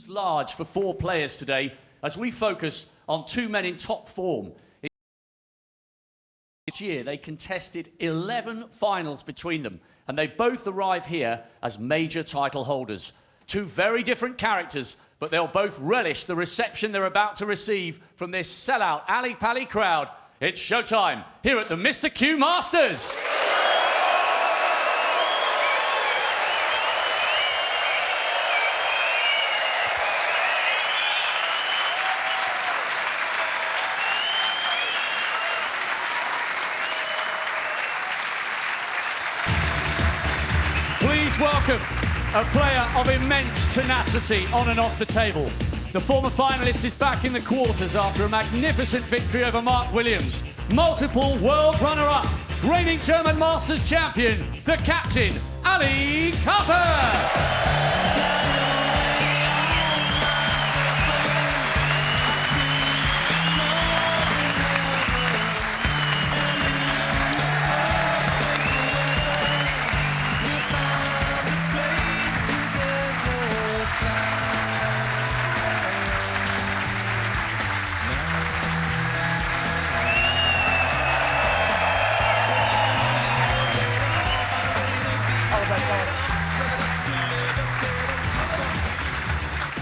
Large for 4 players today as we focus on 2 men in top form. This year they contested 11 finals between them and they both arrive here as major title holders. 2 very different characters, but they'll both relish the reception they're about to receive from this sellout Ali Pali crowd. It's showtime here at the Mr. Q Masters. Please welcome a player of immense tenacity on and off the table. The former finalist is back in the quarters after a magnificent victory over Mark Williams. Multiple world runner-up, reigning German Masters champion, the captain, Ali Carter.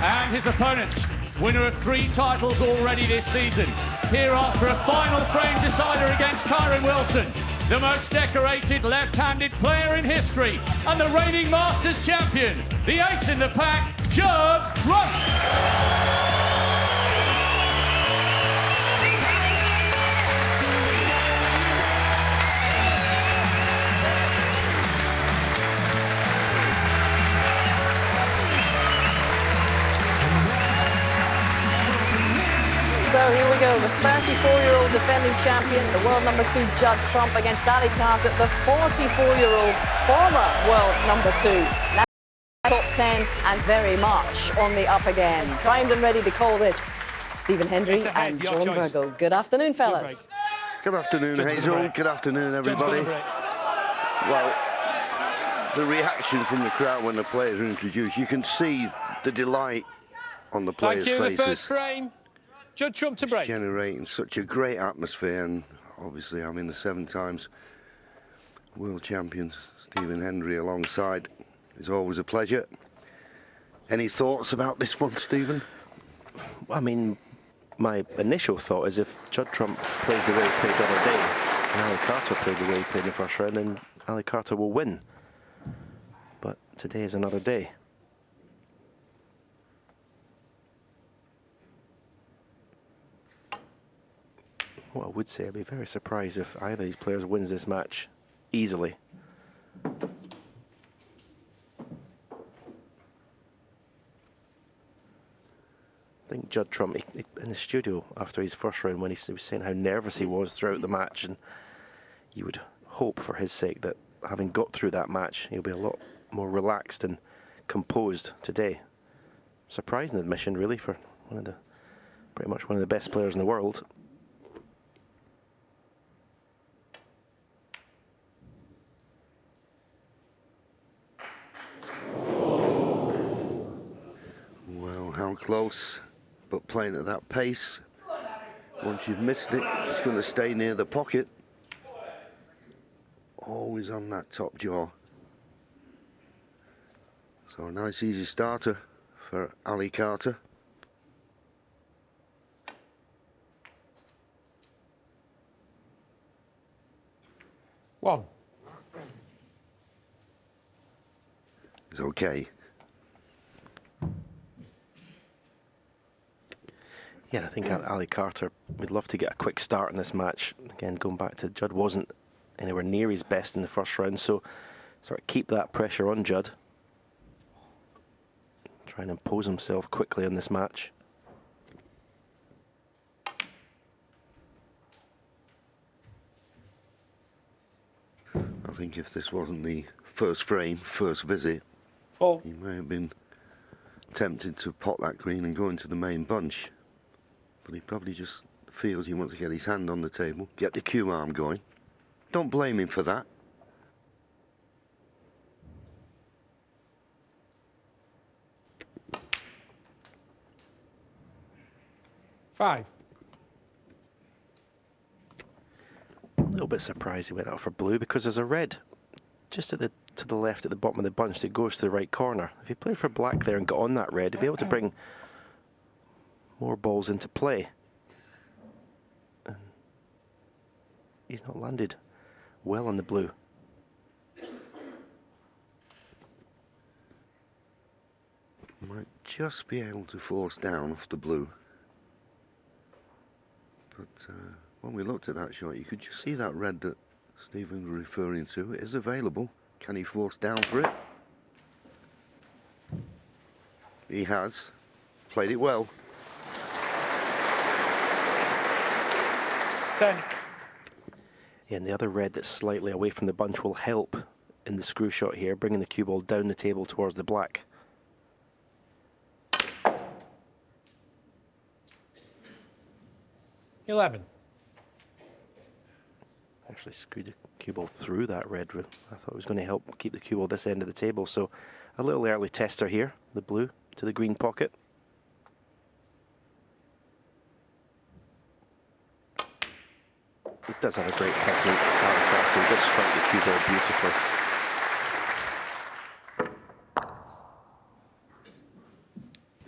And his opponent, winner of 3 titles already this season, here after a final frame decider against Kyron Wilson, the most decorated left-handed player in history, and the reigning Masters champion, the ace in the pack, Judd. So here we go, the 34-year-old defending champion, the world number 2 Judd Trump against Ali Carter, the 44-year-old former world number 2. Now top 10 and very much on the up again. Primed and ready to call this, Stephen Hendry and John Virgo. Good afternoon, fellas. Good afternoon, Hazel. Good afternoon, everybody. Well, the reaction from the crowd when the players are introduced, you can see the delight on the players' faces. Thank you, the first frame. Judd Trump to break. Generating such a great atmosphere, and obviously I'm in the 7 times world champion Stephen Hendry alongside. It's always a pleasure. Any thoughts about this one, Stephen? I mean, my initial thought is if Judd Trump plays the way he played the other day, and Ali Carter played the way he played in the first round, then Ali Carter will win. But today is another day. What I would say, I'd be very surprised if either of these players wins this match easily. I think Judd Trump, in the studio after his first round, when he was saying how nervous he was throughout the match, and you would hope for his sake that having got through that match, he'll be a lot more relaxed and composed today. Surprising admission, really, for pretty much one of the best players in the world. How close, but playing at that pace. Once you've missed it, it's going to stay near the pocket. Always on that top jaw. So a nice easy starter for Ali Carter. One. It's okay. Yeah, I think Ali Carter would love to get a quick start in this match. Again, going back to Judd wasn't anywhere near his best in the first round, so sort of keep that pressure on Judd. Try and impose himself quickly on this match. I think if this wasn't the first frame, first visit, he may have been tempted to pot that green and go into the main bunch. But he probably just feels he wants to get his hand on the table, get the cue arm going. Don't blame him for that. 5. A little bit surprised he went out for blue because there's a red just to the left at the bottom of the bunch that goes to the right corner. If he played for black there and got on that red, he'd be able to bring more balls into play. And he's not landed well on the blue. Might just be able to force down off the blue. But when we looked at that shot, you could just see that red that Stephen was referring to. It is available. Can he force down for it? He has. Played it well. 10. Yeah, and the other red that's slightly away from the bunch will help in the screw shot here, bringing the cue ball down the table towards the black. $11. Actually screwed the cue ball through that red. I thought it was going to help keep the cue ball this end of the table. So a little early tester here, the blue to the green pocket. He does have a great technique. He does strike the cue ball beautifully.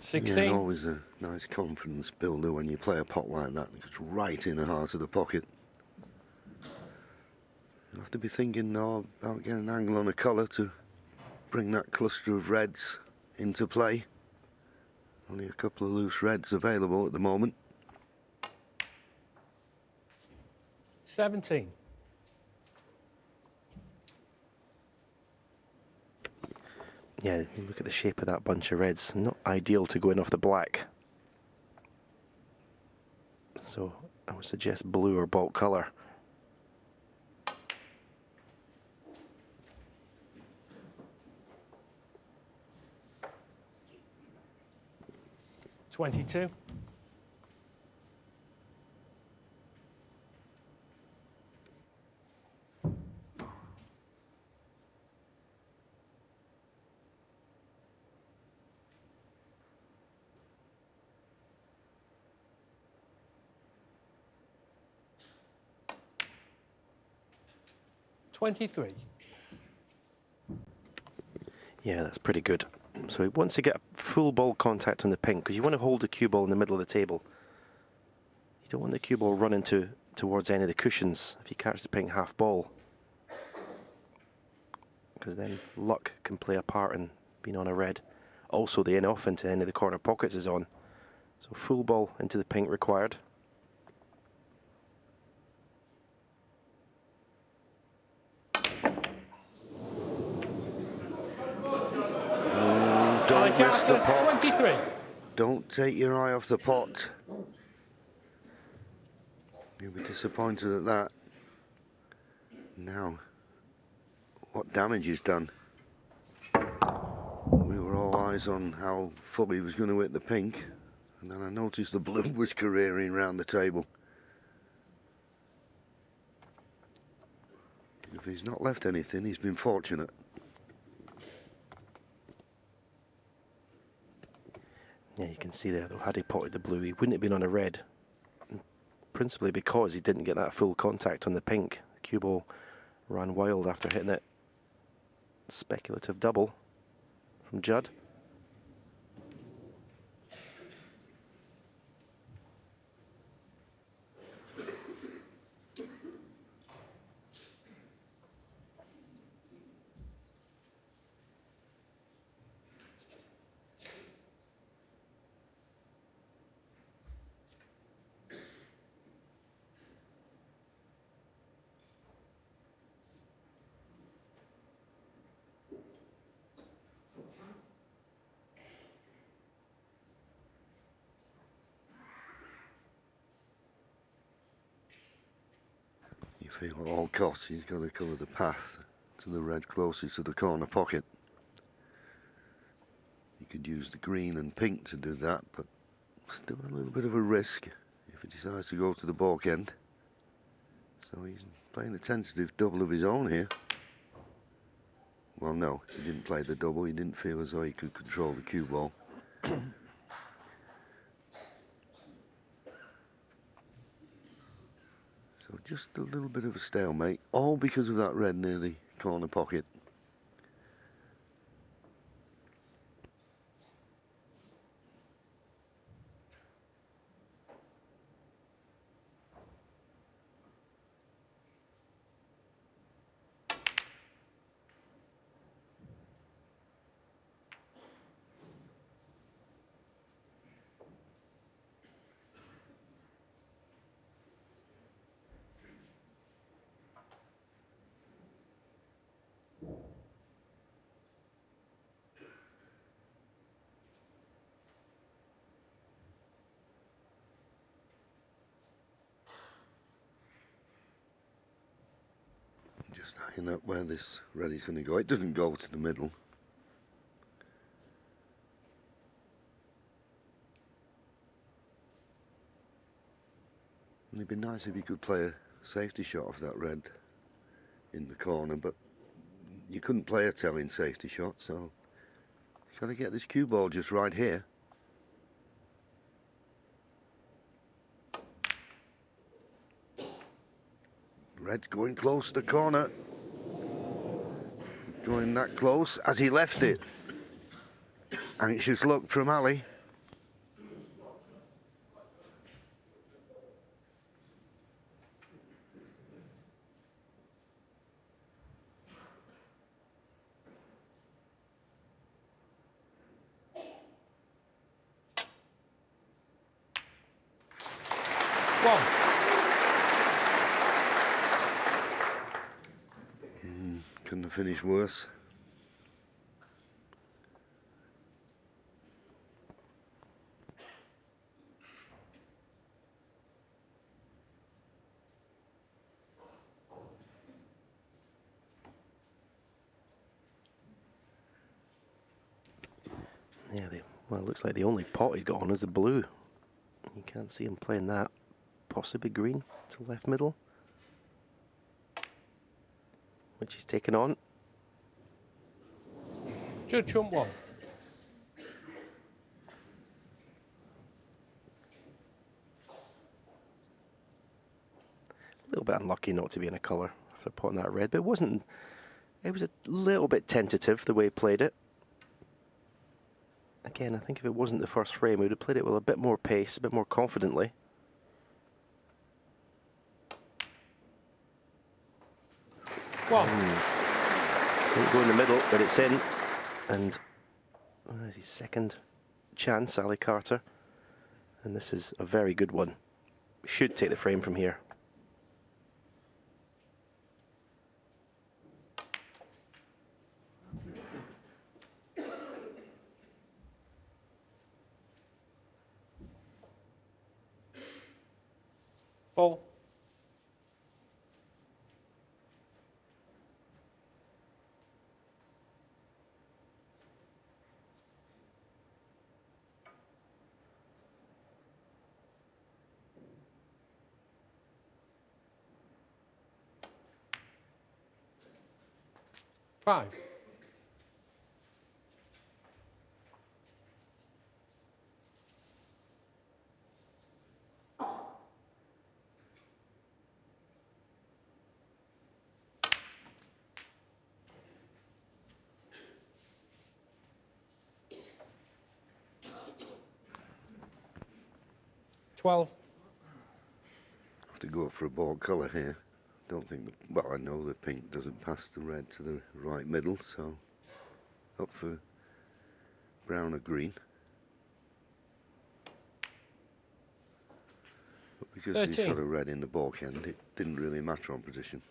Yeah, 16. always a nice confidence builder when you play a pot like that. It's right in the heart of the pocket. You have to be thinking now about getting an angle on a colour to bring that cluster of reds into play. Only a couple of loose reds available at the moment. 17. Yeah, you look at the shape of that bunch of reds. Not ideal to go in off the black. So I would suggest blue or bulk colour. $22. $23. Yeah, that's pretty good. So he wants to get full ball contact on the pink because you want to hold the cue ball in the middle of the table. You don't want the cue ball running towards any of the cushions if you catch the pink half ball, because then luck can play a part in being on a red. Also, the in-off into any of the corner pockets is on. So full ball into the pink required. Don't miss the pot. 23. Don't take your eye off the pot. You'll be disappointed at that. Now, what damage is done. We were all eyes on how full he was going to hit the pink, and then I noticed the blue was careering round the table. If he's not left anything, he's been fortunate. Yeah, you can see there, though, had he potted the blue, he wouldn't have been on a red. Principally because he didn't get that full contact on the pink. The cue ball ran wild after hitting it. Speculative double from Judd. You feel at all costs he's got to cover the path to the red closest to the corner pocket. You could use the green and pink to do that, but still a little bit of a risk if he decides to go to the balk end. So he's playing a tentative double of his own here. Well, no, he didn't play the double. He didn't feel as though he could control the cue ball. just a little bit of a stalemate, all because of that red near the corner pocket. Just eyeing up where this red is going to go. It doesn't go to the middle. It'd be nice if you could play a safety shot of that red in the corner, but you couldn't play a telling safety shot, so you've got to get this cue ball just right here. Red's going close to the corner. Going that close as he left it. Anxious look from Ali. Couldn't have finished worse. Yeah, well, it looks like the only pot he's got on is the blue. You can't see him playing that. Possibly green to left middle, which he's taken on. Judd Trump 1. A little bit unlucky not to be in a colour after potting that red, but it wasn't. It was a little bit tentative the way he played it. Again, I think if it wasn't the first frame, he would have played it with a bit more pace, a bit more confidently. Didn't go in the middle, but it's in. And there's his second chance, Ali Carter. And this is a very good one. Should take the frame from here. Full. Five. $12. Have to go for a ball colour here. Don't think, well, I know the pink doesn't pass the red to the right middle, so up for brown or green. But because 13. he's got a red in the baulk end, it didn't really matter on position.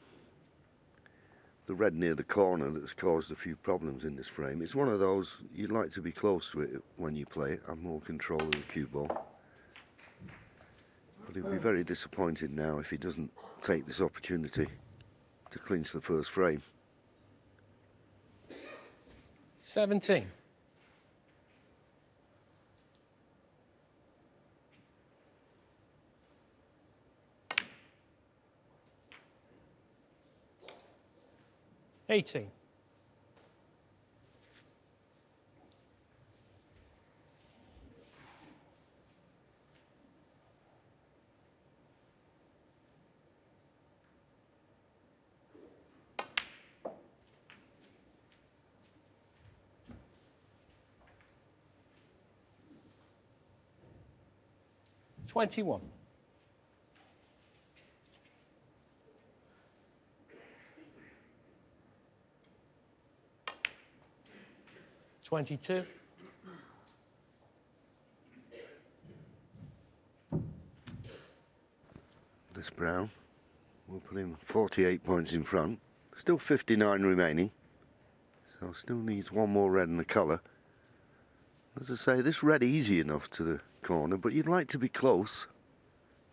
The red near the corner that's caused a few problems in this frame. It's one of those, you'd like to be close to it when you play it, have more control of the cue ball. But he'll be very disappointed now if he doesn't take this opportunity to clinch the first frame. 17. $18. 21. 22. This brown will put him 48 points in front. Still 59 remaining. So still needs one more red in the colour. As I say, this red easy enough to the corner, but you'd like to be close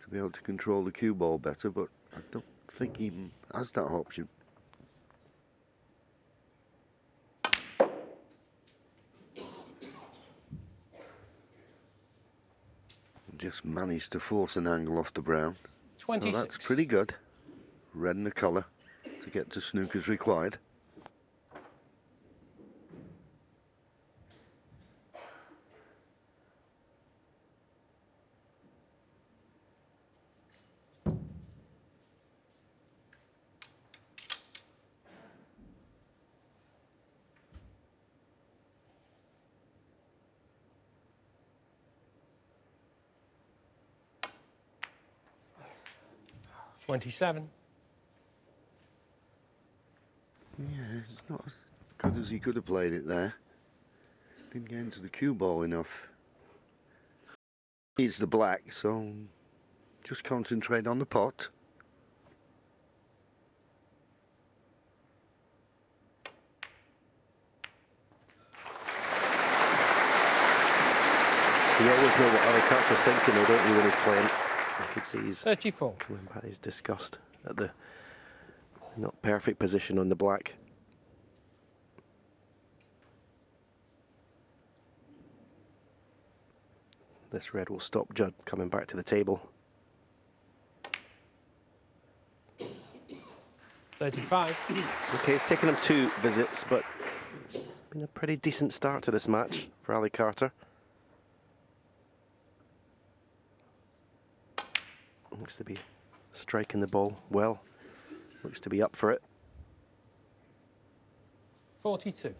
to be able to control the cue ball better, but I don't think he even has that option. Just managed to force an angle off the brown. 26. So that's pretty good. Red in the colour to get to Snooker's required. $27. Yeah, it's not as good as he could have played it there. Didn't get into the cue ball enough. He's the black, so just concentrate on the pot. You always know what Ali Carter's thinking, though, don't you, when he's playing? You can see he's 34. coming back, his disgust at the not perfect position on the black. This red will stop Judd coming back to the table. 35. Okay, it's taken him 2 visits, but it's been a pretty decent start to this match for Ali Carter. Looks to be striking the ball well. Looks to be up for it. 42.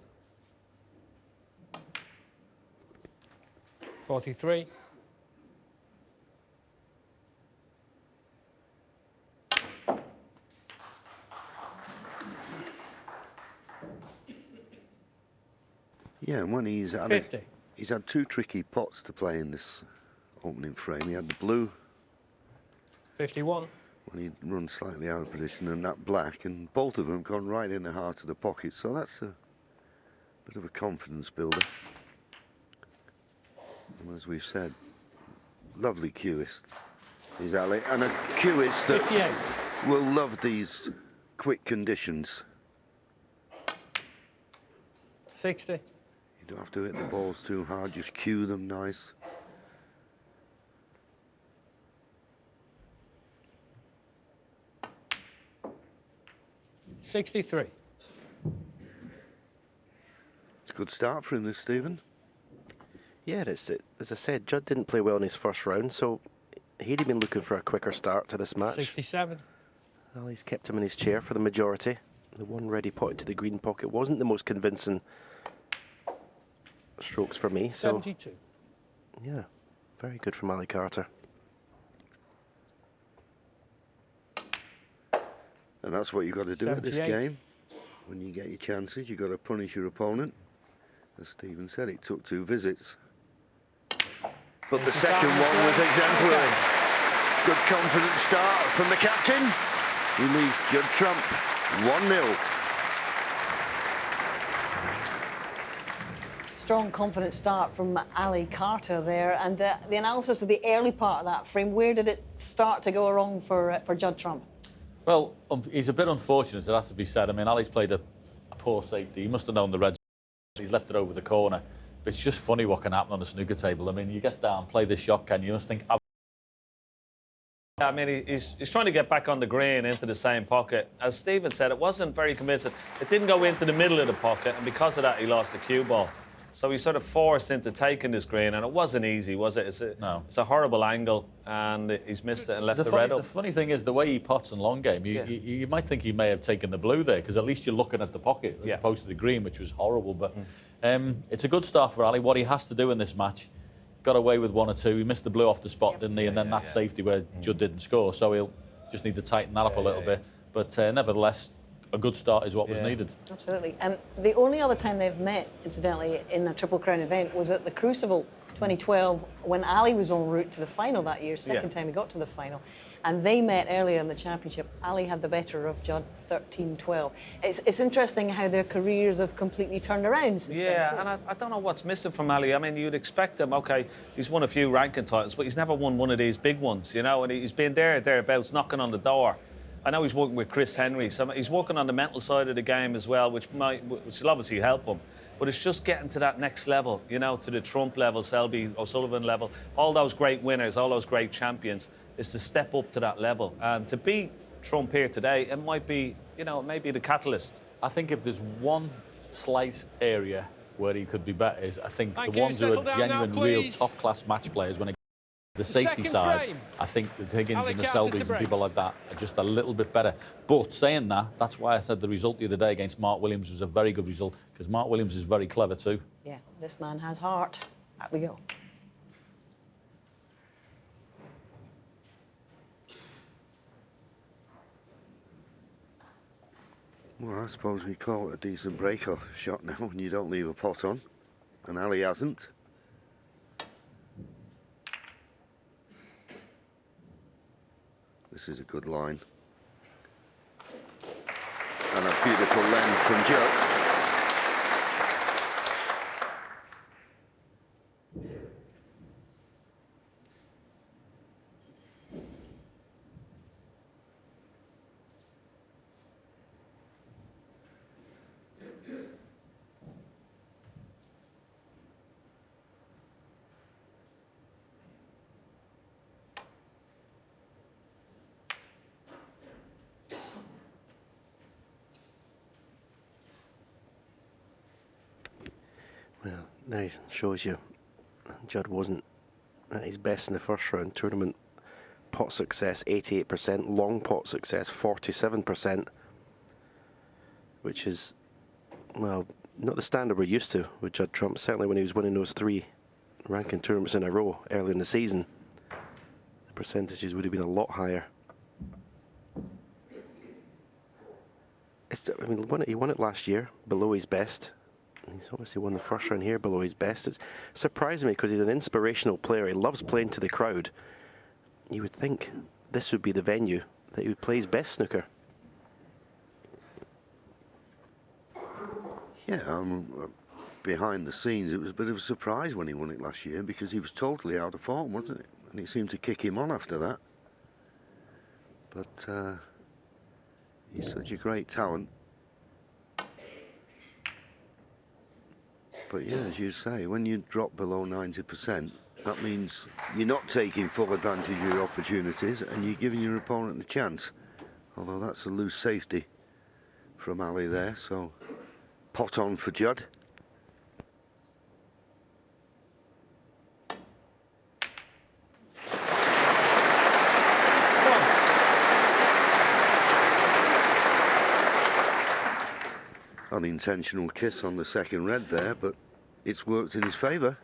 43. Yeah, and when he's had 50. he's had 2 tricky pots to play in this opening frame. He had the blue 51. when he run slightly out of position, and that black, and both of them gone right in the heart of the pocket. So that's a bit of a confidence builder. And as we've said, lovely cueist is Ali, and a cueist that 58. will love these quick conditions. 60. You don't have to hit the balls too hard, just cue them nice. 63. It's a good start for him, this, Stephen. Yeah, as I said, Judd didn't play well in his first round, so he'd been looking for a quicker start to this match. 67. Well, he's kept him in his chair for the majority. The one ready pot into the green pocket wasn't the most convincing strokes for me. So 72. yeah, very good from Ali Carter. And that's what you've got to do at this 78. game. When you get your chances, you've got to punish your opponent. As Stephen said, it took 2 visits. But the second one was exemplary. Good confident start from the captain. He leaves Judd Trump 1-0. Strong, confident start from Ali Carter there. And the analysis of the early part of that frame, where did it start to go wrong for Judd Trump? Well, he's a bit unfortunate, it has to be said. I mean, Ali's played a poor safety. He must have known the red. He's left it over the corner. But it's just funny what can happen on the snooker table. I mean, you get down, play this shot, you must think... I mean, he's trying to get back on the green into the same pocket. As Stephen said, it wasn't very convincing. It didn't go into the middle of the pocket, and because of that, he lost the cue ball. So he's sort of forced into taking this green, and it wasn't easy, was it? No. It's a horrible angle, and he's missed it and left the red up. The funny thing is, the way he pots in long game, you might think he may have taken the blue there, because at least you're looking at the pocket as opposed to the green, which was horrible. But it's a good start for Ali. What he has to do in this match got away with 1 or 2. He missed the blue off the spot, didn't he? And then that safety where Judd didn't score. So he'll just need to tighten that up a little bit. But nevertheless, a good start is what was needed. Absolutely. And the only other time they've met, incidentally, in a Triple Crown event was at the Crucible 2012 when Ali was en route to the final that year, second time he got to the final. And they met earlier in the championship. Ali had the better of Judd 13-12. It's interesting how their careers have completely turned around since then. Yeah, and I don't know what's missing from Ali. I mean, you'd expect him, okay, he's won a few ranking titles, but he's never won one of these big ones, you know, and he's been thereabouts, knocking on the door. I know he's working with Chris Henry, so he's working on the mental side of the game as well, which will obviously help him. But it's just getting to that next level, you know, to the Trump level, Selby, O'Sullivan level, all those great winners, all those great champions, is to step up to that level. And to beat Trump here today, it might be, you know, it may be the catalyst. I think if there's one slight area where he could be better is, I think the ones who are genuine, real top-class match players, when it the safety side, I think the Higgins and the Selbys and people like that are just a little bit better. But saying that, that's why I said the result the other day against Mark Williams was a very good result, because Mark Williams is very clever too. Yeah, this man has heart. Out we go. Well, I suppose we call it a decent break-off shot now when you don't leave a pot on, and Ali hasn't. This is a good line. And a beautiful length from Judd. Well, there he shows you Judd wasn't at his best in the first round. Tournament pot success 88%, long pot success 47%, which is, well, not the standard we're used to with Judd Trump. Certainly when he was winning those 3 ranking tournaments in a row early in the season, the percentages would have been a lot higher. I mean, he won it last year below his best. He's obviously won the first round here below his best. It's surprising me because he's an inspirational player. He loves playing to the crowd. You would think this would be the venue that he would play his best snooker. Yeah, behind the scenes, it was a bit of a surprise when he won it last year because he was totally out of form, wasn't it? And it seemed to kick him on after that. But he's such a great talent. But yeah, as you say, when you drop below 90%, that means you're not taking full advantage of your opportunities and you're giving your opponent a chance. Although that's a loose safety from Ali there, so pot on for Judd. Unintentional kiss on the second red there, but it's worked in his favour.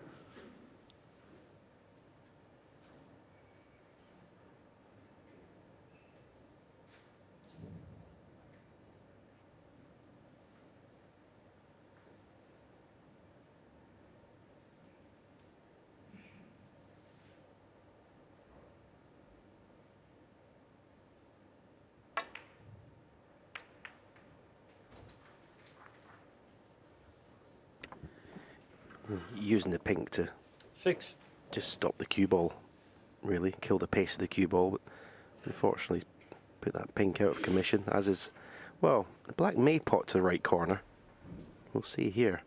Using the pink to 6. just stop the cue ball, really, kill the pace of the cue ball. But unfortunately, he's put that pink out of commission, as is, well, the black may pot to the right corner. We'll see here.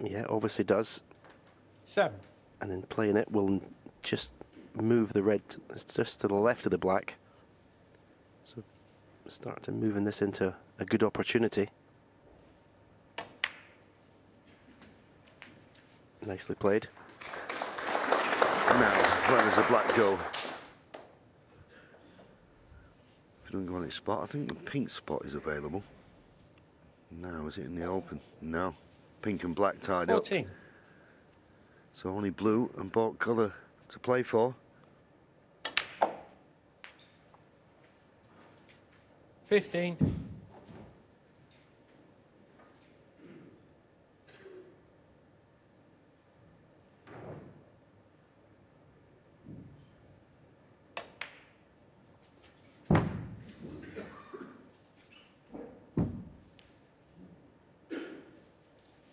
Yeah, obviously does. 7. And then playing it will just move the red, it's just to the left of the black. So start to moving this into a good opportunity. Nicely played. Now, where does the black go? If it doesn't go on its spot, I think the pink spot is available. Now, is it in the open? No. pink and black tied up. 14. So only blue and bought colour to play for. 15.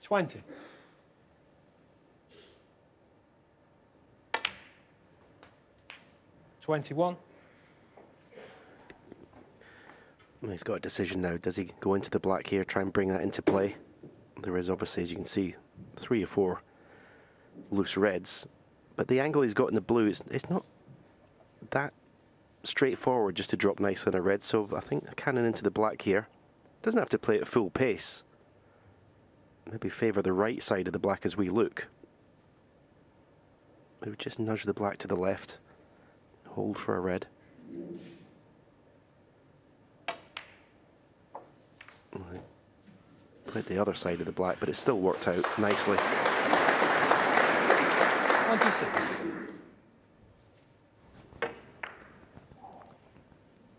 20. 21. Well, he's got a decision now. Does he go into the black here, try and bring that into play? There is obviously, as you can see, 3 or 4 loose reds. But the angle he's got in the blue, it's not that straightforward just to drop nicely on a red. So I think a cannon into the black here. Doesn't have to play at full pace. Maybe favour the right side of the black as we look. We would just nudge the black to the left. Hold for a red. Right. Played the other side of the black, but it still worked out nicely. 26.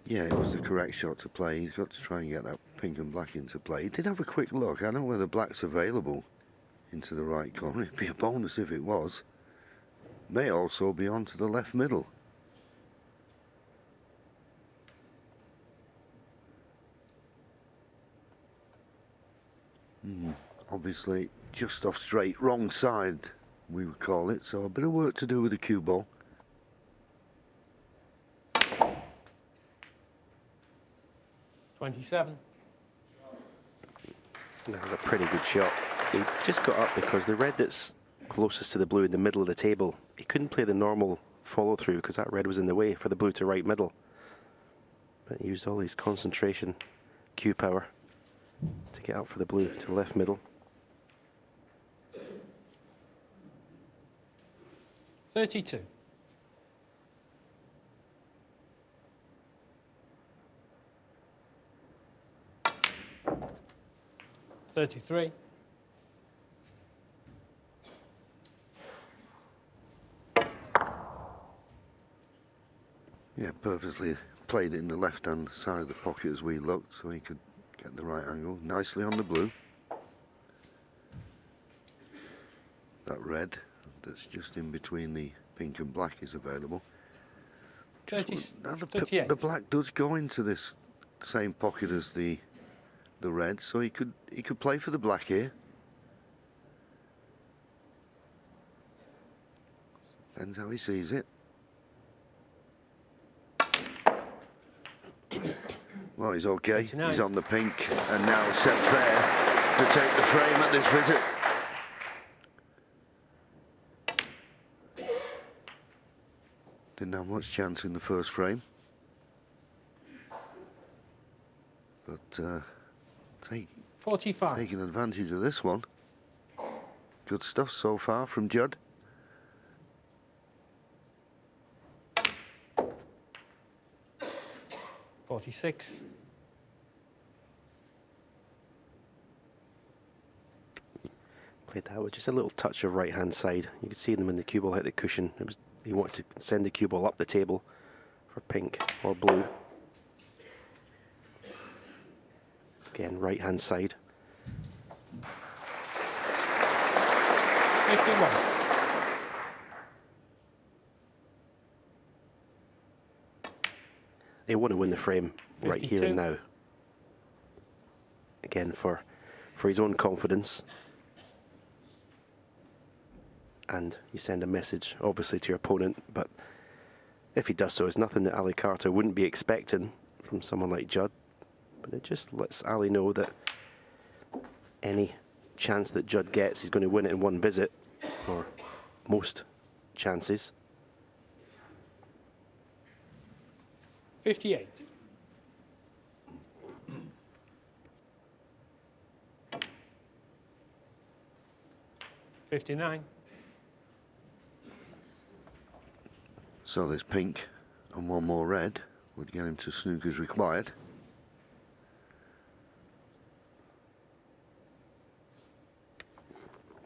Yeah, it was the correct shot to play. He's got to try and get that pink and black into play. He did have a quick look. I don't know whether black's available into the right corner. It'd be a bonus if it was. May also be onto the left middle. Obviously, just off straight, wrong side, we would call it. So a bit of work to do with the cue ball. $27. That was a pretty good shot. He just got up because the red that's closest to the blue in the middle of the table, he couldn't play the normal follow through because that red was in the way for the blue to right middle. But he used all his concentration, cue power, to get up for the blue to left middle. 32. 33. Yeah, purposely played it in the left-hand side of the pocket as we looked, so he could get the right angle. Nicely on the blue. That red that's just in between the pink and black is available. 38. The black does go into this same pocket as the red, so he could play for the black here. Depends how he sees it. Well, he's okay. 29. He's on the pink and now set fair to take the frame at this visit. Didn't have much chance in the first frame. But 45. taking advantage of this one. Good stuff so far from Judd. $46. Played that with just a little touch of right hand side. You could see them when the cue ball hit the cushion. He wanted to send the cue ball up the table for pink or blue. Again, right hand side. 51. They want to win the frame right here 52. and now. Again, for his own confidence. And you send a message, obviously, to your opponent, but if he does so, it's nothing that Ali Carter wouldn't be expecting from someone like Judd. But it just lets Ali know that any chance that Judd gets, he's going to win it in one visit, or most chances. 58. 59. So there's pink and one more red would get him to snooker's required.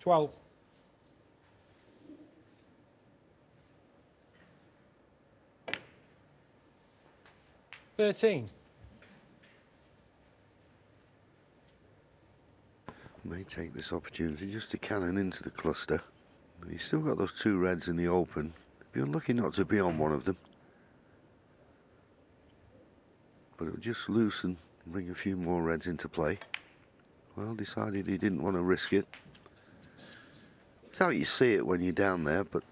12. 13. May take this opportunity just to cannon into the cluster. He's still got those 2 reds in the open. Be unlucky not to be on one of them. But it'll just loosen and bring a few more reds into play. Well, decided he didn't want to risk it. It's how you see it when you're down there, but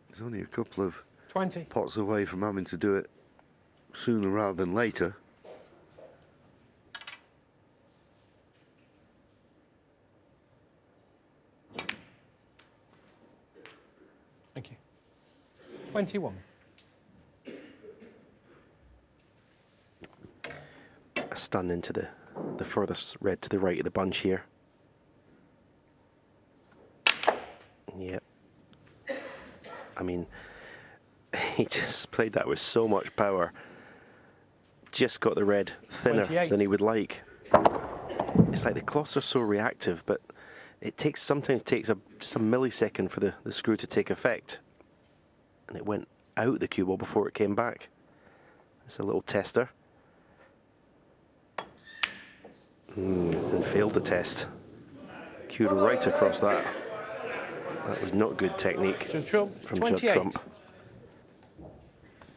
there's only a couple of 20. pots away from having to do it sooner rather than later. Thank you. 21. A stun into the furthest red to the right of the bunch here. Yep. I mean, he just played that with so much power. Just got the red thinner 28. than he would like. It's like the cloths are so reactive, but it sometimes takes just a millisecond for the screw to take effect. And it went out the cue ball before it came back. It's a little tester. And failed the test. Cued right across that. That was not good technique Judd Trump, from 28. Judd Trump.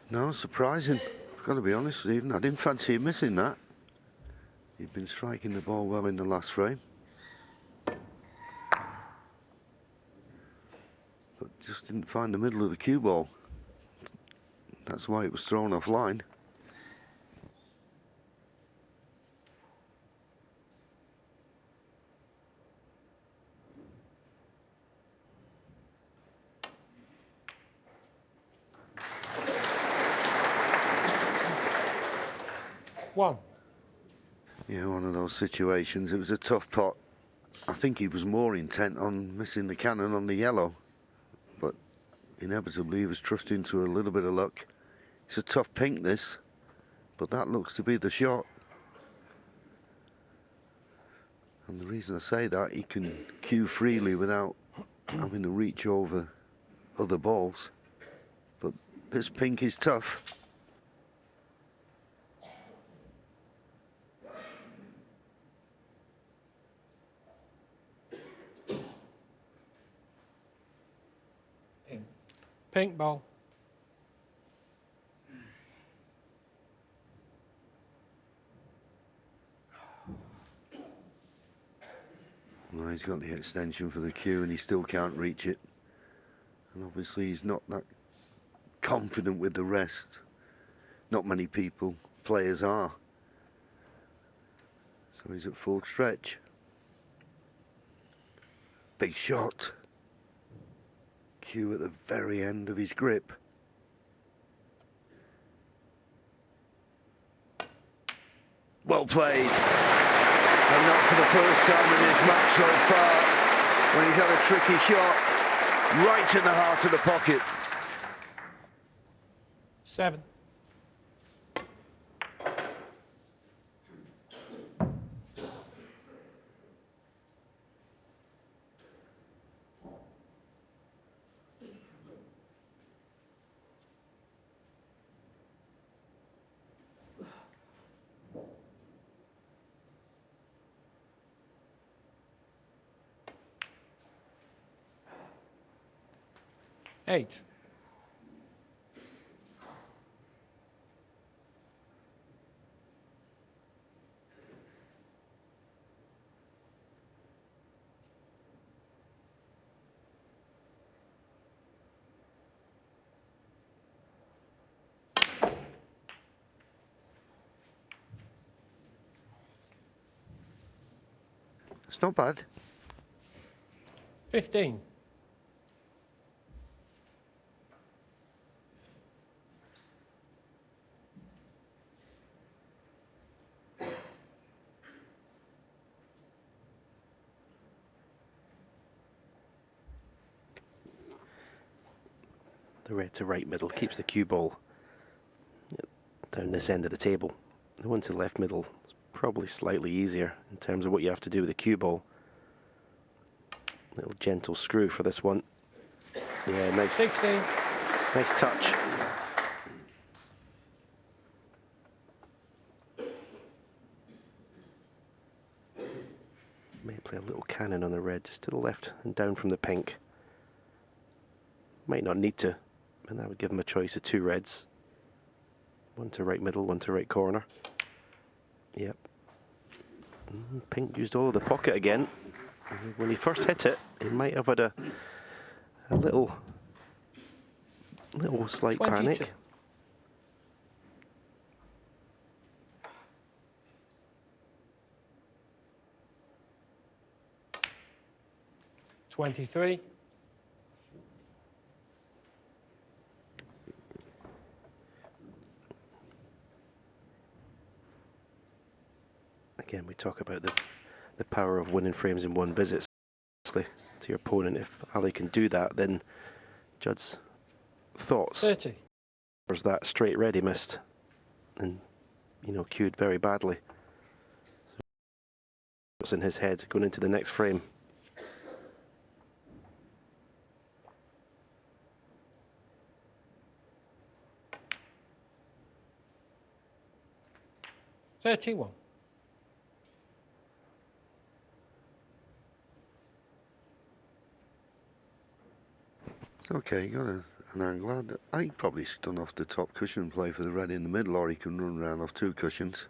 No, surprising. I've got to be honest, Stephen. I didn't fancy him missing that. He'd been striking the ball well in the last frame. But just didn't find the middle of the cue ball. That's why it was thrown offline. One. Yeah, one of those situations. It was a tough pot. I think he was more intent on missing the cannon on the yellow. But inevitably he was trusting to a little bit of luck. It's a tough pink, this. But that looks to be the shot. And the reason I say that, he can cue freely without having to reach over other balls. But this pink is tough. Pink ball. Well, he's got the extension for the cue and he still can't reach it. And obviously he's not that confident with the rest. Not many players are. So he's at full stretch. Big shot. Cue at the very end of his grip. Well played. And not for the first time in this match so far, when he's had a tricky shot right in the heart of the pocket. 7. Eight. It's not bad. 15. The red to right middle keeps the cue ball down this end of the table. The one to left middle is probably slightly easier in terms of what you have to do with the cue ball. Little gentle screw for this one. Yeah, nice. 16. Nice touch. May play a little cannon on the red, just to the left and down from the pink. Might not need to, and that would give him a choice of 2 reds. One to right middle, one to right corner. Yep. Pink used all of the pocket again. When he first hit it, he might have had a little slight 22. panic. $23. Again, we talk about the power of winning frames in one visit to your opponent. If Ali can do that, then Judd's thoughts 30. was that straight red he missed, and cued very badly. So what's in his head going into the next frame? $31. Okay, got an angle. I think probably stun off the top cushion and play for the red in the middle, or he can run around off 2 cushions.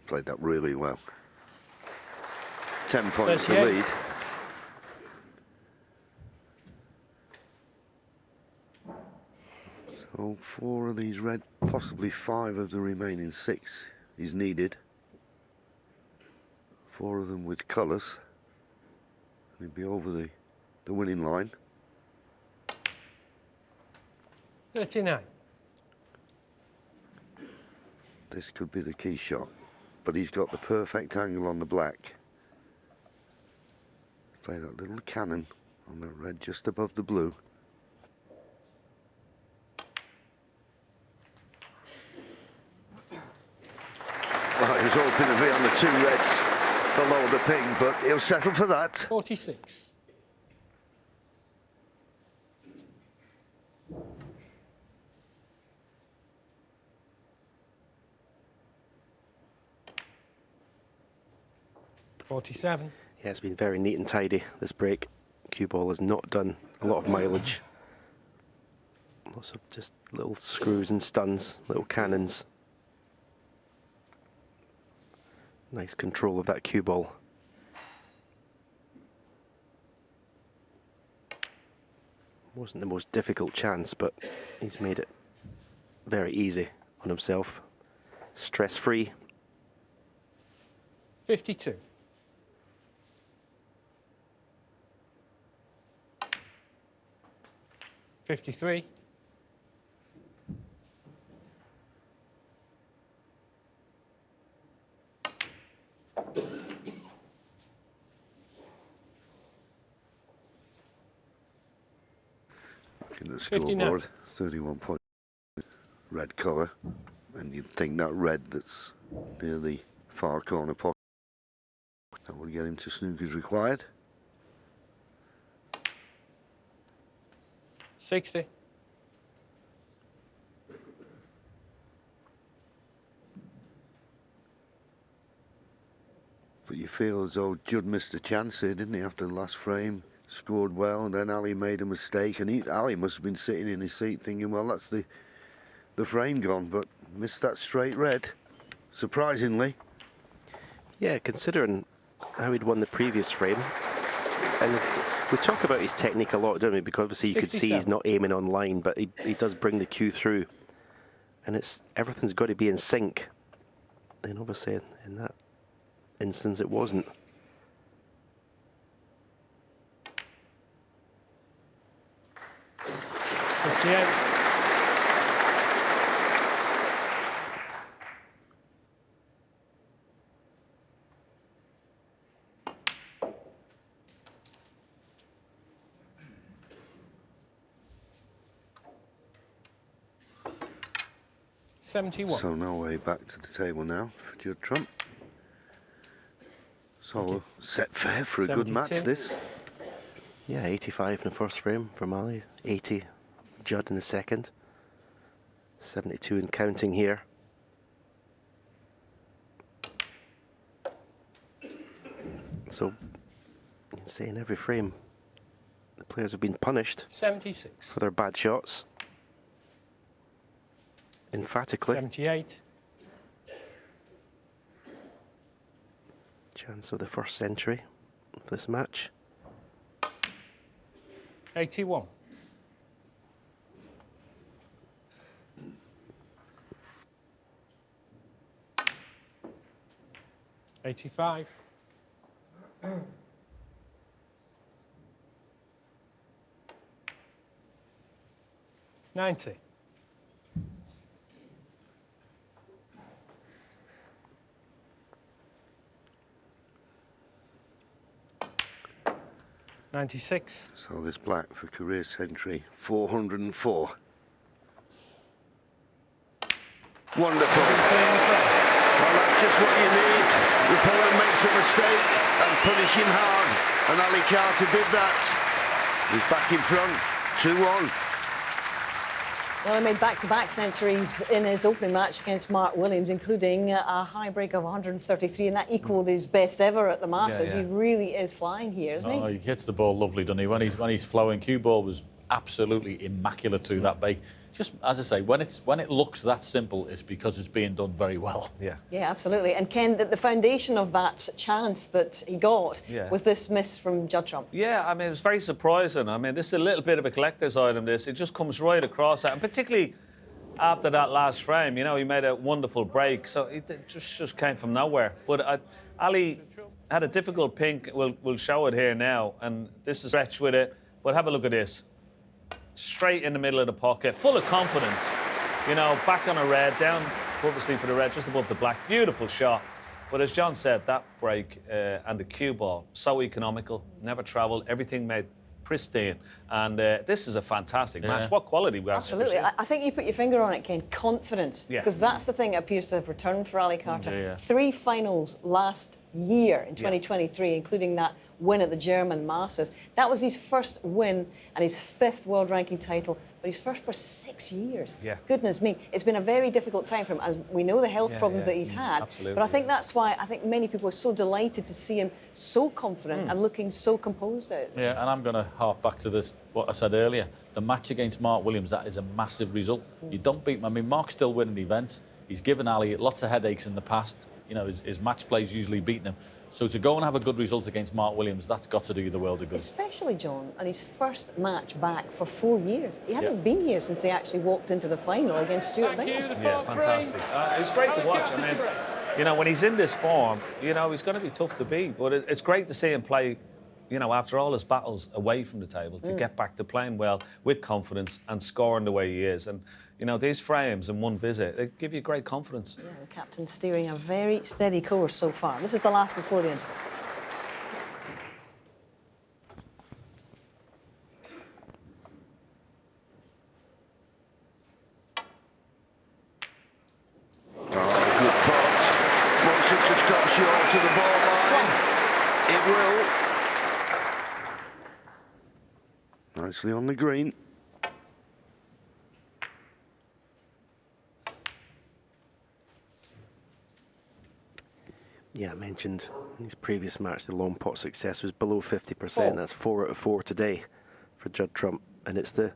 Played that really well. 10 points to 38. lead. So 4 of these red, possibly 5 of the remaining 6 is needed. 4 of them with colours. He'd be over the winning line. 39. This could be the key shot, but he's got the perfect angle on the black. Play that little cannon on the red just above the blue. Well, he was hoping to be on the 2 reds below the pink, but he'll settle for that. 46. $47. Yeah, it's been very neat and tidy, this break. Cue ball has not done a lot of mileage. Lots of just little screws and stuns, little cannons. Nice control of that cue ball. Wasn't the most difficult chance, but he's made it very easy on himself. Stress-free. 52. $53. Looking at the 59. scoreboard, 31 points, red colour, and you'd think that red that's near the far corner pocket, that would get him to snookers required. 60. But you feel as though Judd missed a chance here, didn't he, after the last frame? Scored well, and then Ali made a mistake, and Ali must have been sitting in his seat thinking, well, that's the frame gone, but missed that straight red, surprisingly. Yeah, considering how he'd won the previous frame. And we talk about his technique a lot, don't we? Because obviously you could see he's 67. not aiming on line, but he does bring the cue through. And everything's got to be in sync. And obviously in that instance it wasn't. $68. 71. So no way back to the table now for Judd Trump. So set fair for a good match, 72. this. Yeah, 85 in the first frame from Ali, 80 Judd in the second, 72 and counting here. So, you can say in every frame, the players have been punished 76. for their bad shots. Emphatically. 78. Chance of the first century of this match. 81. $85. 90. 96. So this black for career century, 404. Wonderful. Well, that's just what you need. The opponent makes a mistake and punish him hard. And Ali Carter did that. He's back in front, 2-1. Well, he made back-to-back centuries in his opening match against Mark Williams, including a high break of 133, and that equalled his best ever at the Masters. Yeah. He really is flying here, isn't he? Oh, he hits the ball lovely, doesn't he? When he's flowing, cue ball was absolutely immaculate through that bake. Just as I say, when it looks that simple, it's because it's being done very well. Yeah. Yeah, absolutely. And Ken, the foundation of that chance that he got was this miss from Judd Trump. Yeah, I mean, it was very surprising. I mean, this is a little bit of a collector's item, this. It just comes right across that. And particularly after that last frame, you know, he made a wonderful break. So it just came from nowhere. But Ali had a difficult pink. We'll show it here now. And this is stretch with it. But have a look at this. Straight in the middle of the pocket, full of confidence. You know, back on a red, down purposely for the red, just above the black. Beautiful shot. But as John said, that break and the cue ball, so economical, never travelled, everything made pristine. And this is a fantastic match. What quality we have. Absolutely. I think you put your finger on it, Ken. Confidence. Yeah. Because that's the thing that appears to have returned for Ali Carter. Yeah. 3 finals last year in 2023, including that win at the German Masters. That was his first win and his 5th world ranking title, but his first for 6 years. Yeah. Goodness me. It's been a very difficult time for him, as we know the health problems that he's had. Absolutely, but I think that's why I think many people are so delighted to see him so confident and looking so composed out there. Yeah, and I'm going to hark back to this, what I said earlier. The match against Mark Williams, that is a massive result. You don't beat him. I mean, Mark's still winning events. He's given Ali lots of headaches in the past. You know, his match play's usually beaten him. So to go and have a good result against Mark Williams, that's got to do you the world of good. Especially, John, on his first match back for 4 years. He hadn't been here since he actually walked into the final against Stuart Bingham. Yeah, fantastic. It's great to watch. I mean, you know, when he's in this form, you know, he's going to be tough to beat. But it's great to see him play, you know, after all his battles away from the table, to get back to playing well with confidence and scoring the way he is. And, you know, these frames in one visit, they give you great confidence. Yeah, the captain's steering a very steady course so far. This is the last before the interval. Good pot. Wants it to stop short to the ball line. It will. Nicely on the green. Yeah, I mentioned in his previous match the long pot success was below 50%. That's 4 out of 4 today for Judd Trump, and it's the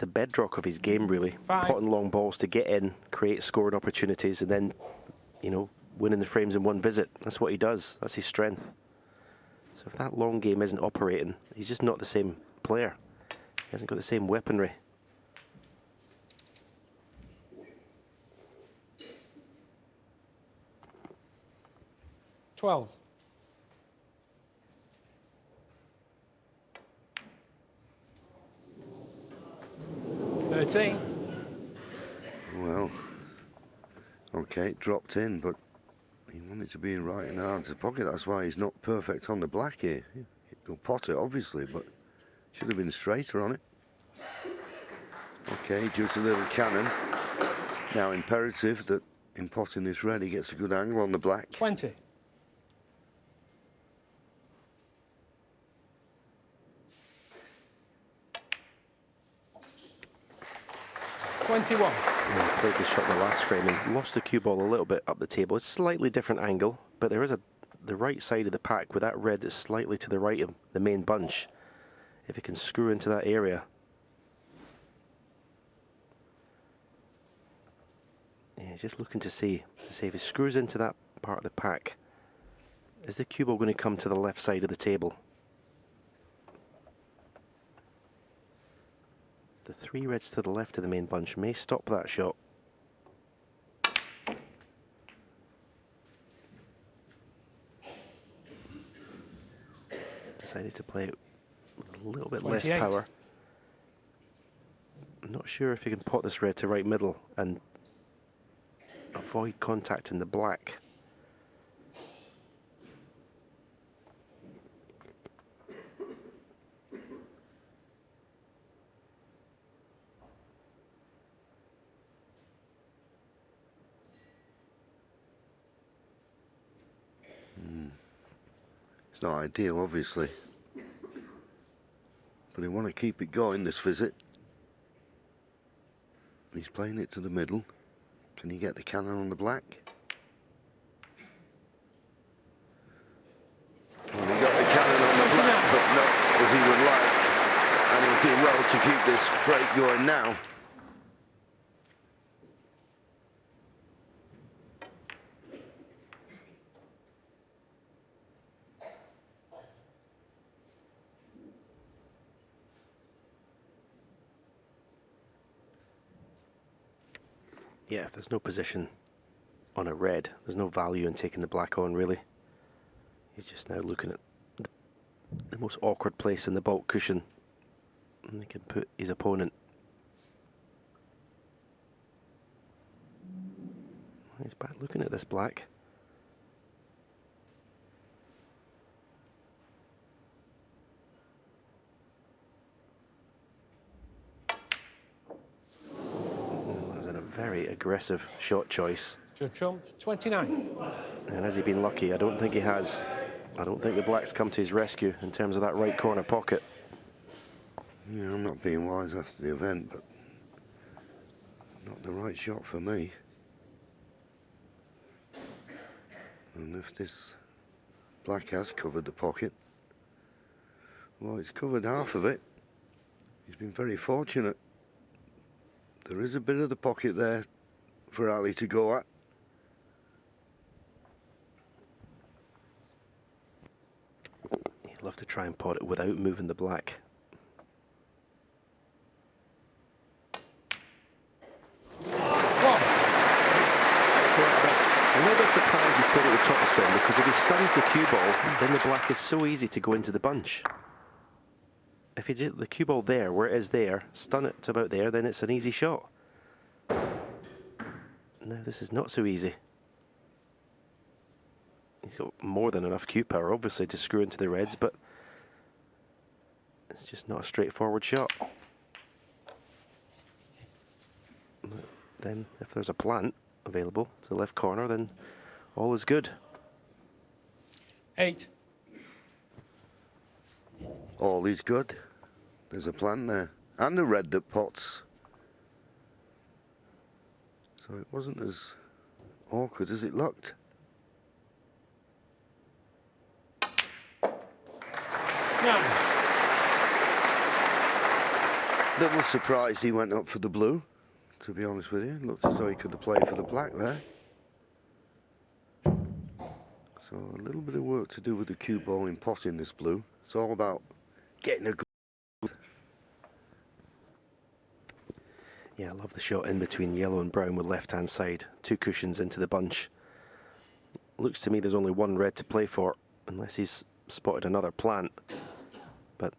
bedrock of his game, really. 5. Potting long balls to get in, create scoring opportunities, and then, you know, winning the frames in one visit. That's what he does. That's his strength. So if that long game isn't operating, he's just not the same player. He hasn't got the same weaponry. $12. $13. Well, okay, dropped in, but he wanted to be right in the hands of the pocket. That's why he's not perfect on the black here. He'll pot it, obviously, but should have been straighter on it. Okay, just a little cannon. Now imperative that in potting this red he gets a good angle on the black. 20. 21. Yeah, he played the shot in the last frame and lost the cue ball a little bit up the table. It's a slightly different angle, but there is the right side of the pack with that red that's slightly to the right of the main bunch. If it can screw into that area. Yeah, he's just looking to see if he screws into that part of the pack. Is the cue ball going to come to the left side of the table? The 3 reds to the left of the main bunch may stop that shot. Decided to play it with a little bit 28. less power. I'm not sure if he can pot this red to right middle and avoid contacting the black. It's not ideal, obviously. But they want to keep it going, this visit. He's playing it to the middle. Can he get the cannon on the black? Well, he got the cannon on the black, but not as he would like. And he's doing well to keep this break going now. Yeah, if there's no position on a red, there's no value in taking the black on, really. He's just now looking at the most awkward place in the bulk cushion. And he can put his opponent. He's back looking at this black. Very aggressive shot choice. Judd Trump, 29. And has he been lucky? I don't think he has. I don't think the black's come to his rescue in terms of that right corner pocket. Yeah, I'm not being wise after the event, but not the right shot for me. And if this black has covered the pocket, well, it's covered half of it. He's been very fortunate. There is a bit of the pocket there for Ali to go at. He'd love to try and pot it without moving the black. I'm a little bit surprised he's put it with top spin, because if he stuns the cue ball, then the black is so easy to go into the bunch. If you get the cue ball there, where it is there, stun it to about there, then it's an easy shot. No, this is not so easy. He's got more than enough cue power, obviously, to screw into the reds, but it's just not a straightforward shot. Then, if there's a plant available to the left corner, then all is good. 8. All is good. There's a plant there. And a red that pots. So it wasn't as awkward as it looked. 9. Little surprised he went up for the blue, to be honest with you. Looked as though he could have played for the black there. So a little bit of work to do with the cue ball in potting this blue. It's all about getting a good... Yeah, I love the shot in between yellow and brown with left-hand side. 2 cushions into the bunch. Looks to me there's only 1 red to play for, unless he's spotted another plant. But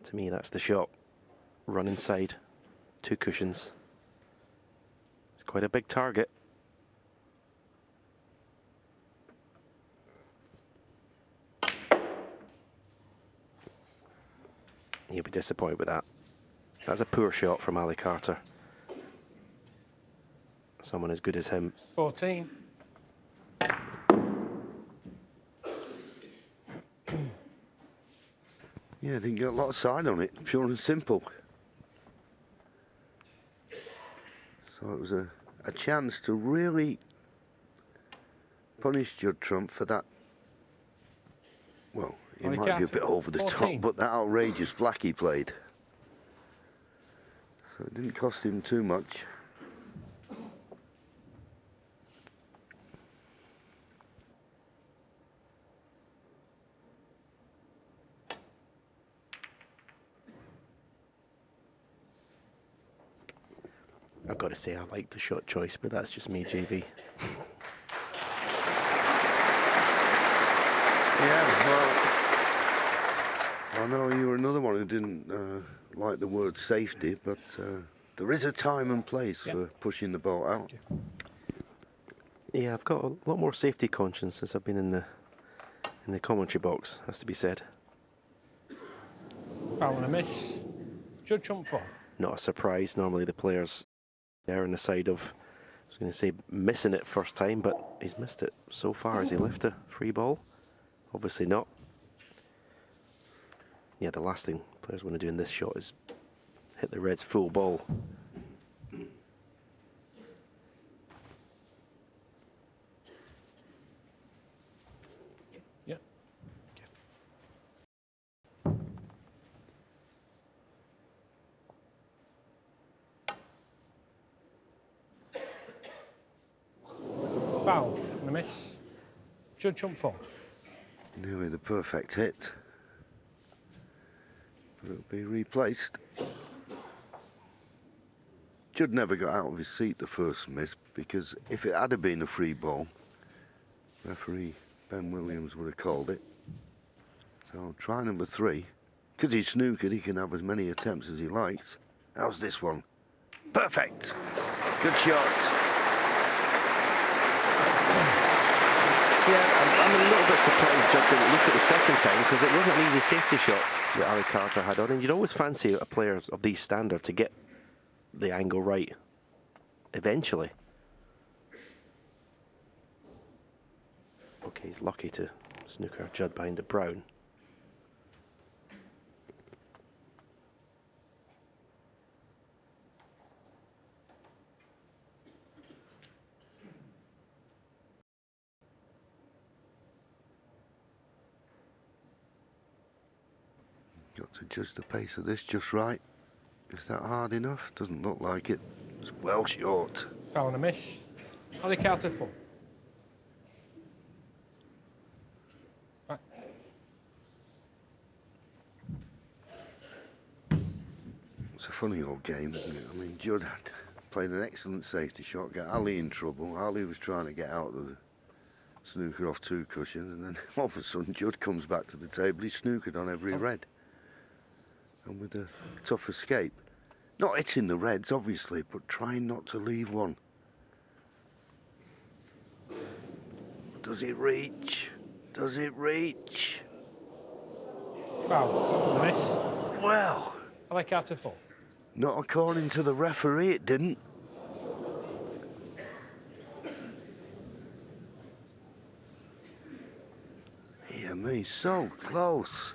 to me, that's the shot. Run inside, 2 cushions. It's quite a big target. He'll be disappointed with that. That's a poor shot from Ali Carter. someone as good as him. 14. Yeah, didn't get a lot of side on it, pure and simple. So it was a chance to really punish Judd Trump for that. Well, he Only might be a counted. bit over the 14. top, but that outrageous black he played. So it didn't cost him too much. I've got to say, I like the shot choice, but that's just me, JV. Yeah, well, I know you were another one who didn't like the word safety, but there is a time and place for pushing the ball out. Yeah, I've got a lot more safety conscience since I've been in the commentary box, has to be said. Foul and a miss. Judd Trump 4. Not a surprise. Normally the players there on the side of, I was going to say missing it first time, but he's missed it so far. Has he left a free ball? Obviously not. Yeah, the last thing players want to do in this shot is hit the Reds full ball. Yeah. Foul and a miss. Judd Trump 4. Nearly the perfect hit. But it'll be replaced. Judd never got out of his seat the first miss, because if it had been a free ball, referee Ben Williams would have called it. So try number 3. Because he's snookered, he can have as many attempts as he likes. How's this one? Perfect! Good shot. Yeah, I'm a little bit surprised Judd didn't look at the second time, because it wasn't an easy safety shot that Ali Carter had on, and you'd always fancy a player of these standard to get the angle right eventually. Okay, he's lucky to snooker Judd behind the brown. Got to judge the pace of this just right. Is that hard enough? Doesn't look like it. It's well short. Foul and a miss. Ali Carter 4. Back. It's a funny old game, isn't it? I mean, Judd had played an excellent safety shot, got Ali in trouble. Ali was trying to get out of the snooker off 2 cushions, and then all of a sudden Judd comes back to the table. He's snookered on every red. And with a tough escape. Not hitting the reds, obviously, but trying not to leave one. Does it reach? Does it reach? Foul and a miss. Well, Ali Carter 4. not according to the referee, it didn't. Dear me, so close.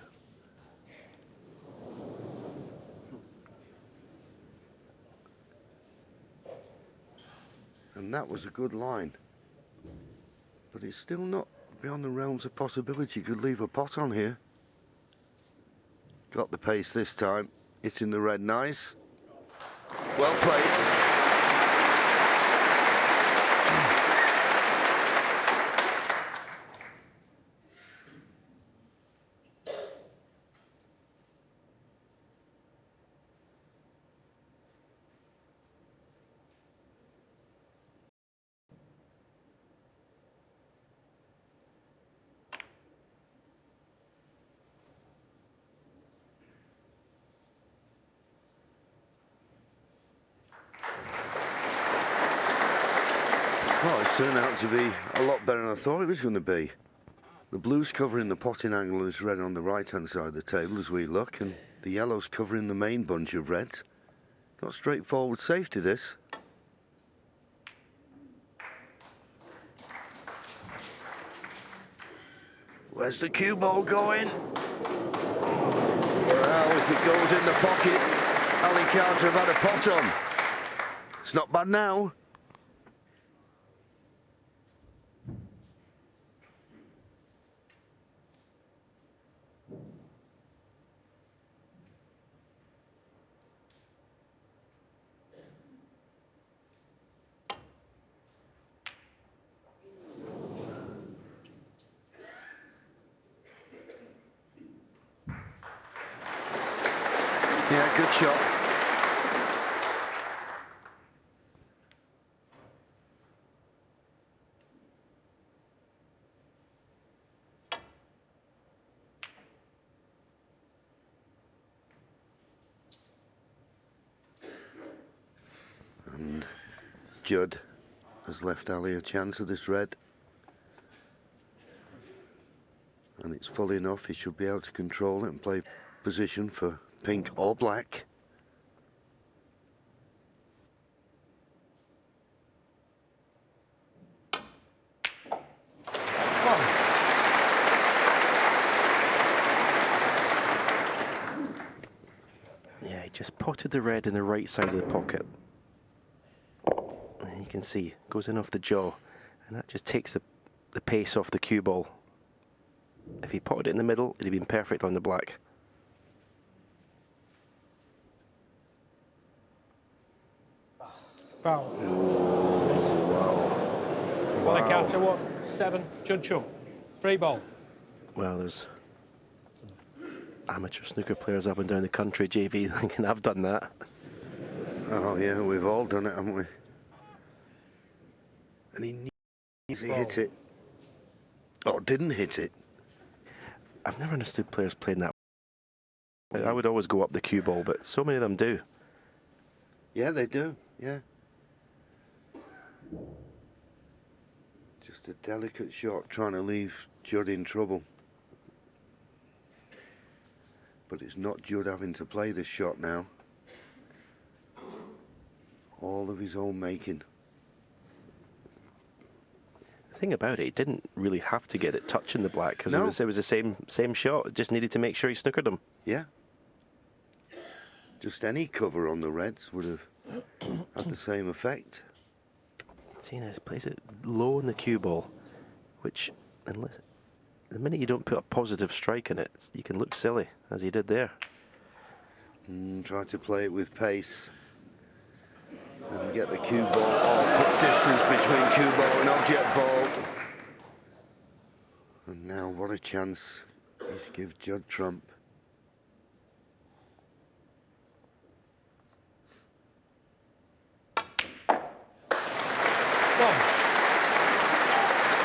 And that was a good line. But it's still not beyond the realms of possibility. Could leave a pot on here. Got the pace this time. It's in the red nice. Well played. Well, it's turned out to be a lot better than I thought it was going to be. The blue's covering the potting angle of this red on the right-hand side of the table as we look, and the yellow's covering the main bunch of reds. Not straightforward safety, this. Where's the cue ball going? Well, if it goes in the pocket, Ali Carter have had a pot on. It's not bad now. Yeah, good shot. And Judd has left Ali a chance of this red. And it's full enough, he should be able to control it and play position for pink or black. Yeah, he just potted the red in the right side of the pocket. And you can see, goes in off the jaw, and that just takes the pace off the cue ball. If he potted it in the middle, it'd have been perfect on the black. Foul. Ali Carter, what? 7. Judd Trump. Free ball. Well, there's amateur snooker players up and down the country, JV, thinking I've done that. Oh yeah, we've all done it, haven't we? And he knew he hit it. Or didn't hit it. I've never understood players playing that. I would always go up the cue ball, but so many of them do. Yeah, they do, yeah. Just a delicate shot trying to leave Judd in trouble. But it's not Judd having to play this shot now. All of his own making. The thing about it, he didn't really have to get it touching the black because No. it was the same shot. It just needed to make sure he snookered him. Yeah. Just any cover on the reds would have had the same effect. See, he plays it low on the cue ball, which, unless, the minute you don't put a positive strike in it, you can look silly, as he did there. Try to play it with pace and get the cue ball, or put distance between cue ball and object ball. And now what a chance he's to give Judd Trump.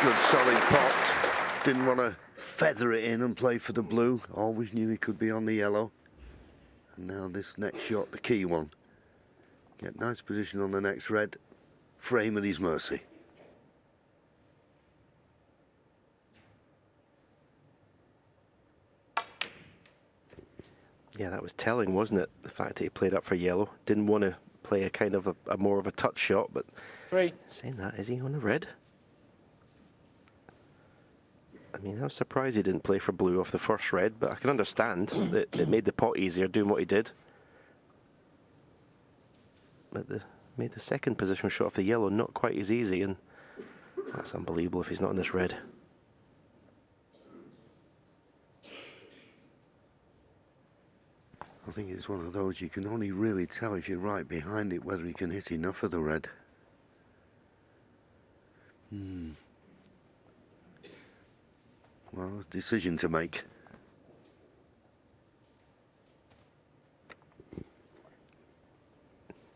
Good solid pot. Didn't want to feather it in and play for the blue. Always knew he could be on the yellow. And now this next shot, the key one. Get nice position on the next red. Frame at his mercy. Yeah, that was telling, wasn't it? The fact that he played up for yellow. Didn't want to play a kind of a more of a touch shot, but 3. saying that, is he on the red? I mean, I was surprised he didn't play for blue off the first red, but I can understand that it made the pot easier doing what he did. But made the second positional shot off the yellow not quite as easy, and that's unbelievable if he's not in this red. I think it's one of those you can only really tell if you're right behind it whether he can hit enough of the red. Well, decision to make.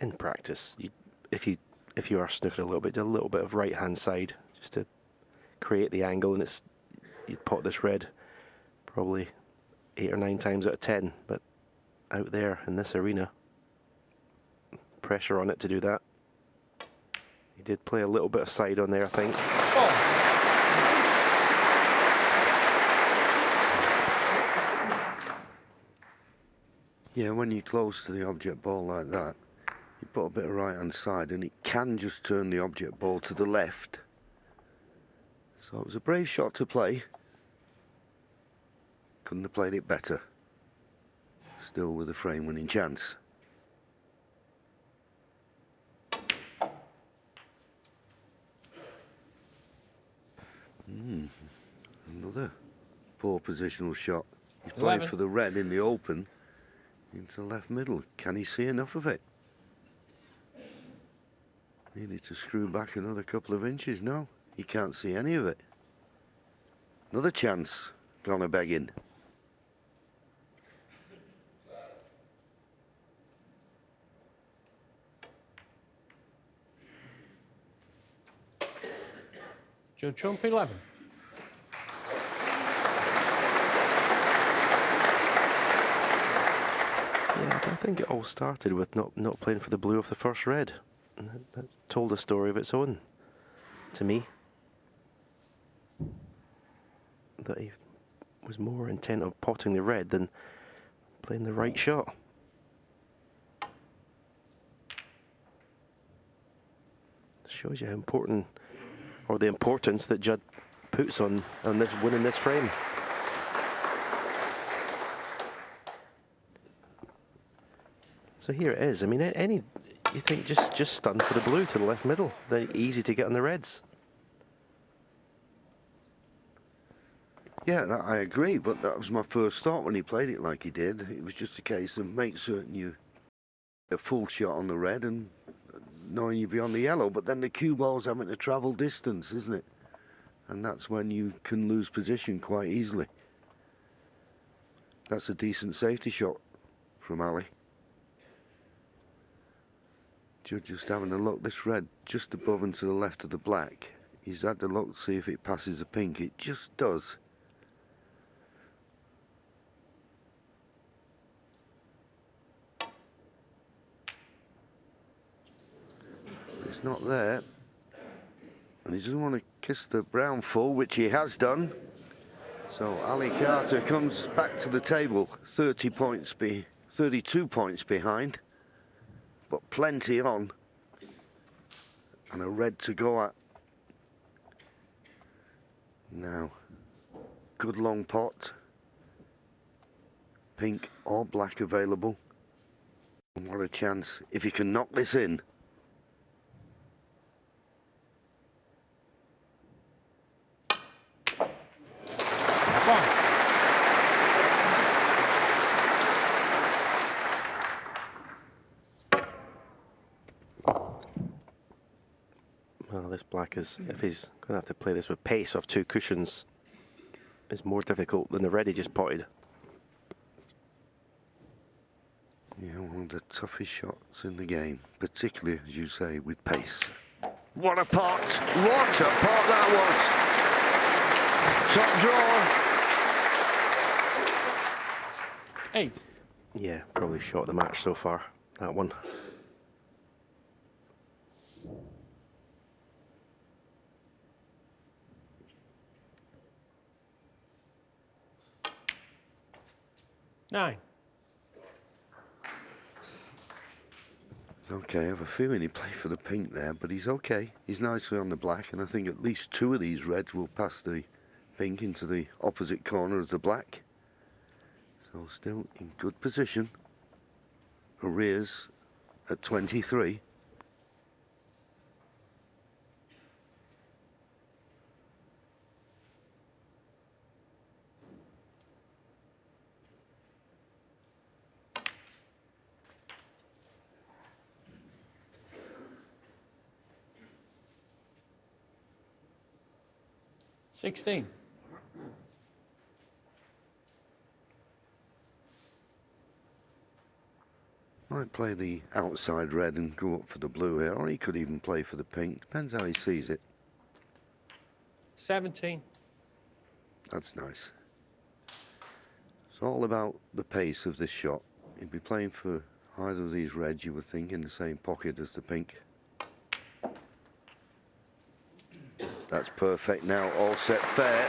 In practice, if you are snookered a little bit of right hand side just to create the angle, and you'd pot this red probably 8 or 9 times out of 10, but out there in this arena, pressure on it to do that. He did play a little bit of side on there, I think. Yeah, when you're close to the object ball like that, you put a bit of right hand side and it can just turn the object ball to the left. So it was a brave shot to play. Couldn't have played it better. Still with a frame winning chance. Another poor positional shot. He's playing 11. for the red in the open into left middle. Can he see enough of it? Needed to screw back another couple of inches. No, he can't see any of it. Another chance gone a begging. Judd Trump, 11. Yeah, I think it all started with not playing for the blue off the first red. And that told a story of its own to me. That he was more intent on potting the red than playing the right shot. Shows you how important, or the importance that Judd puts on this winning this frame. So here it is. I mean, you think just stun for the blue to the left middle. They're easy to get on the reds. Yeah, I agree, but that was my first thought when he played it like he did. It was just a case of make certain you a full shot on the red and knowing you'd be on the yellow, but then the cue ball's having to travel distance, isn't it? And that's when you can lose position quite easily. That's a decent safety shot from Ali. Judd just having a look. This red just above and to the left of the black. He's had to look to see if it passes the pink. It just does. It's not there. And he doesn't want to kiss the brown full, which he has done. So Ali Carter comes back to the table, 32 points behind, but plenty on, and a red to go at. Now, good long pot, pink or black available. And what a chance if he can knock this in. Well, this black is, if he's going to have to play this with pace off two cushions, is more difficult than the red he just potted. Yeah, one of the toughest shots in the game, particularly, as you say, with pace. What a pot! What a pot that was! Top draw. 8. Yeah, probably shot the match so far, that one. Nine. Okay, I have a feeling he played for the pink there, but he's okay. He's nicely on the black, and I think at least two of these reds will pass the pink into the opposite corner as the black. So still in good position. Arrears at 23. $16. Might play the outside red and go up for the blue here, or he could even play for the pink. Depends how he sees it. 17. That's nice. It's all about the pace of this shot. He'd be playing for either of these reds, you would think, in the same pocket as the pink. That's perfect now, all set fair.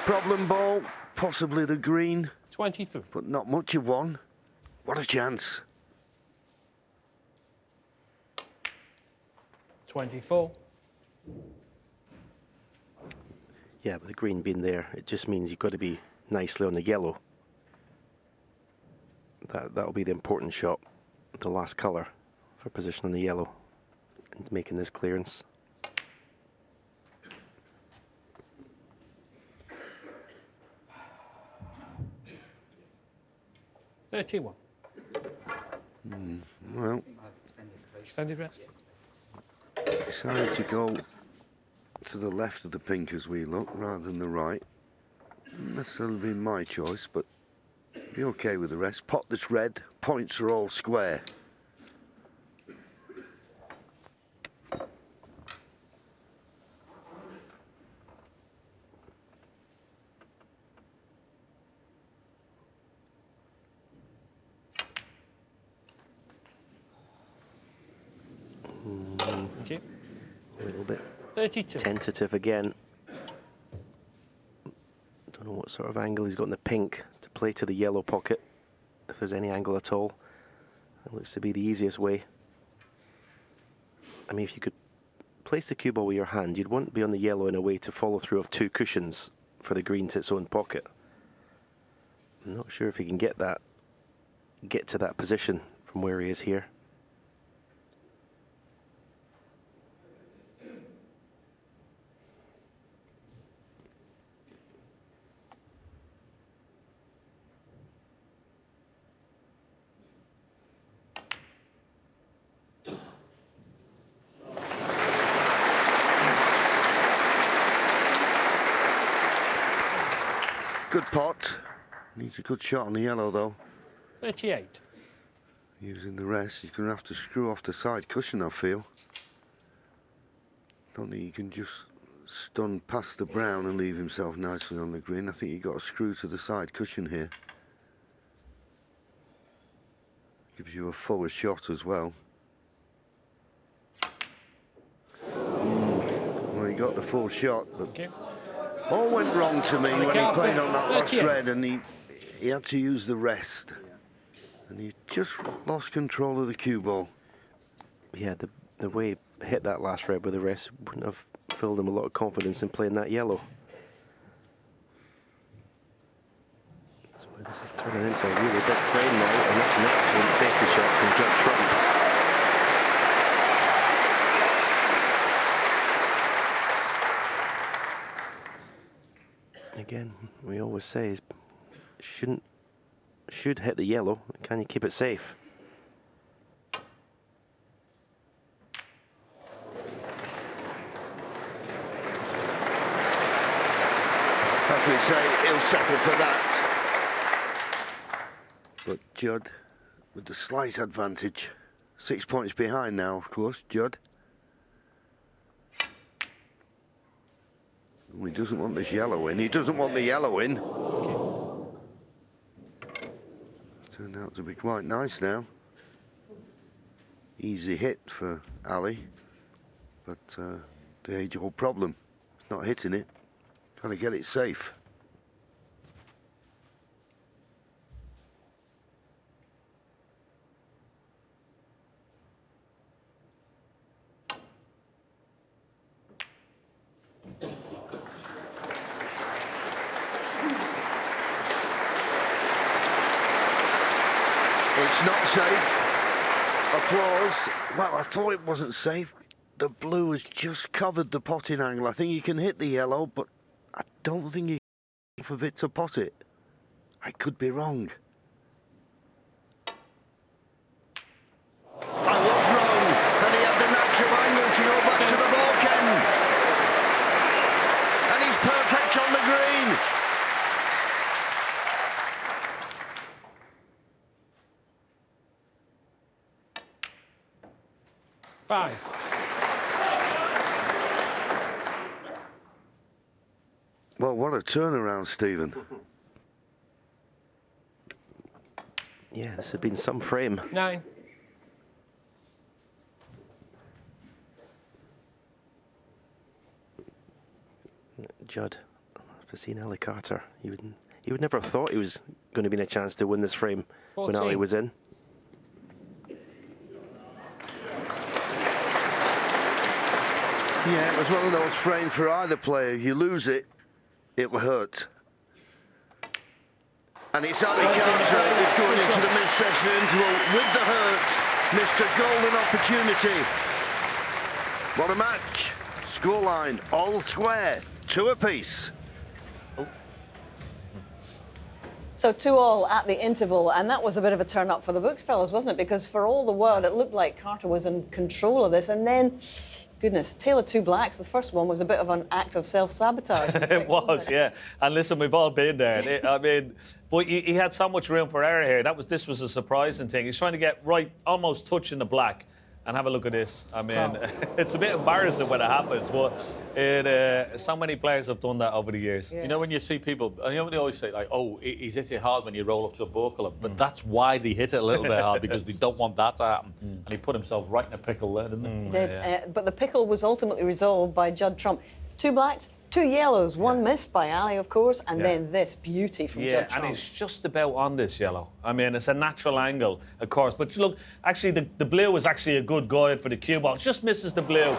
Problem ball, possibly the green. 23. But not much of one. What a chance. 24. Yeah, but the green being there, it just means you've got to be nicely on the yellow. That'll be the important shot, the last colour for position on the yellow and making this clearance. $31. Well, Extended rest. decided to go to the left of the pink as we look, rather than the right. Not necessarily been my choice, but be okay with the rest. Pot that's red, points are all square. Thank you. A little bit 32. tentative again. Don't know what sort of angle he's got in the pink to play to the yellow pocket, if there's any angle at all. It looks to be the easiest way. I mean, if you could place the cue ball with your hand, you'd want to be on the yellow in a way to follow through of 2 cushions for the green to its own pocket. I'm not sure if he can get to that position from where he is here. Good pot. Needs a good shot on the yellow though. 38. Using the rest, he's going to have to screw off the side cushion, I feel. Don't think he can just stun past the brown and leave himself nicely on the green. I think you've got to screw to the side cushion here. Gives you a fuller shot as well. Well, he got the full shot, but Thank you. all went wrong to me when he counter, played on that last 38. red, and he had to use the rest. And he just lost control of the cue ball. Yeah, the way he hit that last red with the rest wouldn't have filled him a lot of confidence in playing that yellow. So this is turning into a really big frame now, and that's an excellent safety shot from Judd Trump. Again, we always say should hit the yellow. Can you keep it safe? As we say, he'll settle for that. But Judd, with the slight advantage, 6 points behind now, of course, Judd. Oh, he doesn't want this yellow in. He doesn't want the yellow in. Turned out to be quite nice now. Easy hit for Ali, but the age-old problem, not hitting it. Trying to get it safe. It's not safe. Applause. Well, I thought it wasn't safe. The blue has just covered the potting angle. I think you can hit the yellow, but I don't think you can enough of it to pot it. I could be wrong. I was wrong, and he had the natural angle to go back to the baulk end. And he's perfect on the green. Five. Well, what a turnaround, Stephen. Yeah, this has been some frame. 9. Judd, after seeing Ali Carter, he would never have thought he was going to be in a chance to win this frame 14. when Ali was in. Yeah, it was one of those frames for either player. You lose it, it will hurt. And it's Ali Carter who's going into the mid-session interval with the hurt. Missed a golden opportunity. What a match. Scoreline, all square, 2 apiece. So 2-2 at the interval, and that was a bit of a turn up for the books, fellas, wasn't it? Because for all the world, it looked like Carter was in control of this, and then, goodness, Tale of Two Blacks, the first one was a bit of an act of self-sabotage. It was, yeah. And listen, we've all been there. I mean, but he had so much room for error here. This was a surprising thing. He's trying to get right, almost touching the black. And have a look at this. I mean, it's a bit embarrassing when it happens, but so many players have done that over the years. Yeah. You know, when you see people, you know, they always say, like, oh, he's hit it hard when you roll up to a ball club. But that's why they hit it a little bit hard, because they don't want that to happen. And he put himself right in a pickle there, didn't he? He did. But the pickle was ultimately resolved by Judd Trump. 2 blacks, 2 yellows, 1 missed by Ali, of course, and then this beauty from Judd Trump. And he's just about on this yellow. I mean, it's a natural angle, of course. But look, actually, the blue is actually a good guide for the cue ball. Just misses the blue,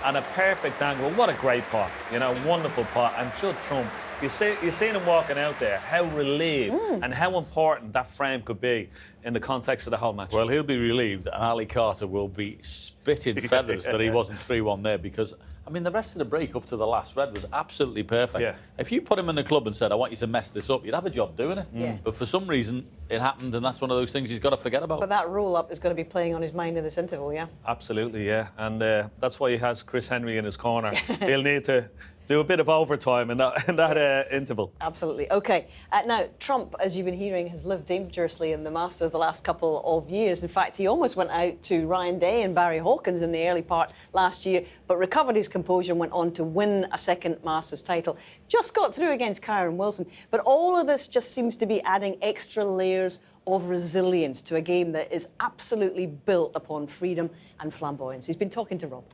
and a perfect angle. What a great pot, you know, wonderful pot. And Judd Trump, you seen him walking out there, how relieved and how important that frame could be in the context of the whole match. Well, he'll be relieved, and Ali Carter will be spitting feathers that he wasn't 3-1 there, because, I mean, the rest of the break up to the last red was absolutely perfect. Yeah. If you put him in the club and said, I want you to mess this up, you'd have a job doing it. Yeah. But for some reason, it happened, and that's one of those things he's got to forget about. But that roll-up is going to be playing on his mind in this interval, yeah? Absolutely, yeah. And that's why he has Chris Henry in his corner. He'll need to do a bit of overtime in that interval. Absolutely. OK. Now, Trump, as you've been hearing, has lived dangerously in the Masters the last couple of years. In fact, he almost went out to Ryan Day and Barry Hawkins in the early part last year, but recovered his composure and went on to win a second Masters title. Just got through against Kyron Wilson. But all of this just seems to be adding extra layers of resilience to a game that is absolutely built upon freedom and flamboyance. He's been talking to Rob.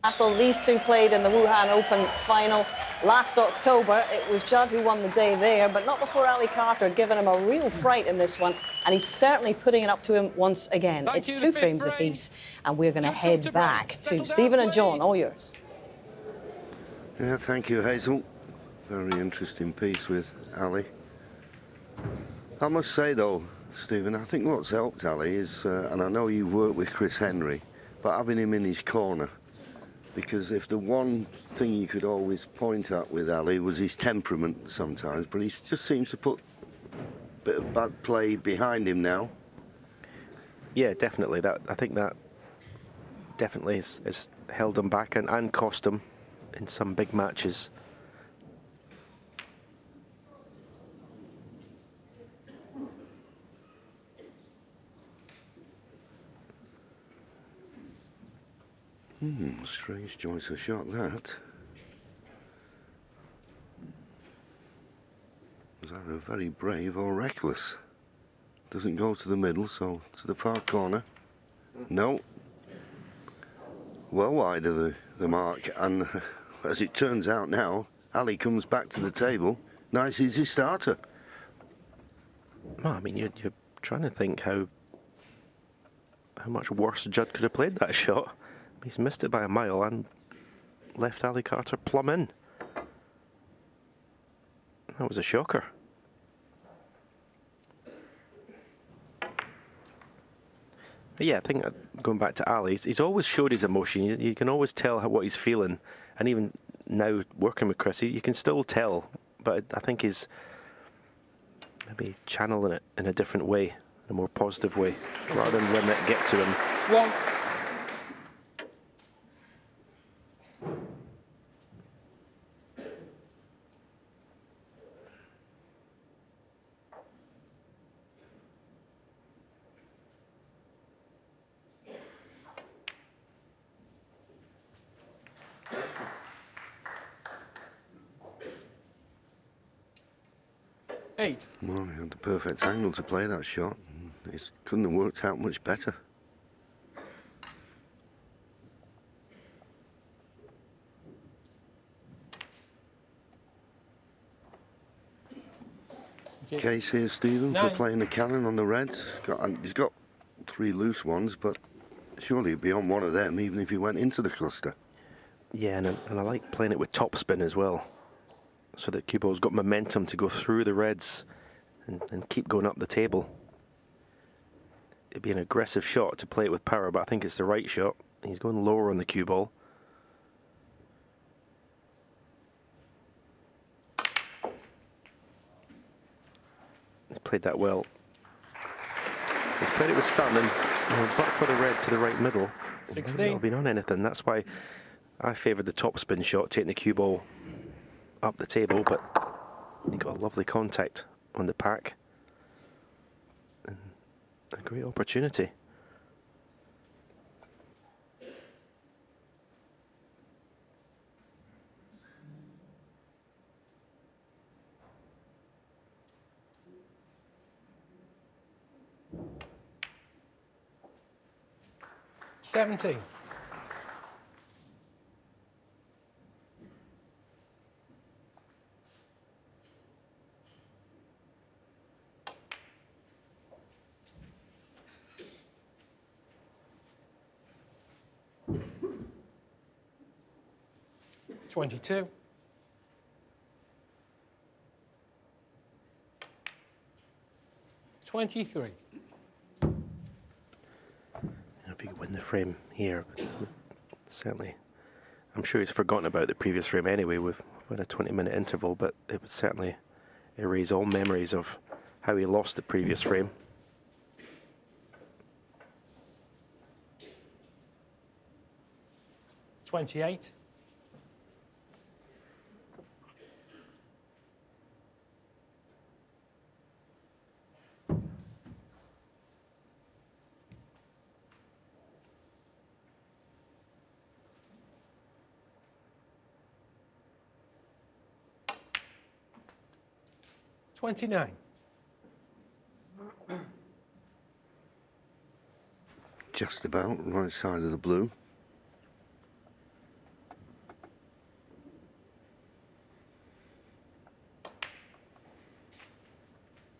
Battle these two played in the Wuhan Open final last October. It was Judd who won the day there, but not before Ali Carter had given him a real fright in this one, and he's certainly putting it up to him once again. It's 2 frames apiece, and we're going to head back to Stephen and John. All yours. Yeah, thank you, Hazel. Very interesting piece with Ali. I must say, though, Stephen, I think what's helped Ali is, and I know you've worked with Chris Henry, but having him in his corner. Because if the one thing you could always point at with Ali was his temperament sometimes, but he just seems to put a bit of bad play behind him now. Yeah, definitely. I think that definitely has held him back and cost him in some big matches. Strange choice of shot, that. Was either very brave or reckless. Doesn't go to the middle, so to the far corner. No. Well wide of the mark, and as it turns out now, Ali comes back to the table. Nice easy starter. No, I mean, you're trying to think how much worse Judd could have played that shot. He's missed it by a mile and left Ali Carter plumb in. That was a shocker. But yeah, I think going back to Ali, he's always showed his emotion. You can always tell what he's feeling. And even now, working with Chris, you can still tell. But I think he's maybe channeling it in a different way, in a more positive way, rather than letting it get to him. 1. Well, he had the perfect angle to play that shot. It couldn't have worked out much better. Case here, Stephen, for playing the cannon on the reds. He's got 3 loose ones, but surely he'd be on one of them even if he went into the cluster. Yeah, and I like playing it with topspin as well, so that cue ball's got momentum to go through the reds and keep going up the table. It'd be an aggressive shot to play it with power, but I think it's the right shot. He's going lower on the cue ball. He's played that well. He's played it with standing, but for the red to the right middle. 16. Not been on anything. That's why I favoured the top spin shot, taking the cue ball up the table, but he got a lovely contact on the pack. And a great opportunity. $17. 22. 23. If he could win the frame here, certainly. I'm sure he's forgotten about the previous frame anyway. We've had a 20-minute interval, but it would certainly erase all memories of how he lost the previous frame. $28. 29. Just about right side of the blue.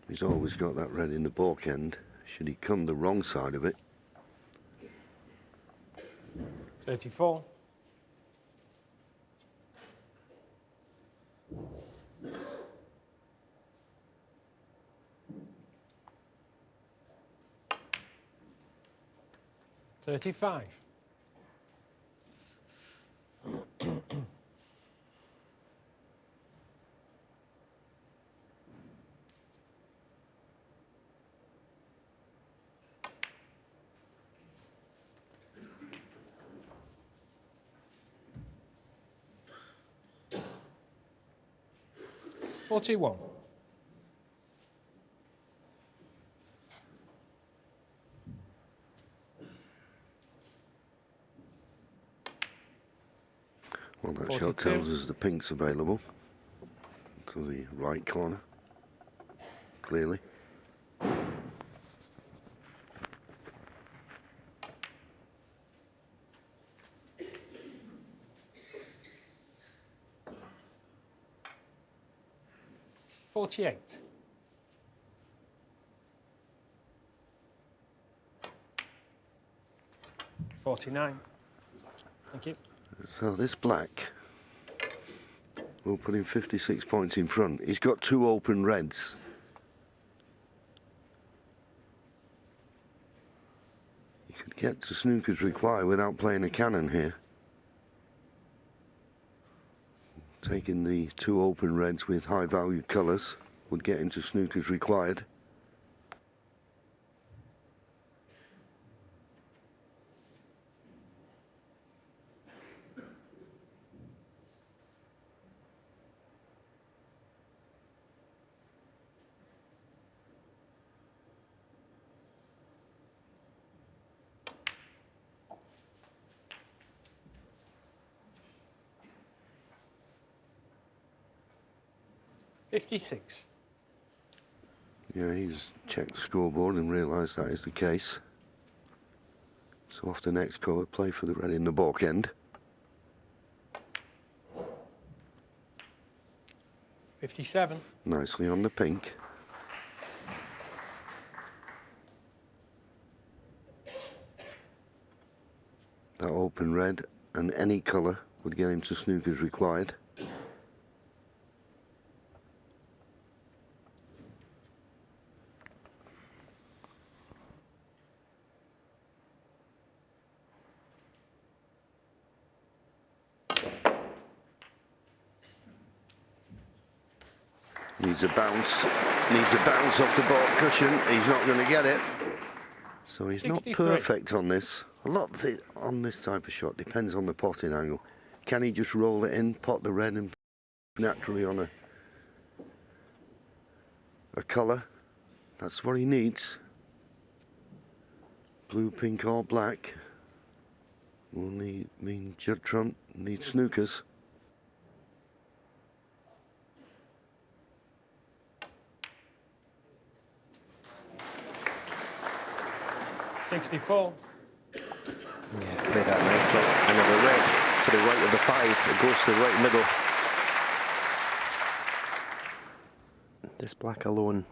He's always got that red in the balk end. Should he come the wrong side of it? 34. 35. 41. Well, that 42. shot tells us the pink's available to the right corner, clearly. $48. 49. Thank you. So this black will put him 56 points in front. He's got two open reds. He could get to snooker's require without playing a cannon here. Taking the two open reds with high value colours would get into snooker's required. $56. Yeah, he's checked the scoreboard and realised that is the case. So off the next court, play for the red in the balk end. 57. Nicely on the pink. That open red and any colour would get him to snooker's required. Needs a bounce. Needs a bounce off the ball cushion. He's not going to get it. So he's 63. not perfect on this. A lot of it on this type of shot depends on the potting angle. Can he just roll it in, pot the red and naturally on a colour? That's what he needs. Blue, pink or black. Will mean Judd Trump needs snookers. $64. Yeah, played that nicely. Another red to the right of the 5. It goes to the right middle. This black alone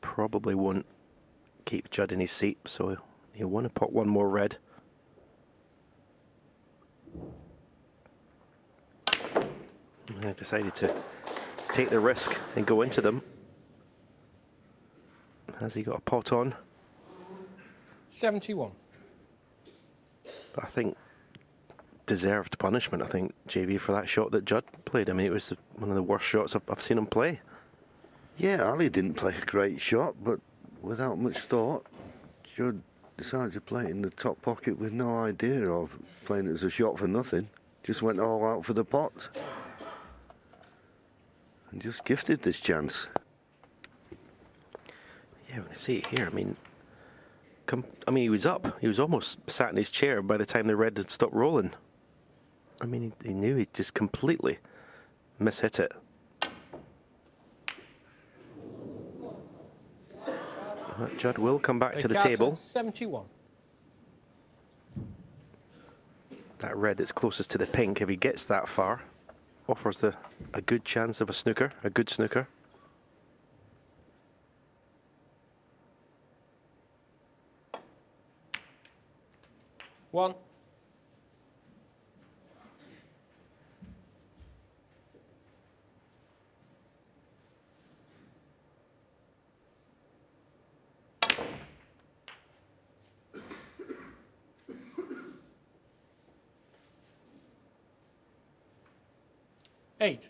probably won't keep Judd in his seat, so he'll want to pot one more red. And I decided to take the risk and go into them. Has he got a pot on? 71. I think deserved punishment, I think, JB, for that shot that Judd played. I mean, it was one of the worst shots I've seen him play. Yeah, Ali didn't play a great shot, but without much thought, Judd decided to play it in the top pocket with no idea of playing it as a shot for nothing. Just went all out for the pot. And just gifted this chance. Yeah, when I see it here, I mean, he was up. He was almost sat in his chair by the time the red had stopped rolling. I mean, he knew he'd just completely mishit it. But Judd will come back to the table. 71. That red that's closest to the pink, if he gets that far, offers a good chance of a snooker, a good snooker. One. Eight.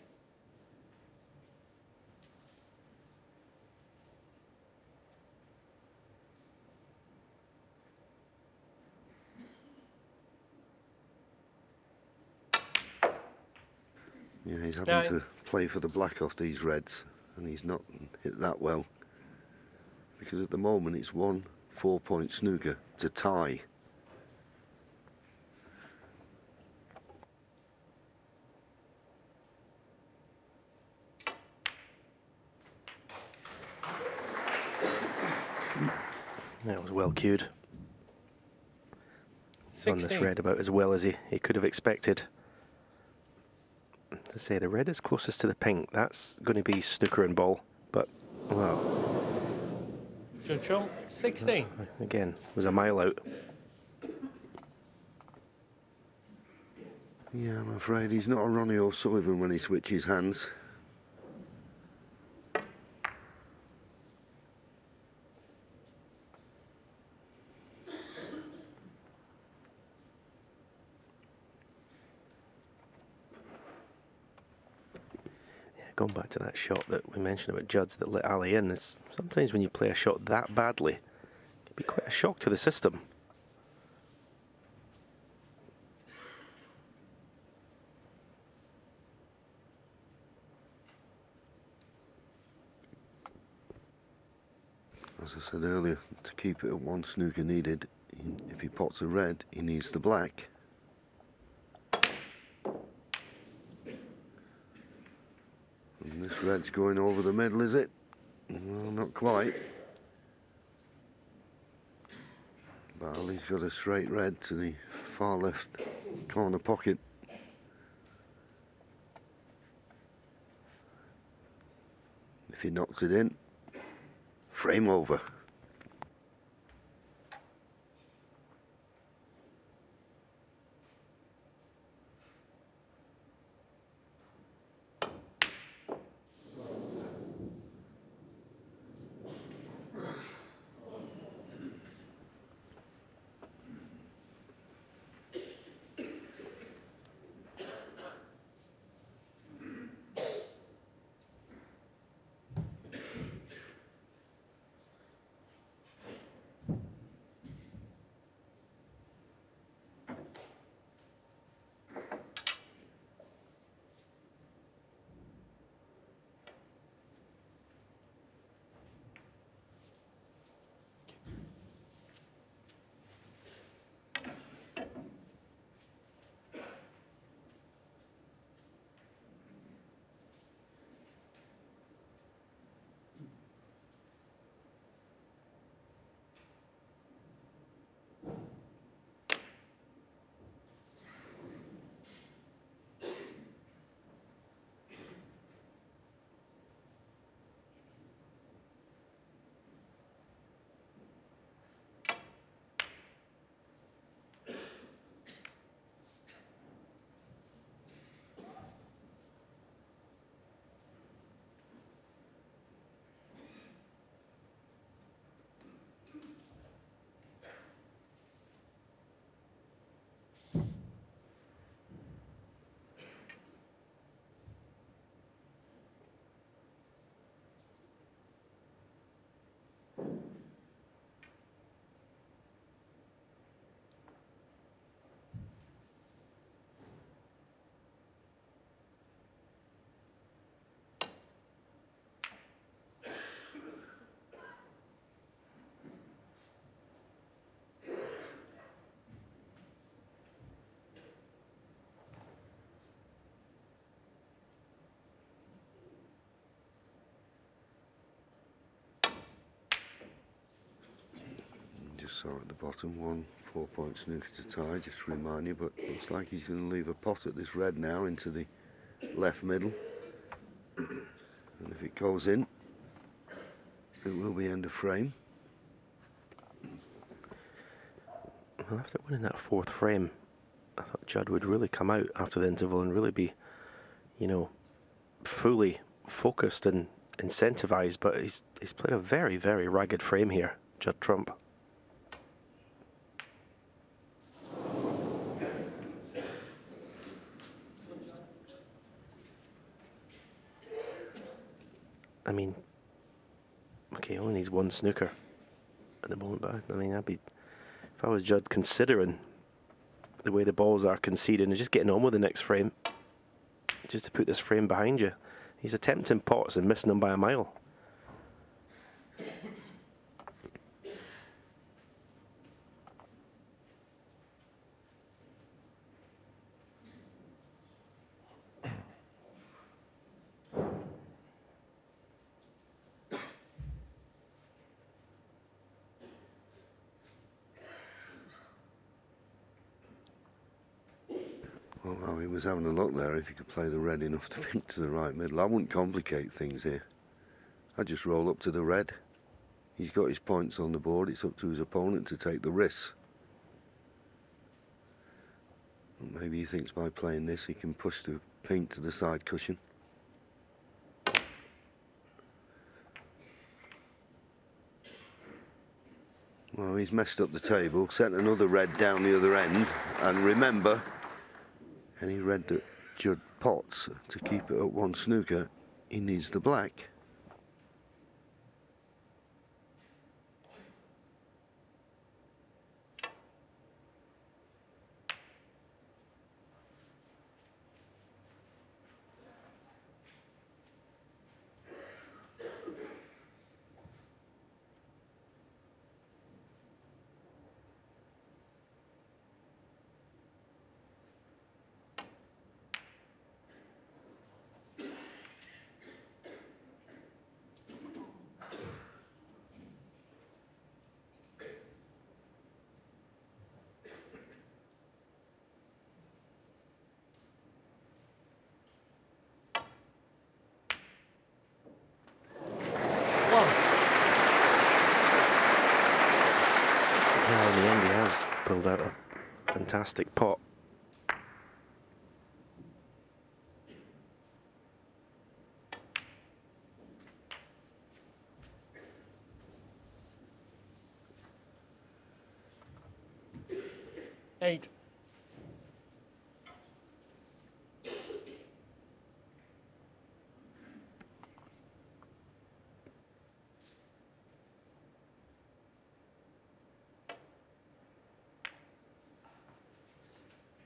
Yeah, he's having to play for the black off these reds, and he's not hit that well. Because at the moment it's 1 4-point snooker to tie. That was well cued. On this 16. red about as well as he could have expected. To say the red is closest to the pink, that's going to be snooker and ball, but well, Judd Trump, 16. again, was a mile out. Yeah, I'm afraid he's not a Ronnie O'Sullivan when he switches hands. Going back to that shot that we mentioned about Judd's that let Ali in, it's sometimes when you play a shot that badly, it can be quite a shock to the system. As I said earlier, to keep it at 1 snooker needed, if he pots a red, he needs the black. And this red's going over the middle, is it? Well, not quite. But Ali's got a straight red to the far left corner pocket. If he knocks it in, frame over. So at the bottom, 1 4-point snooker to tie, just to remind you, but looks like he's going to leave a pot at this red now into the left middle. And if it goes in, it will be end of frame. Well, after winning that 4th frame, I thought Judd would really come out after the interval and really be, you know, fully focused and incentivized, but he's played a very, very ragged frame here, Judd Trump. I mean, okay, only needs 1 snooker at the moment, but I mean, if I was Judd, considering the way the balls are conceded and just getting on with the next frame, just to put this frame behind you. He's attempting pots and missing them by a mile. Well, he was having a look there if he could play the red enough to pink to the right middle. I wouldn't complicate things here. I'd just roll up to the red. He's got his points on the board. It's up to his opponent to take the risks. And maybe he thinks by playing this he can push the pink to the side cushion. Well, he's messed up the table, sent another red down the other end, and remember, any red that Judd pots to keep it at 1 snooker, he needs the black. Well, in the end, he has pulled out a fantastic pot. Eight.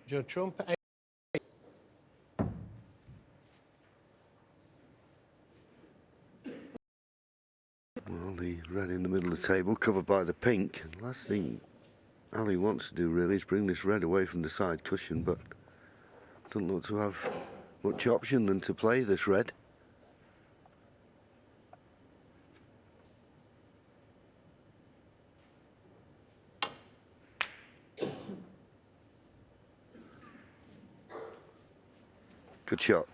Judd Trump, 8. Well, the red in the middle of the table, covered by the pink. And last thing Ali wants to do really is bring this red away from the side cushion, but doesn't look to have much option than to play this red. Good shot.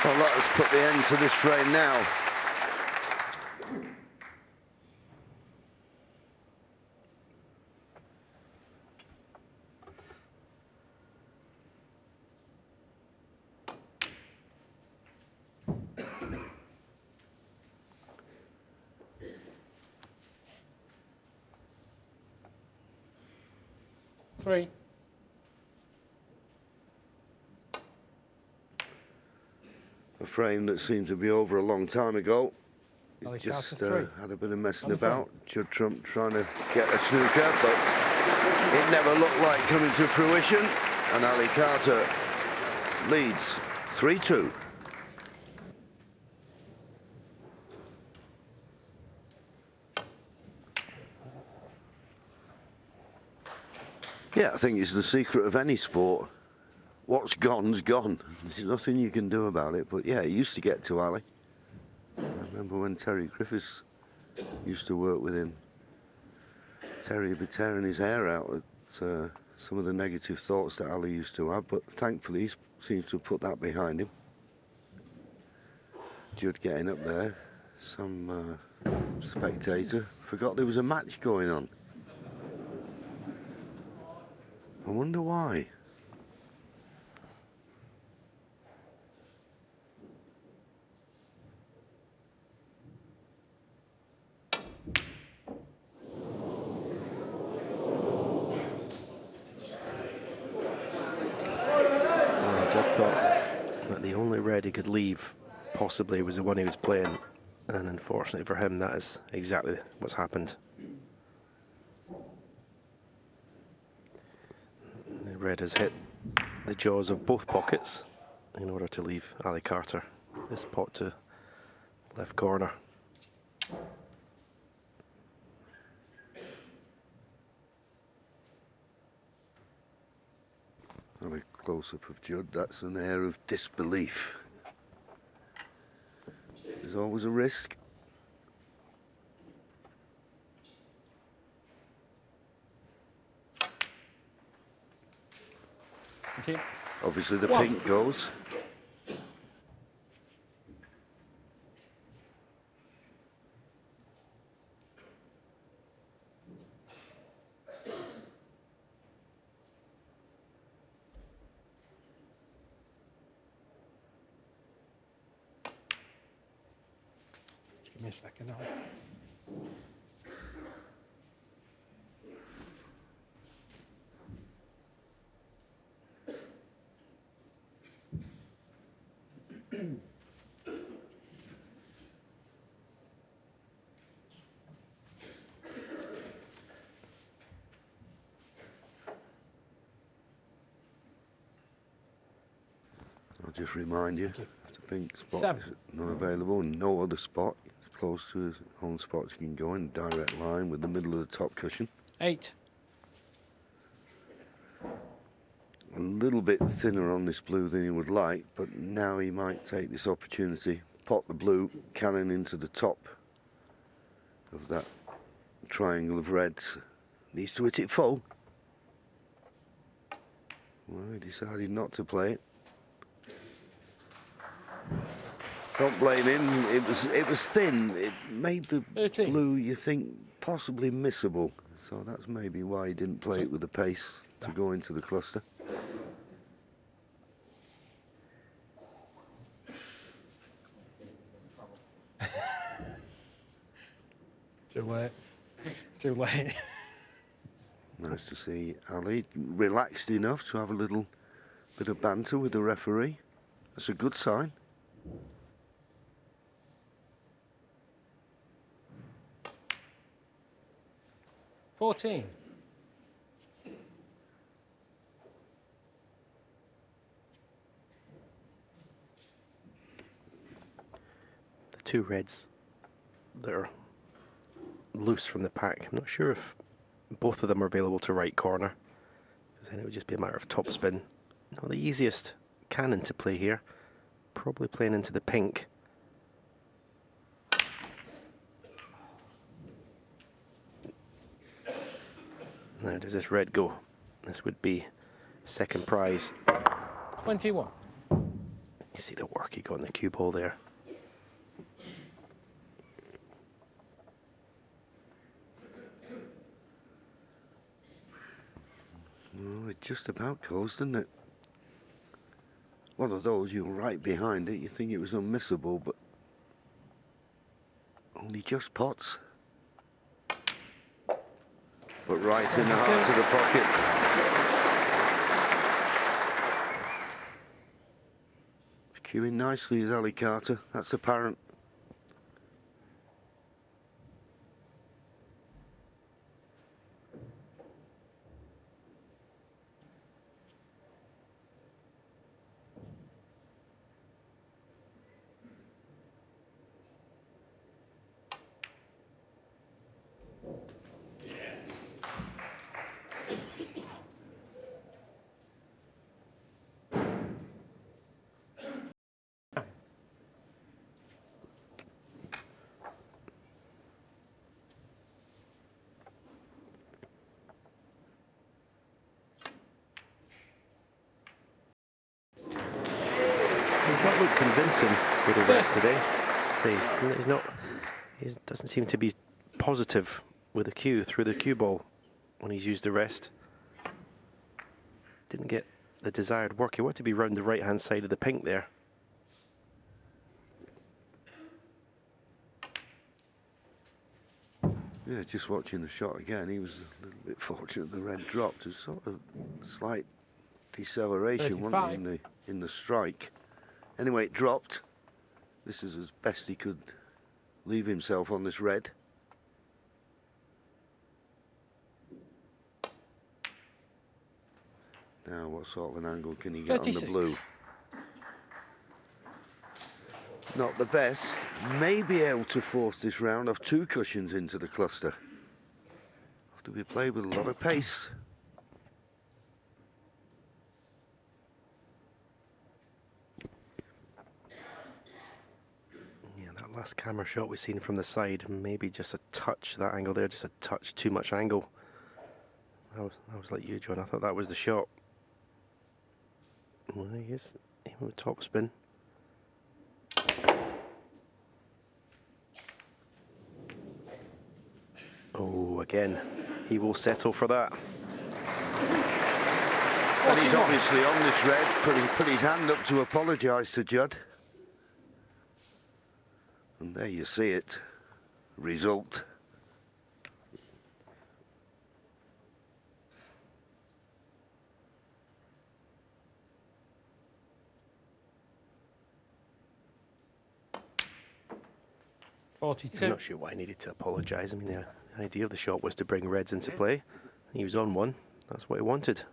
Well, that has put the end to this frame now. A frame that seemed to be over a long time ago. Ali It just Carter, 3. had a bit of messing On the front. about. Judd Trump trying to get a snooker, but it never looked like coming to fruition. And Ali Carter leads 3-2. Yeah, I think it's the secret of any sport. What's gone's gone. There's nothing you can do about it. But yeah, it used to get to Ali. I remember when Terry Griffiths used to work with him. Terry would be tearing his hair out at some of the negative thoughts that Ali used to have, but thankfully he seems to have put that behind him. Judd getting up there. Some spectator forgot there was a match going on. I wonder why. Judd thought that the only red he could leave possibly was the one he was playing, and unfortunately for him, that is exactly what's happened. The red has hit the jaws of both pockets in order to leave Ali Carter this pot to left corner. On a close-up of Judd, that's an air of disbelief. There's always a risk. Thank you. Obviously the 1. pink goes. Give me a second, Ali. I'll just remind you, if the pink spot 7. is not available and no other spot close to his own spots, you can go in a direct line with the middle of the top cushion. 8. A little bit thinner on this blue than he would like, but now he might take this opportunity, pot the blue cannon into the top of that triangle of reds. Needs to hit it full. Well, he decided not to play it. Don't blame him. It was thin. It made the 13. blue, you think, possibly missable. So that's maybe why he didn't play it with the pace to go into the cluster. Too late. Too late. Nice to see Ali relaxed enough to have a little bit of banter with the referee. That's a good sign. $14. The two reds that are loose from the pack, I'm not sure if both of them are available to right corner, because then it would just be a matter of top spin. No, the easiest cannon to play here, probably playing into the pink. Now does this red go? This would be second prize. 21. You see the work he got in the cue ball there. Oh, it just about goes, doesn't it? One of those, you're right behind it, you think it was unmissable, but only just pots. But right in the heart of the pocket. Queuing nicely is Ali Carter. That's apparent. He's not looked convincing with the rest today. See, he doesn't seem to be positive with the cue, through the cue ball, when he's used the rest. Didn't get the desired work. He wanted to be round the right-hand side of the pink there. Yeah, just watching the shot again, he was a little bit fortunate the red dropped. It was sort of slight deceleration, wasn't it, in the strike. Anyway, it dropped. This is as best he could leave himself on this red. Now, what sort of an angle can he get 36. on the blue? Not the best. May be able to force this round off 2 cushions into the cluster. Have to be played with a lot of pace. Yeah, that last camera shot we've seen from the side, maybe just a touch, that angle there, just a touch too much angle. That was like you, John. I thought that was the shot. Well, he is even with topspin. Oh, again, he will settle for that. And he's obviously on this red, put his hand up to apologise to Judd. And there you see it. Result. I'm not sure why I needed to apologise. I mean, the idea of the shot was to bring reds into play. He was on one. That's what he wanted.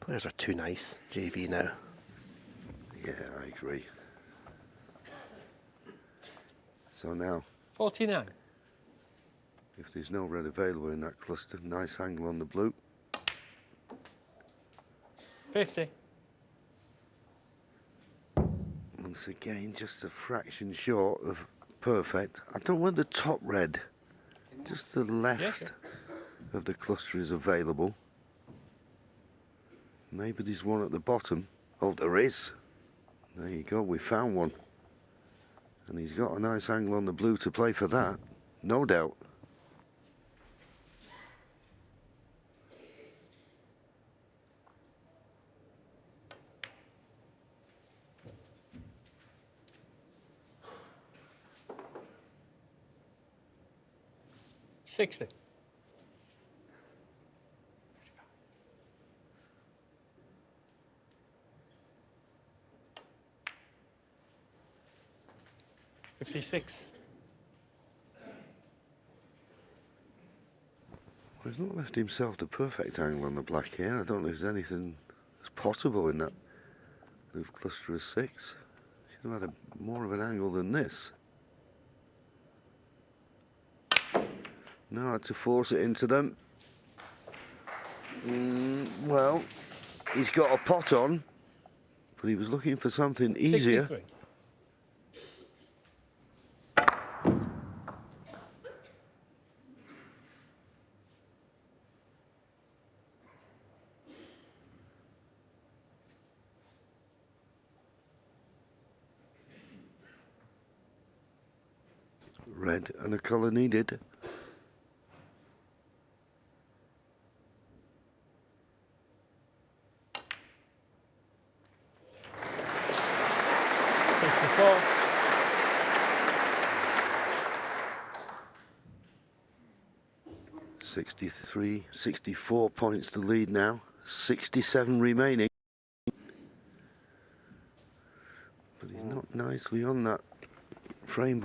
Players are too nice, JV now. Yeah, I agree. So now, 49. if there's no red available in that cluster, nice angle on the blue. 50. Once again, just a fraction short of perfect. I don't want the top red. Just the left of the cluster is available. Maybe there's one at the bottom. Oh, there is. There you go, we found one. And he's got a nice angle on the blue to play for that, no doubt. $60. $56. Well, he's not left himself the perfect angle on the black here. I don't know if there's anything that's possible in that move cluster of 6. Should have had more of an angle than this. Now I had to force it into them. Well, he's got a pot on, but he was looking for something easier. 63. Red and a colour needed. 63, 64 points to lead now. 67 remaining. But he's not nicely on that frame.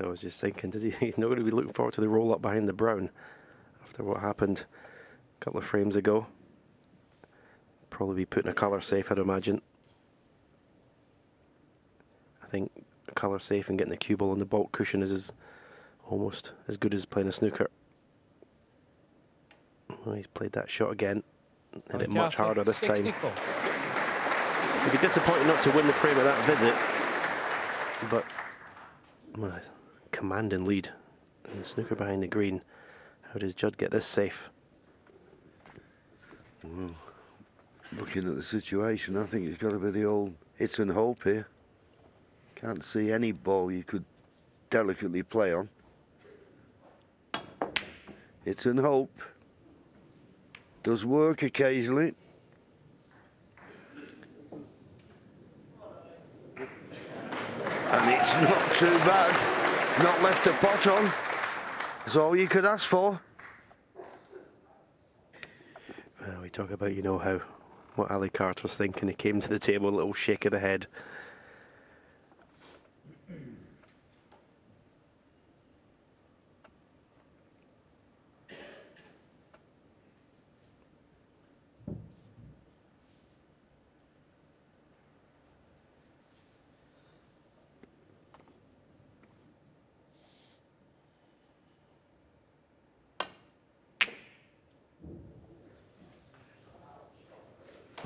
I was just thinking, he's not going to be looking forward to the roll up behind the brown after what happened a couple of frames ago. Probably be putting a colour safe, I'd imagine. I think a colour safe and getting the cue ball on the baulk cushion is almost as good as playing a snooker. Well, he's played that shot again. Hit it much harder this 64. time. It'd be disappointing not to win the frame at that visit, but well, commanding lead in the snooker behind the green. How does Judd get this safe? Well, looking at the situation, I think it's got to be the old hit and hope here. Can't see any ball you could delicately play on. Hit and hope. Does work occasionally. And it's not too bad. Not left a pot on. That's all you could ask for. We talk about, you know, what Ali Carter's thinking. He came to the table, a little shake of the head.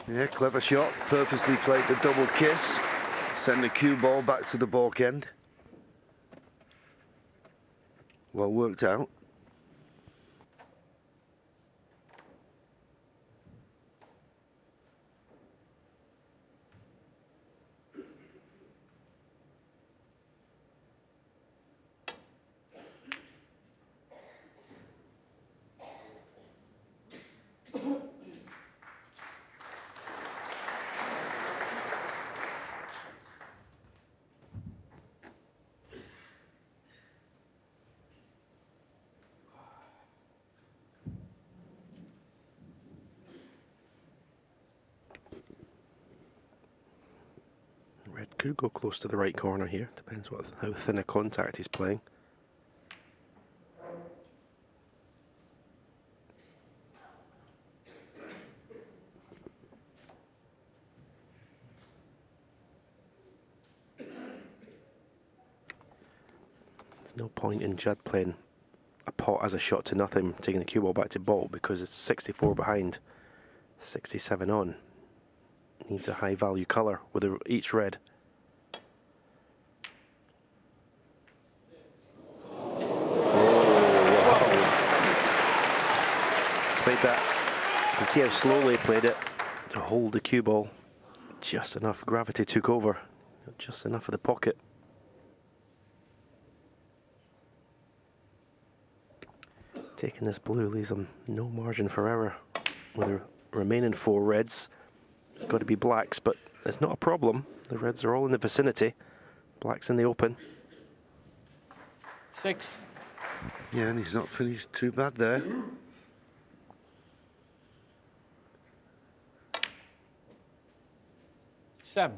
Yeah, clever shot. Purposely played the double kiss. Send the cue ball back to the baulk end. Well worked out. Red could go close to the right corner here. Depends how thin a contact he's playing. There's no point in Judd playing a pot as a shot to nothing, taking the cue ball back to baulk, because it's 64 behind, 67 on. Needs a high value colour with each red. Played that. You can see how slowly he played it to hold the cue ball. Just enough gravity took over. Just enough of the pocket. Taking this blue leaves him no margin for error. With the remaining 4 reds, it's got to be blacks, but it's not a problem. The reds are all in the vicinity. Blacks in the open. 6. Yeah, and he's not finished too bad there. Seven.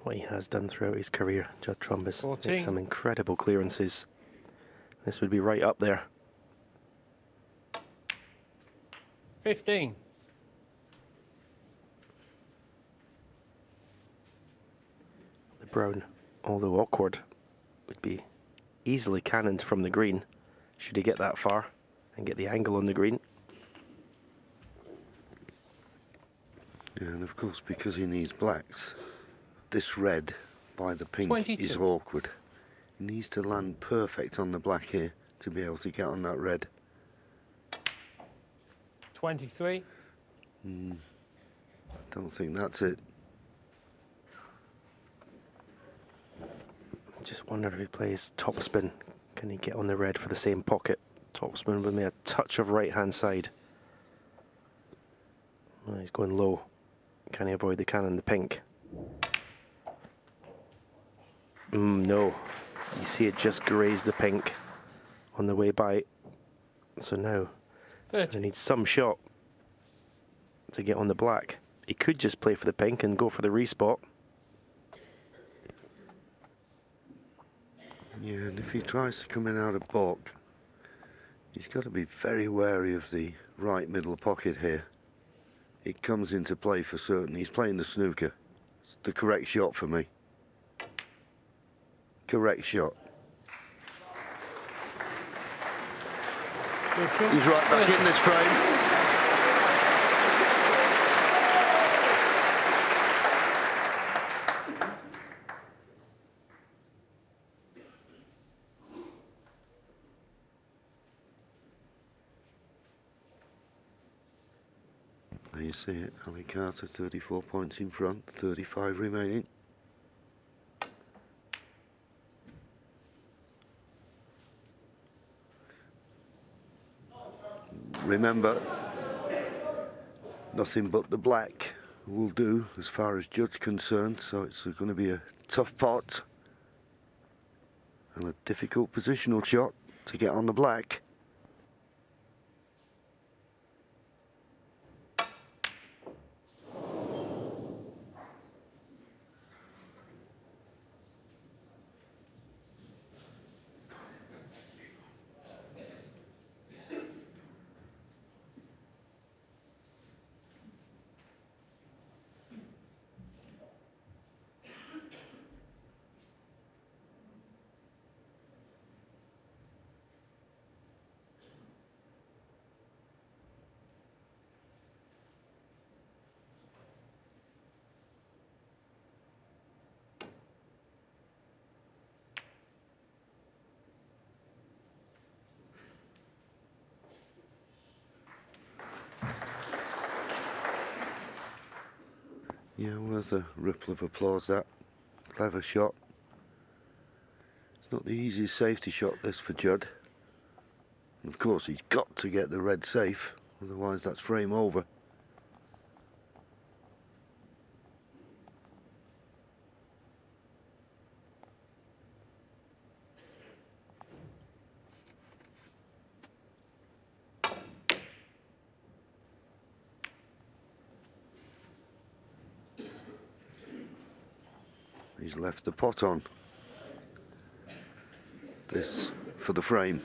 What he has done throughout his career, Judd Trump has made 14. some incredible clearances. This would be right up there. 15. The brown, although awkward, would be easily cannoned from the green, should he get that far and get the angle on the green. Yeah, and of course, because he needs blacks, this red by the pink 22. is awkward. He needs to land perfect on the black here to be able to get on that red. 23. Don't think that's it. Just wonder if he plays topspin, can he get on the red for the same pocket? Topspin would be a touch of right-hand side. Oh, he's going low. Can he avoid the cannon, the pink? No. You see it just grazed the pink on the way by. So now he needs some shot to get on the black. He could just play for the pink and go for the respot. Yeah, and if he tries to come in out of balk, he's got to be very wary of the right middle pocket here. It comes into play for certain. He's playing the snooker. It's the correct shot for me. Correct shot. He's right back in this frame. There you see it. Ali Carter 34 points in front, 35 remaining. Remember, nothing but the black will do as far as Judd's concerned, so it's going to be a tough pot and a difficult positional shot to get on the black. Yeah, worth a ripple of applause, that. Clever shot. It's not the easiest safety shot, this, for Judd. And of course, he's got to get the red safe, otherwise that's frame over. He's left the pot on. This for the frame.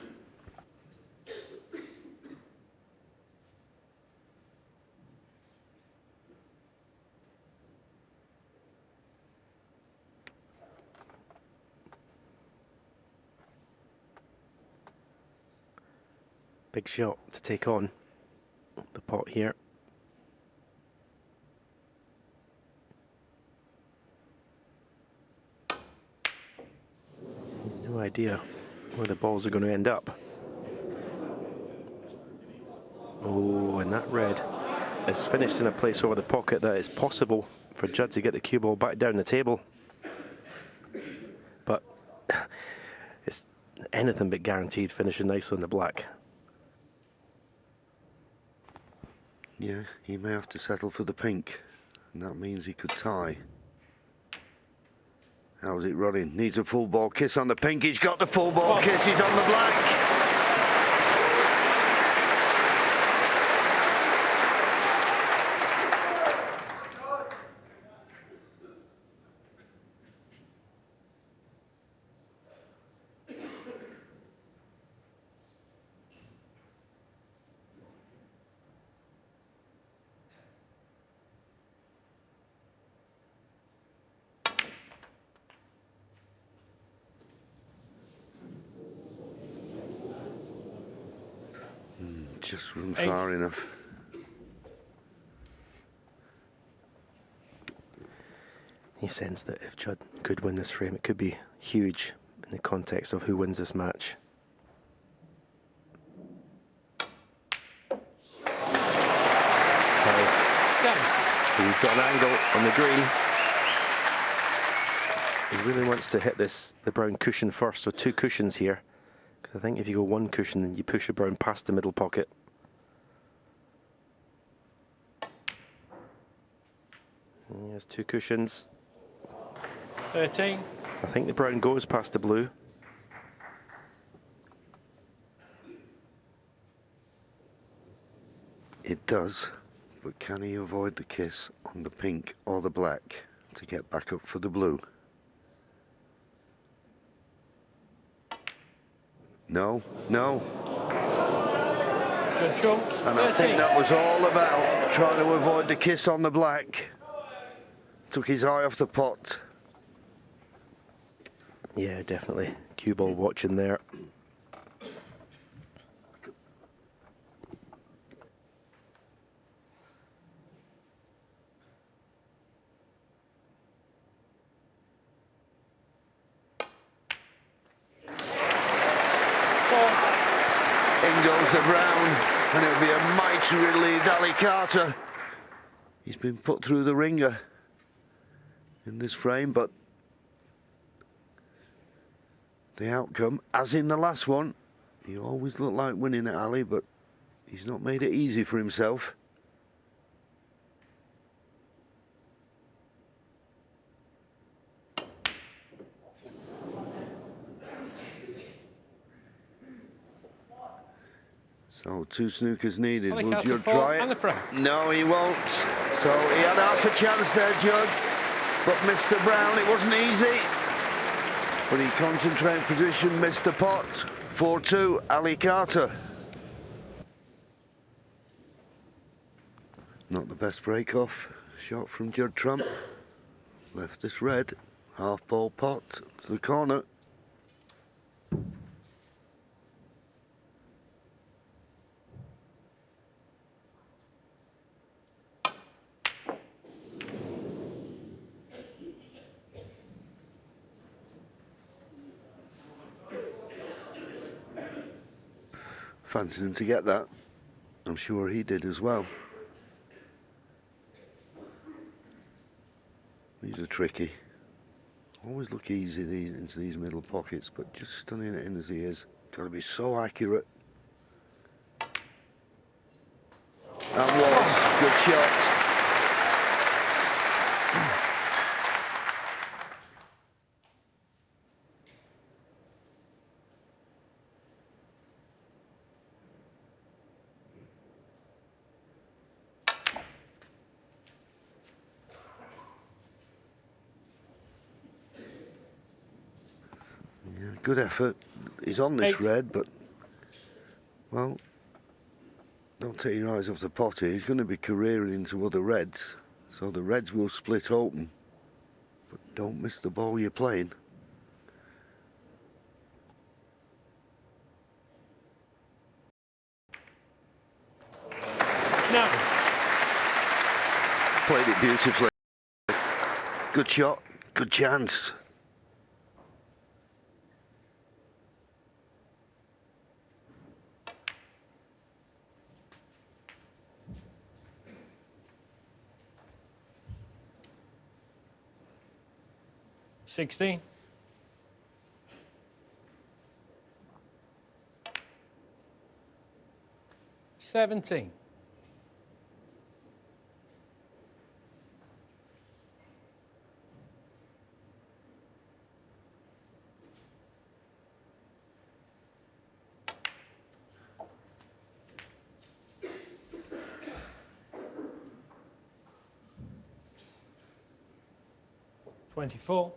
Big shot to take on the pot here. No idea where the balls are going to end up. Oh, and that red is finished in a place over the pocket that is possible for Judd to get the cue ball back down the table. But it's anything but guaranteed finishing nicely on the black. Yeah, he may have to settle for the pink, and that means he could tie. How's it running? Needs a full ball kiss on the pink. He's got the full ball kiss. He's on the black. Just run far enough. He sensed that if Judd could win this frame, it could be huge in the context of who wins this match. He's got an angle on the green. He really wants to hit this, the brown cushion first, so two cushions here. 'Cause I think if you go one cushion, then you push the brown past the middle pocket. And there's 2 cushions. 13. I think the brown goes past the blue. It does, but can he avoid the kiss on the pink or the black to get back up for the blue? No, no. Judd Trump. And I think that was all about trying to avoid the kiss on the black. Took his eye off the pot. Yeah, definitely. Cue ball watching there. In goes the brown, and it'll be a mighty relieved Ali Carter. He's been put through the ringer in this frame, but the outcome, as in the last one, he always looked like winning at Ali, but he's not made it easy for himself. So 2 snookers needed. Ali Will Carter Judd 4 try and the it? frame. No, he won't. So he had half a chance there, Judd. But Mr. Brown, it wasn't easy. But he concentrated position, missed the pot. 4-2, Ali Carter. Not the best break-off. Shot from Judd Trump. Left this red. Half-ball pot to the corner. Fancied him to get that. I'm sure he did as well. These are tricky. Always look easy into these middle pockets, but just stunning it in as he is. Got to be so accurate. That was good shot. Good effort. He's on this 8. red, but, well, don't take your eyes off the pot here. He's going to be careering into other reds, so the reds will split open. But don't miss the ball you're playing. No. Played it beautifully. Good shot, good chance. $16. $17. $24.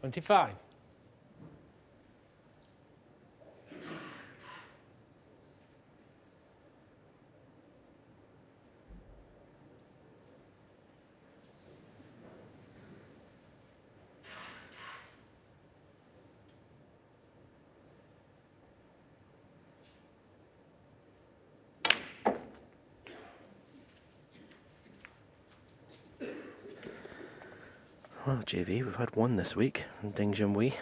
$25. Well, JV, we've had 1 this week in Ding Junhui.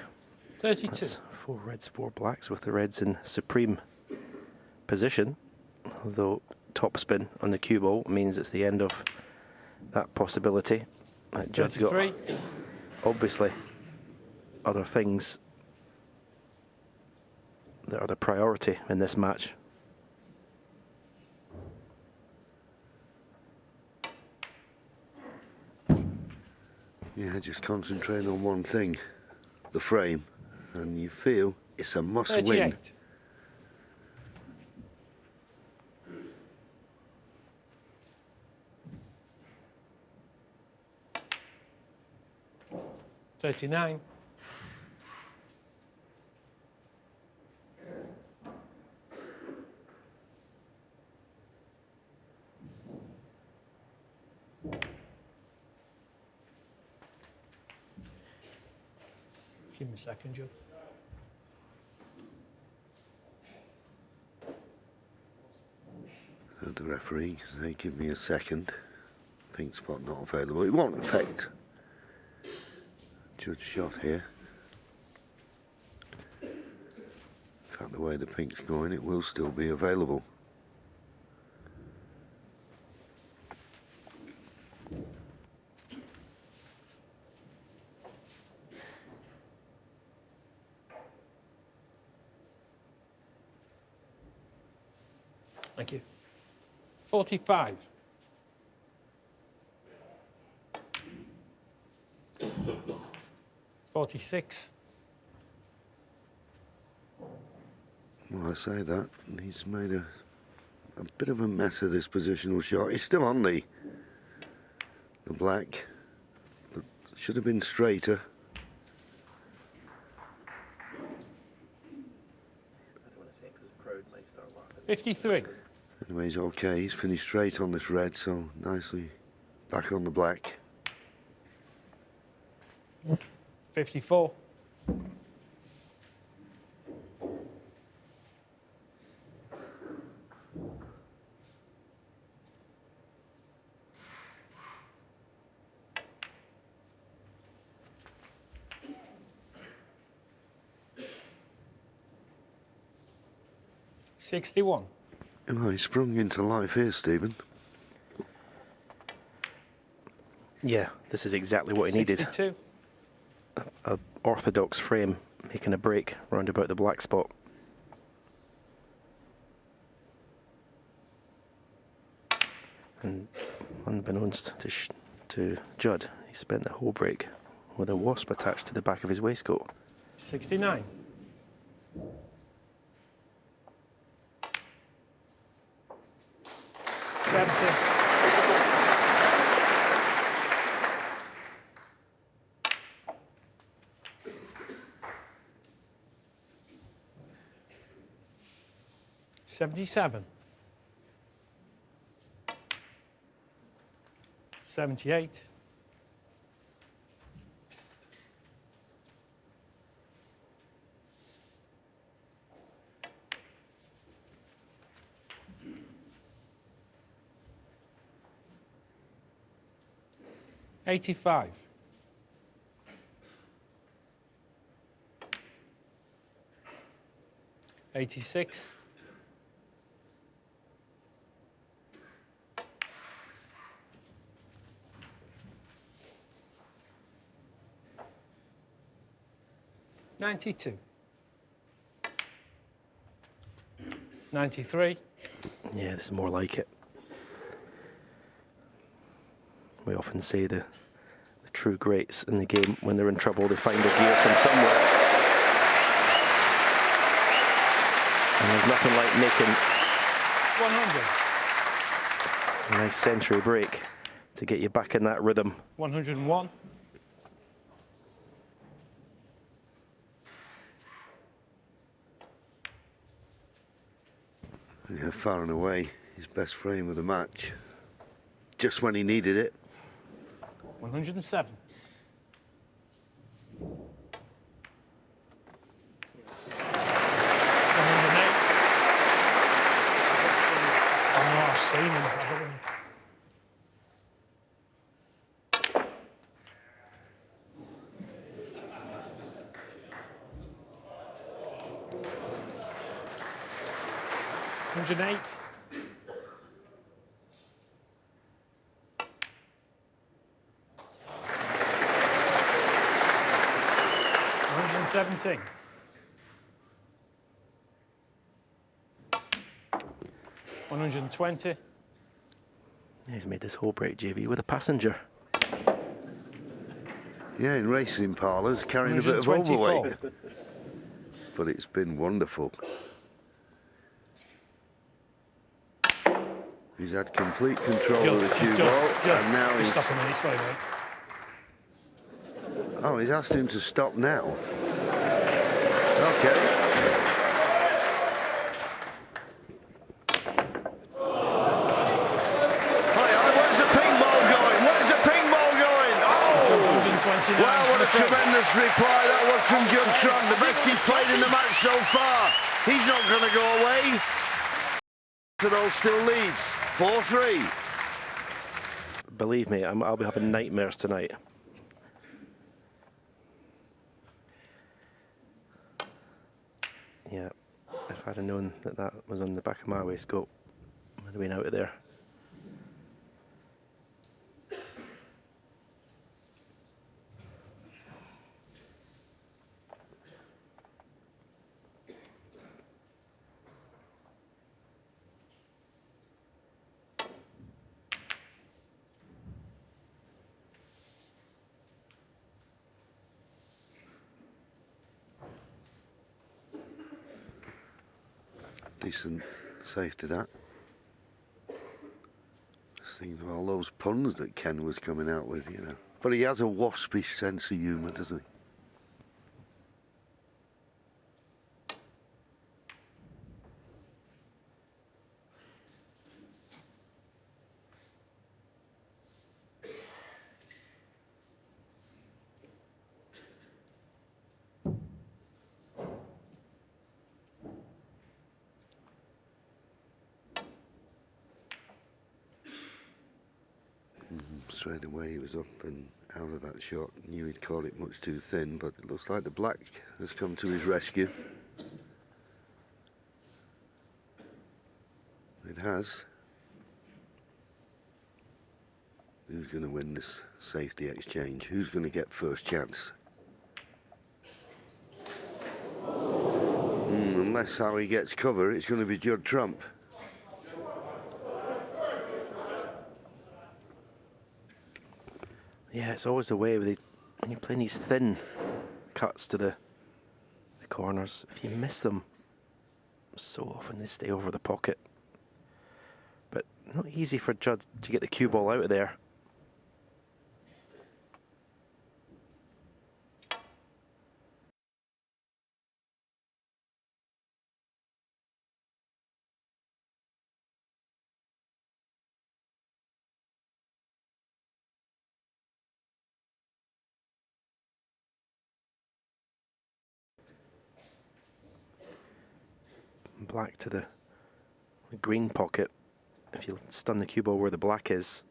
32. That's 4 reds, 4 blacks, with the reds in supreme position. Although topspin on the cue ball means it's the end of that possibility. Judd's got 33. obviously other things that are the priority in this match. Yeah, just concentrate on one thing, the frame, and you feel it's a must win. 38. $39. Give me a second, Judd. The referee say, give me a second. Pink spot not available. It won't affect Judd's shot here. In fact, the way the pink's going, it will still be available. Thank you. 45. $46. Well, I say that, and he's made a bit of a mess of this positional shot. He's still on the black, but should have been straighter. 53. Anyway, he's okay. He's finished straight on this red, so nicely back on the black. 54. $61. Oh, he sprung into life here, Stephen. Yeah, this is exactly what he needed. 62. A orthodox frame making a break round about the black spot. And unbeknownst to Judd, he spent the whole break with a wasp attached to the back of his waistcoat. 69. $77. 78. $85. 86. 92. 93. Yeah, this is more like it. We often say the true greats in the game, when they're in trouble, they find their gear from somewhere. And there's nothing like making 100. a nice century break to get you back in that rhythm. 101. Yeah, far and away his best frame of the match. Just when he needed it. 107. 108. Oh, I've seen him, haven't I? $108. 117. $120. He's made this whole break, JV, with a passenger. Yeah, in racing parlours, carrying a bit of 124. overweight. But it's been wonderful. He's had complete control of the cue ball, and now he's... Stop a minute, sorry, mate. Oh, he's asked him to stop now. Okay. Where's the ping ball going? Where's the ping ball going? Oh! Wow, what a tremendous reply that was from Judd Trump. The best he's played in the match so far. He's not going to go away. All still leads. 4-3. Believe me, I'll be having nightmares tonight. Yeah, if I'd have known that that was on the back of my waistcoat, I'd have been out of there. Decent safety, that. Just thinking of all those puns that Ken was coming out with, you know. But he has a waspish sense of humour, doesn't he? Straight away he was up and out of that shot. Knew he'd caught it much too thin, but it looks like the black has come to his rescue. It has. Who's going to win this safety exchange? Who's going to get first chance? Unless how he gets cover, it's going to be Judd Trump. Yeah, it's always the way with when you're playing these thin cuts to the corners. If you miss them, so often they stay over the pocket. But not easy for Judd to get the cue ball out of there. Black to the green pocket. If you stun the cue ball where the black is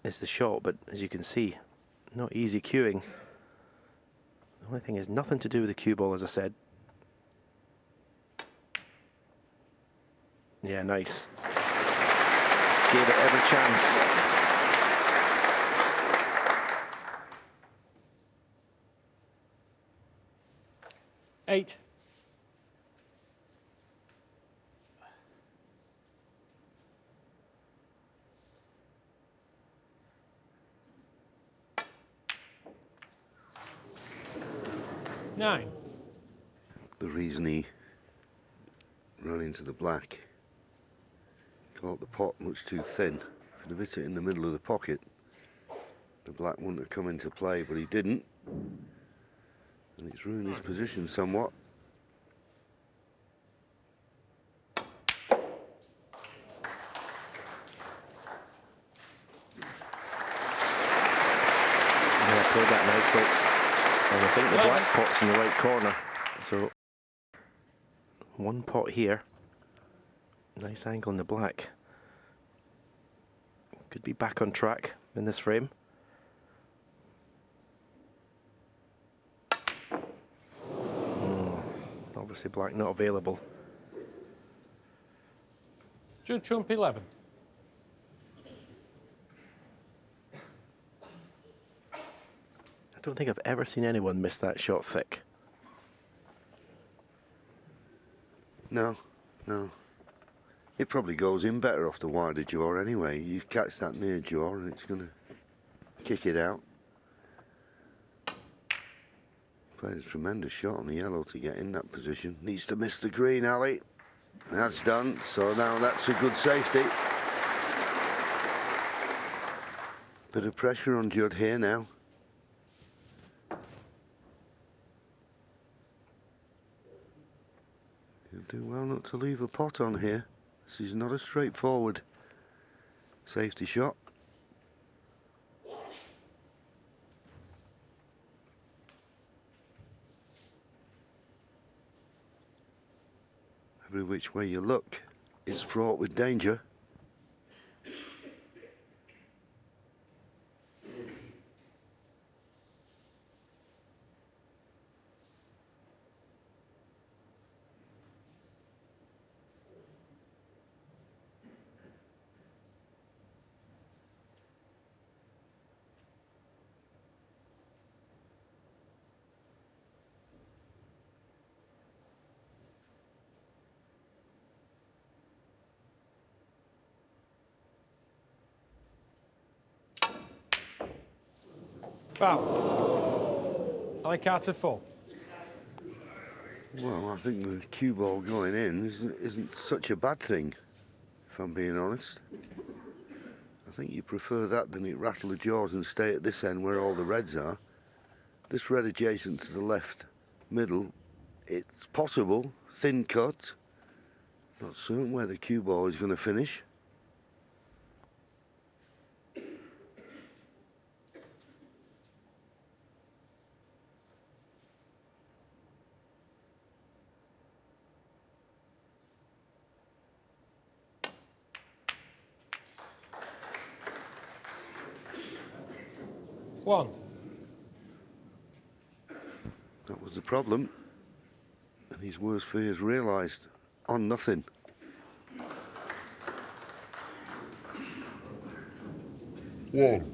the shot, but as you can see, not easy cueing. The only thing is nothing to do with the cue ball, as I said. Yeah, nice. Gave it every chance. Eight. Nine. The reason he ran into the black, caught the pot much too thin. If he'd have hit it in the middle of the pocket, the black wouldn't have come into play, but he didn't. And it's ruined his position somewhat. Yeah, played that nicely. And I think the black pot's in the right corner. So, one pot here. Nice angle in the black. Could be back on track in this frame. Obviously black not available. Judd Trump 11. I don't think I've ever seen anyone miss that shot thick. No, no. It probably goes in better off the wider jaw anyway. You catch that near jaw and it's going to kick it out. Played a tremendous shot on the yellow to get in that position. Needs to miss the green, Ali. That's done, so now that's a good safety. Bit of pressure on Judd here now. He'll do well not to leave a pot on here. This is not a straightforward safety shot. Every which way you look is fraught with danger. Foul. Ali Carter 4. Well, I think the cue ball going in isn't such a bad thing, if I'm being honest. I think you prefer that than it rattle the jaws and stay at this end where all the reds are. This red adjacent to the left middle, it's possible, thin cut. Not certain where the cue ball is going to finish. One. That was the problem. And his worst fears realised on nothing. One.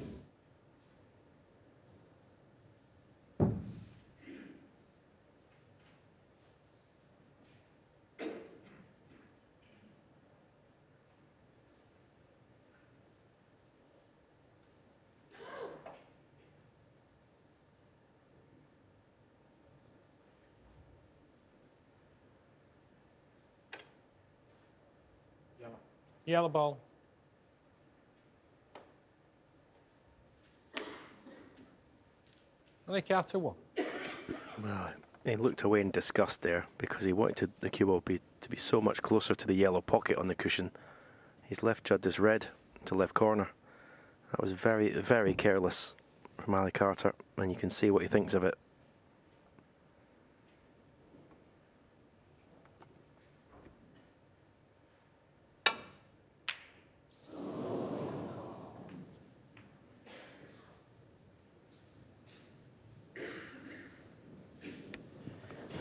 Yellow ball. Ali Carter 1. Well, he looked away in disgust there because he wanted the cue ball to be so much closer to the yellow pocket on the cushion. He's left Judd this red to left corner. That was very, very careless from Ali Carter, and you can see what he thinks of it.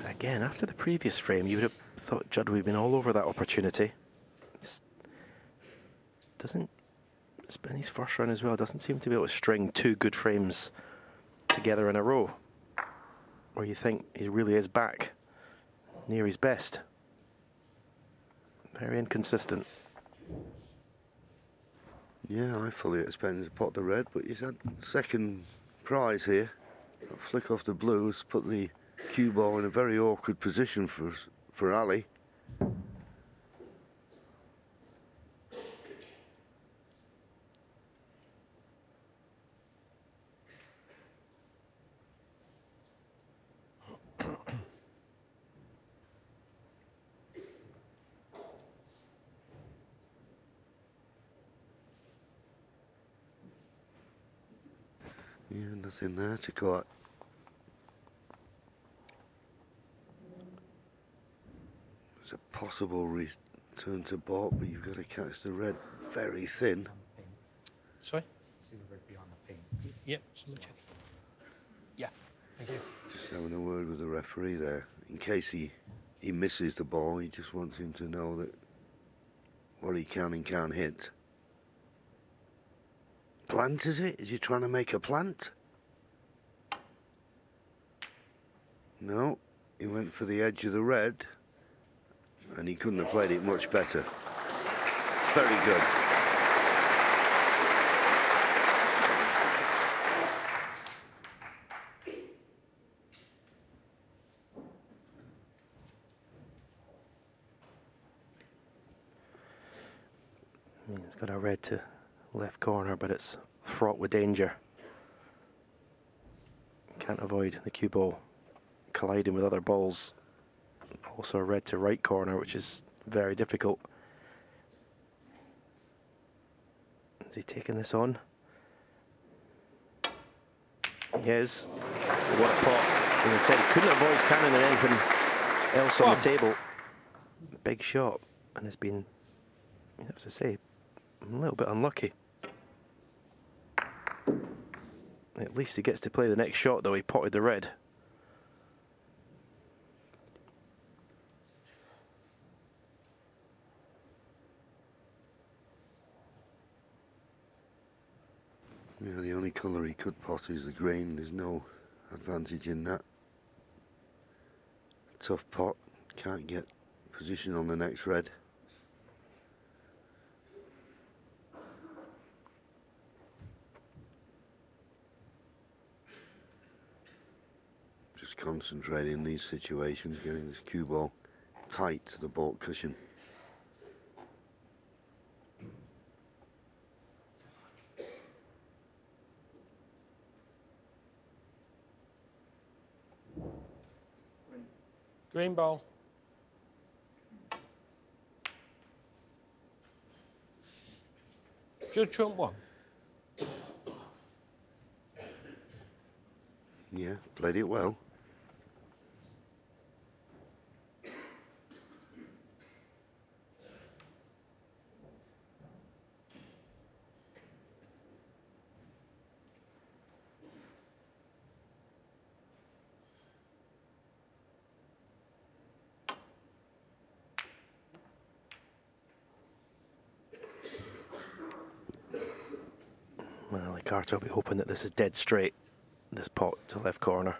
Again, after the previous frame, you would have thought Judd would have been all over that opportunity. Just doesn't spend his first round as well. Doesn't seem to be able to string two good frames together in a row, where you think he really is back near his best. Very inconsistent. Yeah, I fully expect him to pot the red, but he's had second prize here. That flick off the blue has put the cue ball in a very awkward position for Ali. Yeah, nothing there to cut. There's a possible return to baulk, but you've got to catch the red very thin. Sorry? Yep. Yeah. Thank you. Just having a word with the referee there. In case he misses the ball, he just wants him to know that what he can and can't hit. Plant, is it? Is he trying to make a plant? No, he went for the edge of the red. and he couldn't have played it much better. Very good. It's got a red to left corner, but it's fraught with danger. Can't avoid the cue ball colliding with other balls. Also a red to right corner, which is very difficult. Is he taking this on? He is. What a pot. As I said, he couldn't avoid cannon and anything else on the table. Big shot, and has been, as I say, a little bit unlucky. At least he gets to play the next shot, though. He potted the red. Yeah, the only colour he could pot is the green. There's no advantage in that. Tough pot. Can't get position on the next red. Just concentrating in these situations, getting this cue ball tight to the baulk cushion. Green ball. Judd Trump 1. Yeah, played it well. Well, the Carter will be hoping that this is dead straight, this pot to left corner.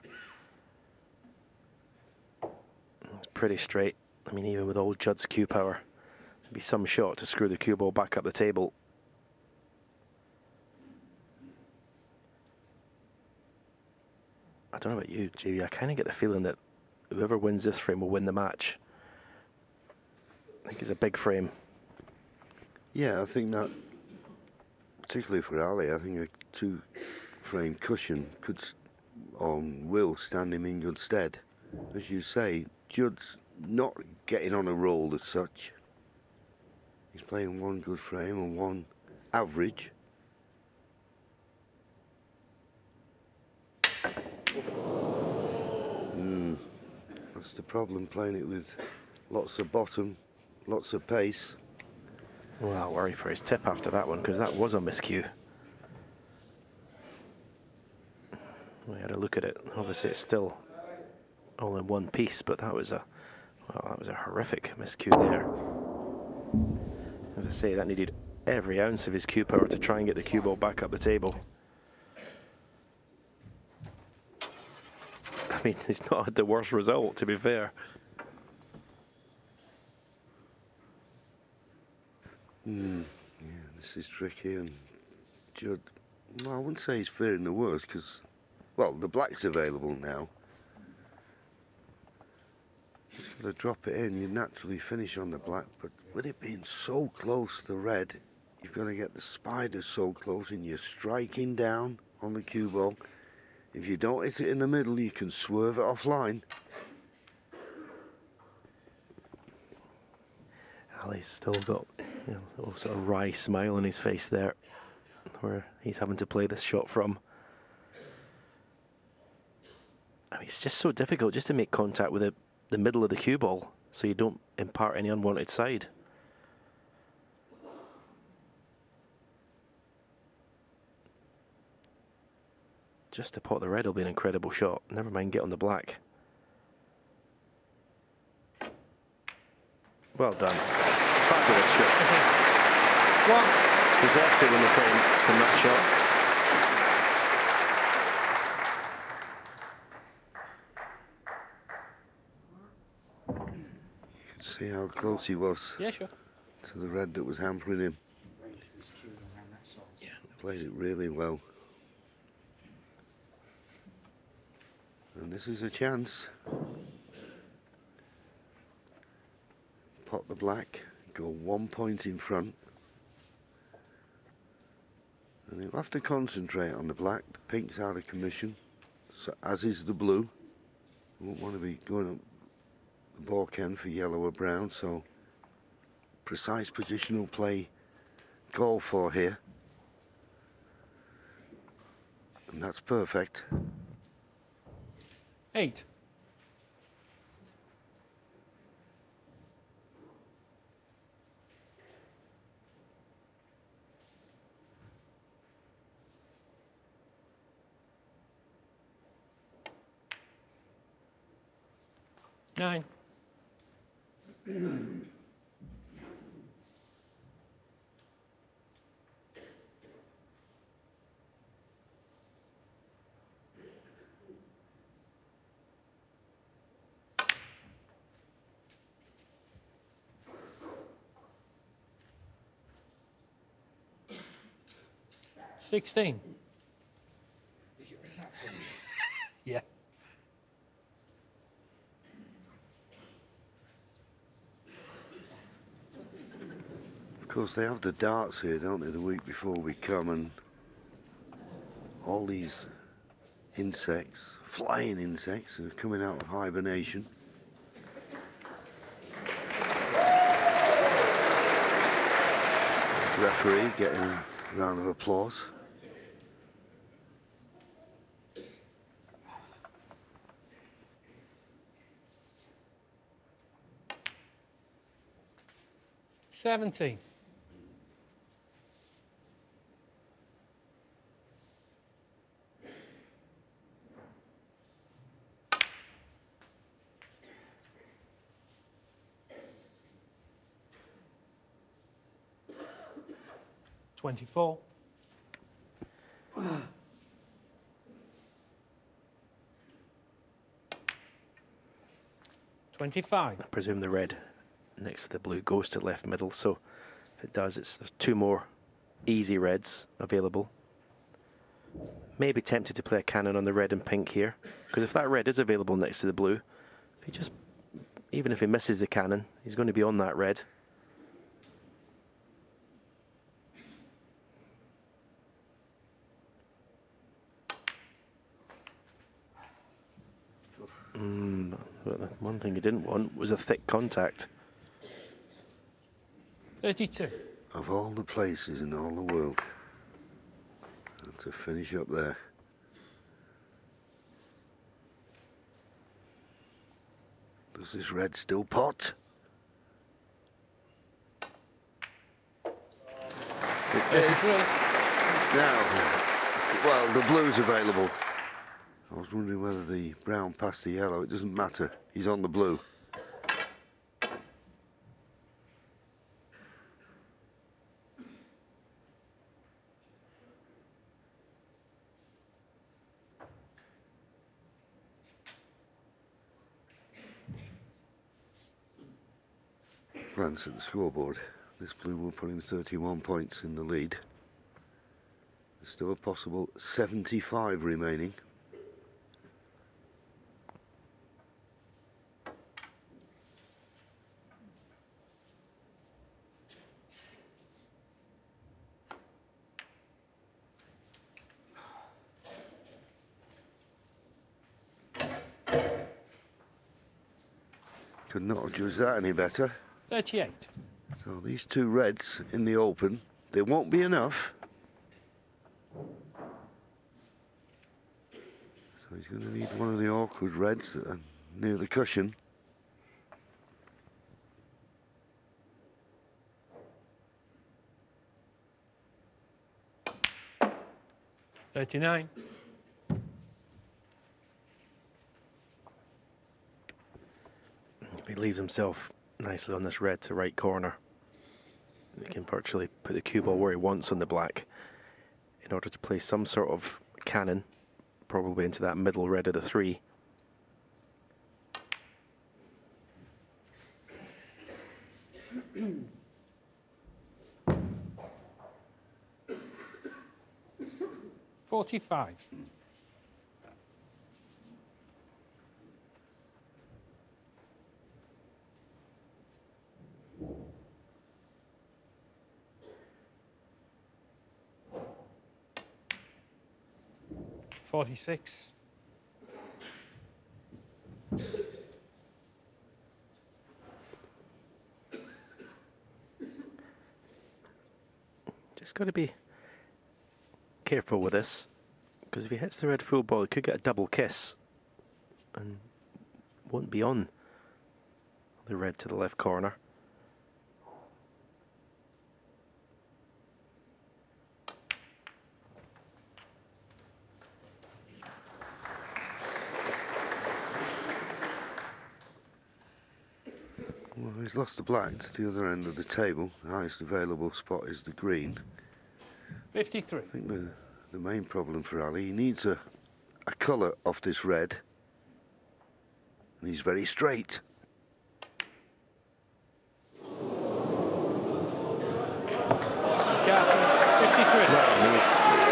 It's pretty straight. I mean, even with old Judd's cue power, it'd be some shot to screw the cue ball back up the table. I don't know about you, JB, I kind of get the feeling that whoever wins this frame will win the match. I think it's a big frame. Yeah, I think that, particularly for Ali, I think a two-frame cushion could, will stand him in good stead. As you say, Judd's not getting on a roll as such. He's playing one good frame and one average. That's the problem, playing it with lots of bottom, lots of pace. Well, I'll worry for his tip after that one, because that was a miscue. We had a look at it. Obviously, it's still all in one piece, but that was a horrific miscue there. As I say, that needed every ounce of his cue power to try and get the cue ball back up the table. I mean, he's not had the worst result, to be fair. Yeah, this is tricky, and Judd, well, I wouldn't say he's fearing the worst, because, well, the black's available now. Just got to drop it in, you naturally finish on the black, but with it being so close to the red, you've got to get the spider so close, and you're striking down on the cue ball. If you don't hit it in the middle, you can swerve it offline. Ali's still got a sort of wry smile on his face there, where he's having to play this shot from. I mean, it's just so difficult just to make contact with the middle of the cue ball, so you don't impart any unwanted side. Just to pot the red will be an incredible shot. Never mind get on the black. Well done. Fabulous shot. Deserved to win the frame from that shot. You could See how close he was Yeah, sure. to the red that was hampering him. Yeah, played it really well. And this is a chance. Pot the black, go 1 point in front. And he'll have to concentrate on the black. The pink's out of commission, so as is the blue. Won't want to be going up the balk end for yellow or brown, so precise positional play called for here. And that's perfect. 8. Nine. $16. Yeah. Of course, they have the darts here, don't they, the week before we come, and all these insects, flying insects, are coming out of hibernation. Referee getting a round of applause. $17. $24. $25. I presume the red next to the blue goes to left middle, so if it does, there's 2 more easy reds available. Maybe tempted to play a cannon on the red and pink here, because if that red is available next to the blue, if he just, even if he misses the cannon, he's going to be on that red. But the one thing he didn't want was a thick contact. 32. Of all the places in all the world, and to finish up there. Does this red still pot? Now, well, the blue's available. I was wondering whether the brown passed the yellow. It doesn't matter. He's on the blue. Glance at the scoreboard. This blue will put him 31 points in the lead. There's still a possible 75 remaining. Could not have judged that any better. 38. So these 2 reds in the open, they won't be enough. So he's going to need one of the awkward reds that are near the cushion. $39. He leaves himself nicely on this red to right corner. He can virtually put the cue ball where he wants on the black in order to play some sort of cannon, probably into that middle red of the 3. 45. $46. Just got to be careful with this, because if he hits the red full ball, he could get a double kiss and won't be on the red to the left corner. Well, he's lost the black to the other end of the table. The highest available spot is the green. 53. I think the main problem for Ali, he needs a colour off this red. And he's very straight. Carter, 53. Well,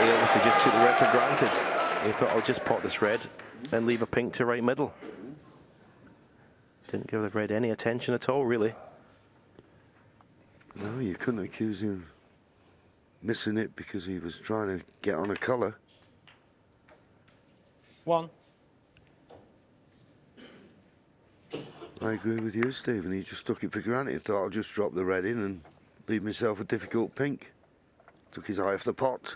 he obviously just took the red for granted. He thought, I'll just pot this red and leave a pink to right middle. Didn't give the red any attention at all, really. No, you couldn't accuse him missing it because he was trying to get on a colour. 1. I agree with you, Stephen. He just took it for granted. He thought, I'll just drop the red in and leave myself a difficult pink. Took his eye off the pot.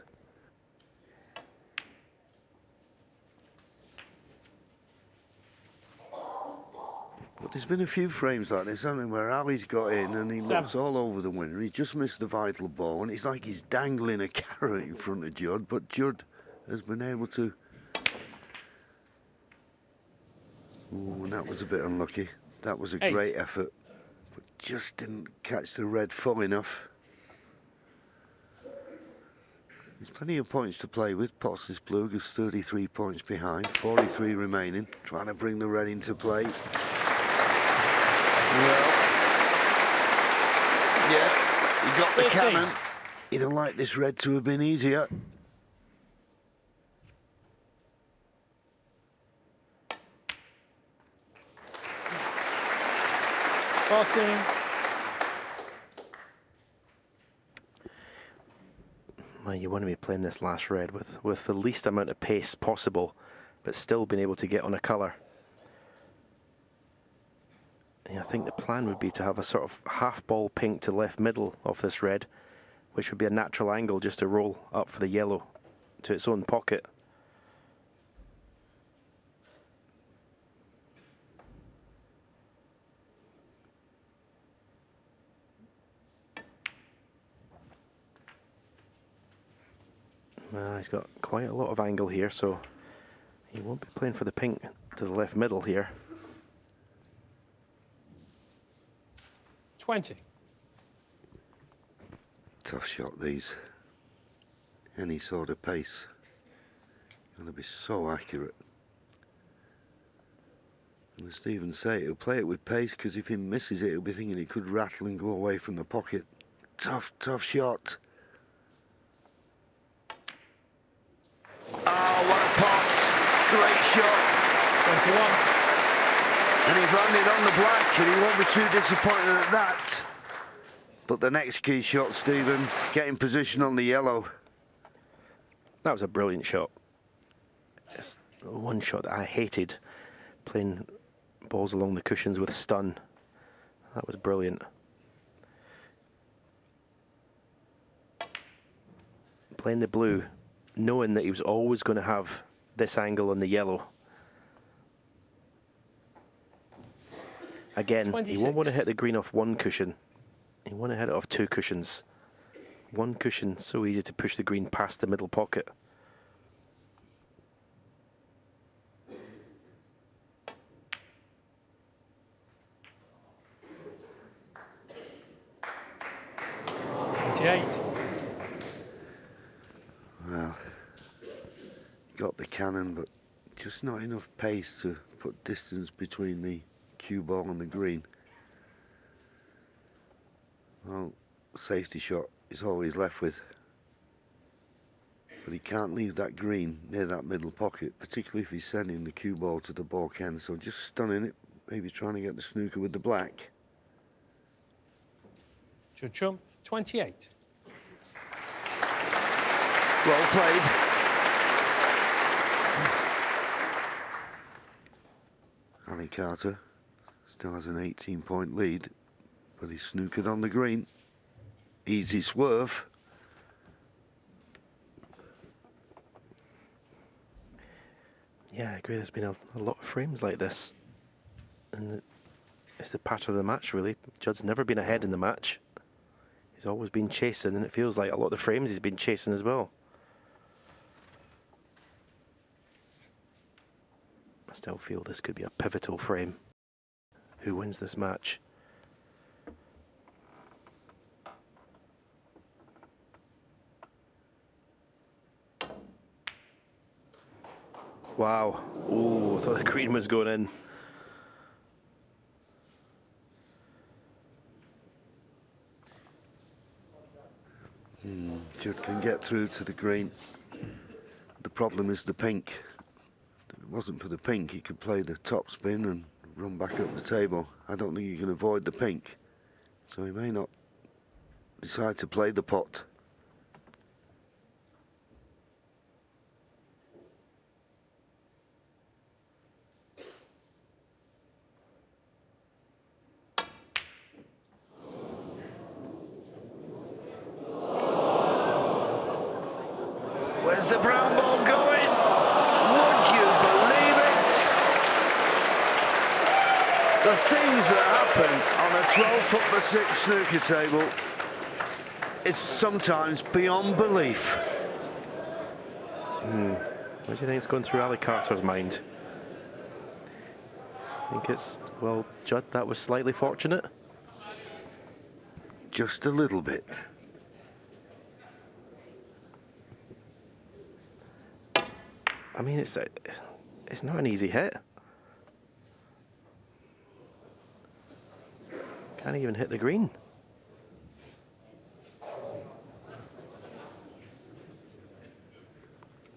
But there's been a few frames like this, haven't there, where Ali's got in and he looks all over the winner. He just missed the vital ball, and it's like he's dangling a carrot in front of Judd, but Judd has been able to... Oh, and that was a bit unlucky. That was a great effort, but just didn't catch the red full enough. There's plenty of points to play with. Potts is blue, is 33 points behind, 43 remaining, trying to bring the red into play. Well, yeah, he got the cannon. He'd have liked this red to have been easier. Well, you want to be playing this last red with the least amount of pace possible, but still being able to get on a colour. And I think the plan would be to have a sort of half ball pink to left middle of this red, which would be a natural angle just to roll up for the yellow to its own pocket. He's got quite a lot of angle here, so he won't be playing for the pink to the left middle here. 20. Tough shot, these. Any sort of pace. Going to be so accurate. And as Stephen say, he'll play it with pace, because if he misses it, he'll be thinking it could rattle and go away from the pocket. Tough shot. Oh, what a pot. Great shot. 21. And he's landed on the black, and he won't be too disappointed at that. But the next key shot, Stephen, getting position on the yellow. That was a brilliant shot. It's one shot that I hated, playing balls along the cushions with stun. That was brilliant. Playing the blue, knowing that he was always going to have this angle on the yellow. Again, 26. he won't want to hit the green off one cushion. He want to hit it off two cushions. One cushion, so easy to push the green past the middle pocket. Well, got the cannon, but just not enough pace to put distance between the cue ball and the green. Well, safety shot is all he's left with. But he can't leave that green near that middle pocket, particularly if he's sending the cue ball to the ball end. So just stunning it, maybe trying to get the snooker with the black. Judd Trump, 28. Well played. Ali Carter still has an 18-point lead, but he's snookered on the green. Easy swerve. Yeah, I agree. There's been a lot of frames like this. And it's the pattern of the match, really. Judd's never been ahead in the match. He's always been chasing, and it feels like a lot of the frames he's been chasing as well. I still feel this could be a pivotal frame. Who wins this match? Wow. Oh, I thought the green was going in. Judd can get through to the green. The problem is the pink. If it wasn't for the pink, he could play the top spin and run back up the table. I don't think he can avoid the pink. So he may not decide to play the pot. Where's the brown ball going? Would you believe it? The things that happen on a 12-foot-by-6 snooker table is sometimes beyond belief. What do you think is going through Ali Carter's mind? I think it's, well, Judd, that was slightly fortunate. Just a little bit. I mean, it's not an easy hit. Can't even hit the green.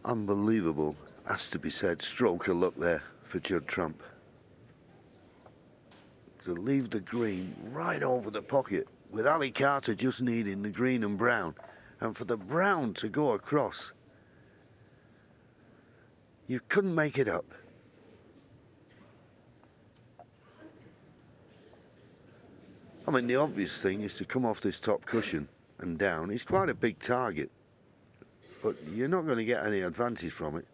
Unbelievable, has to be said, stroke of luck there for Judd Trump. To leave the green right over the pocket, with Ali Carter just needing the green and brown, and for the brown to go across. You couldn't make it up. I mean, the obvious thing is to come off this top cushion and down. It's quite a big target, but you're not going to get any advantage from it.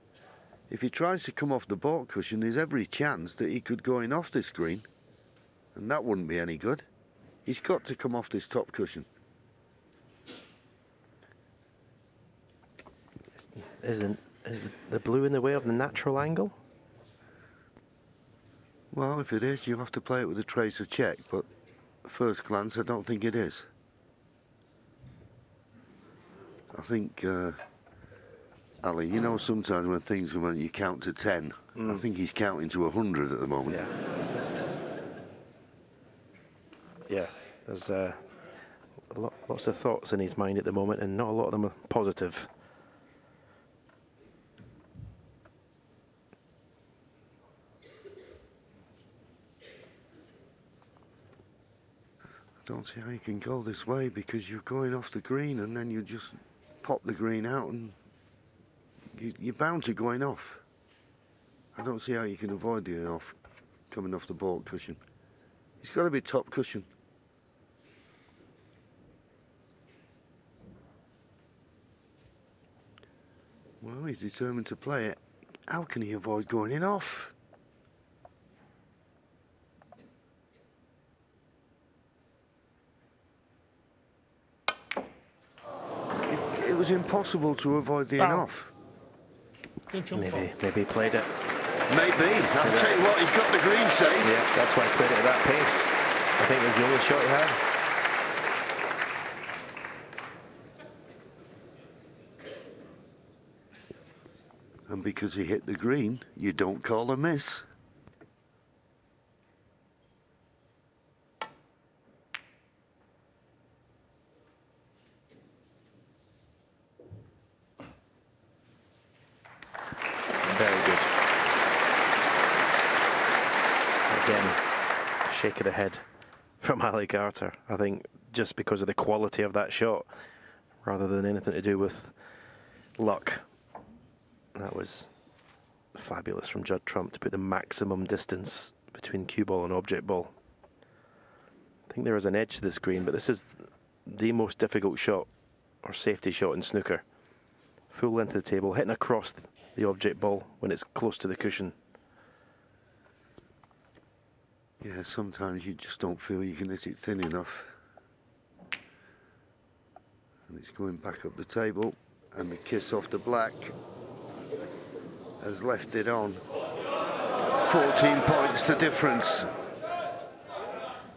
If he tries to come off the baulk cushion, there's every chance that he could go in off this green, and that wouldn't be any good. He's got to come off this top cushion. Is the blue in the way of the natural angle? Well, if it is, you have to play it with a tracer check, but at first glance, I don't think it is. I think, Ali, you know, sometimes when you count to 10, I think he's counting to 100 at the moment. Yeah. Yeah, there's lots of thoughts in his mind at the moment, and not a lot of them are positive. I don't see how you can go this way because you're going off the green and then you just pop the green out and you're bound to going off. I don't see how you can avoid the coming off the baulk cushion. It's got to be top cushion. Well, he's determined to play it. How can he avoid going in off? It was impossible to avoid the in-off. Maybe he played it. Maybe. I'll tell you what, he's got the green safe. Yeah, that's why he played it at that pace. I think it was the only shot he had. And because he hit the green, you don't call a miss. shake of the head from Ali Carter. I think just because of the quality of that shot, rather than anything to do with luck. That was fabulous from Judd Trump to put the maximum distance between cue ball and object ball. I think there is an edge to this green, but this is the most difficult shot or safety shot in snooker. Full length of the table, hitting across the object ball when it's close to the cushion. Yeah, sometimes you just don't feel you can hit it thin enough. And it's going back up the table, and the kiss off the black has left it on. 14 points the difference.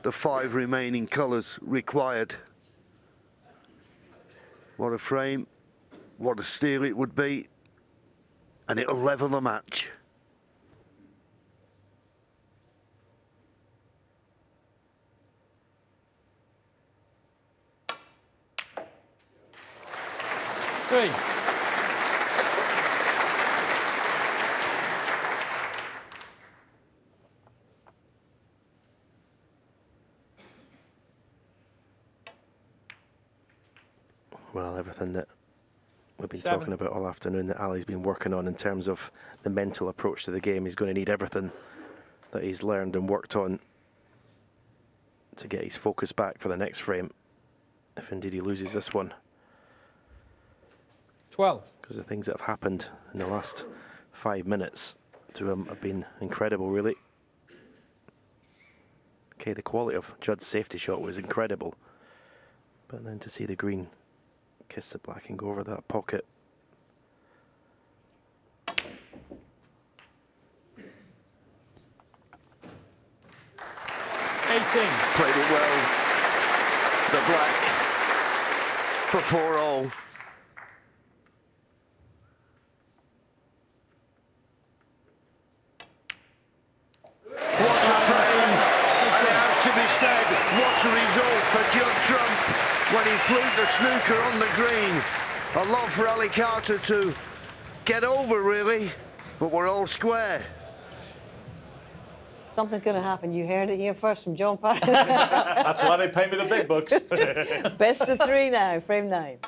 The 5 remaining colours required. What a frame, what a steal it would be, and it'll level the match. Three. Well, everything that we've been 7. talking about all afternoon that Ali's been working on in terms of the mental approach to the game. He's going to need everything that he's learned and worked on to get his focus back for the next frame, if indeed he loses this one. 12. Because the things that have happened in the last 5 minutes to him have been incredible, really. Okay, the quality of Judd's safety shot was incredible, but then to see the green kiss the black and go over that pocket. Played it well. The black for 4-all. What a frame! And it has to be said, what a result for Judd Trump when he flew the snooker on the green. A lot for Ali Carter to get over, really, but we're all square. Something's going to happen. You heard it here first from John Parry. That's why they pay me the big bucks. Best of 3 now, frame 9.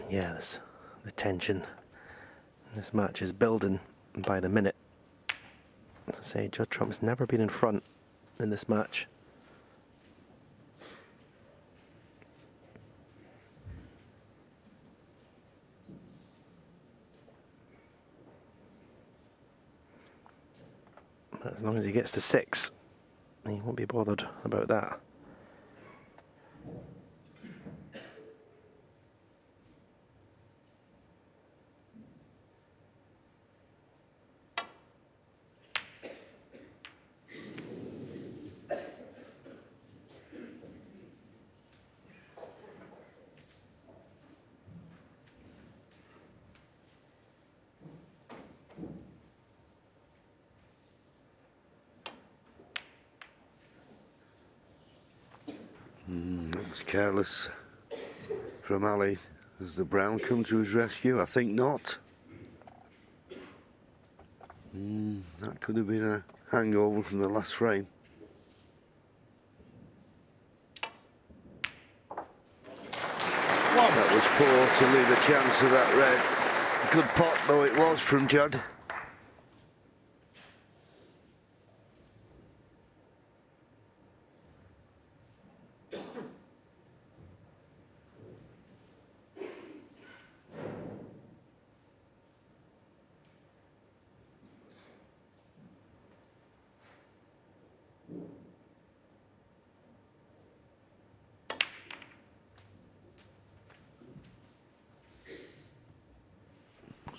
Yeah, the tension in this match is building by the minute. As I say, Judd Trump's never been in front in this match. But as long as he gets to 6, he won't be bothered about that. That was careless from Ali. Has the brown come to his rescue? I think not. That could have been a hangover from the last frame. That was poor to leave a chance of that red. Good pot though it was from Judd.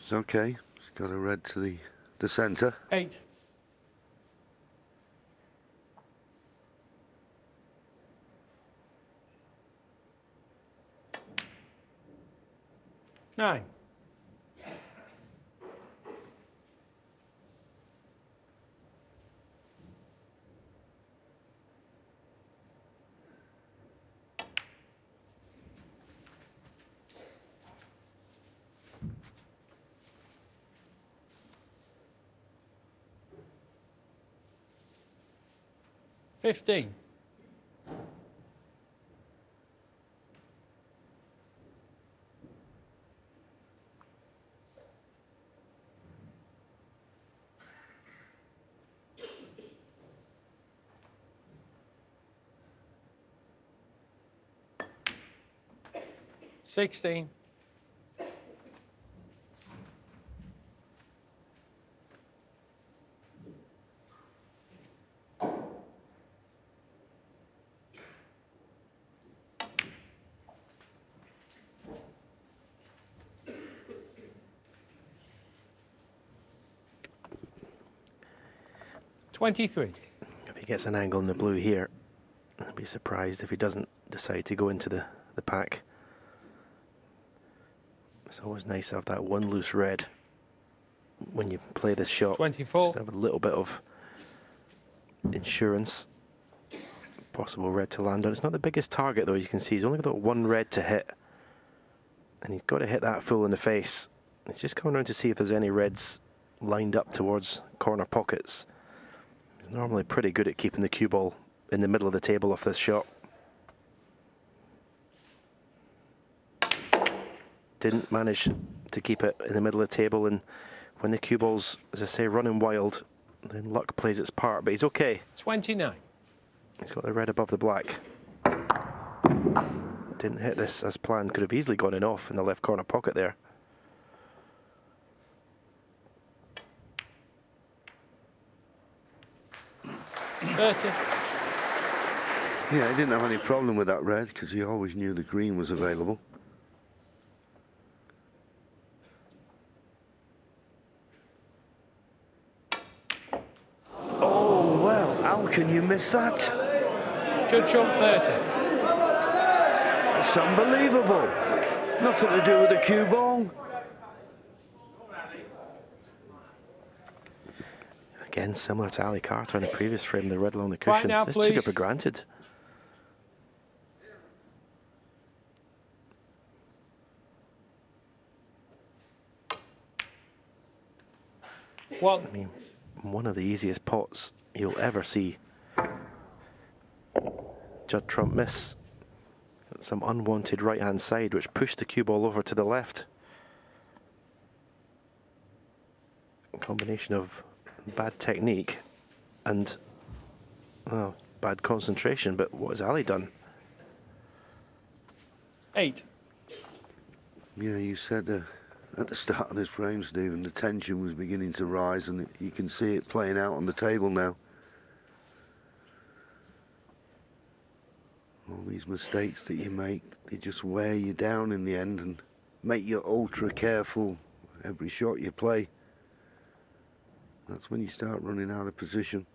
It's okay. It's got a red to the centre. 8. Nine. 15. $16. $23. If he gets an angle in the blue here, I'd be surprised if he doesn't decide to go into the pack. It's always nice to have that one loose red when you play this shot. 24. Just have a little bit of insurance. Possible red to land on. It's not the biggest target though, as you can see. He's only got one red to hit. And he's got to hit that full in the face. He's just coming around to see if there's any reds lined up towards corner pockets. He's normally pretty good at keeping the cue ball in the middle of the table off this shot. Didn't manage to keep it in the middle of the table, and when the cue ball's, as I say, running wild, then luck plays its part, but he's okay. 29. He's got the red above the black. Didn't hit this as planned, could have easily gone in off in the left corner pocket there. $30. Yeah, he didn't have any problem with that red because he always knew the green was available. Oh, well, how can you miss that? Judd Trump 30. It's unbelievable. Nothing to do with the cue ball. Again, similar to Ali Carter in the previous frame, the red along the cushion. Now, just took it please. for granted. One. I mean, one of the easiest pots you'll ever see. Judd Trump miss. Some unwanted right-hand side, which pushed the cue ball over to the left. A combination of bad technique and bad concentration, but what has Ali done? 8. Yeah, you said at the start of this frame, Stephen, the tension was beginning to rise, and you can see it playing out on the table now. All these mistakes that you make, they just wear you down in the end and make you ultra careful every shot you play. That's when you start running out of position.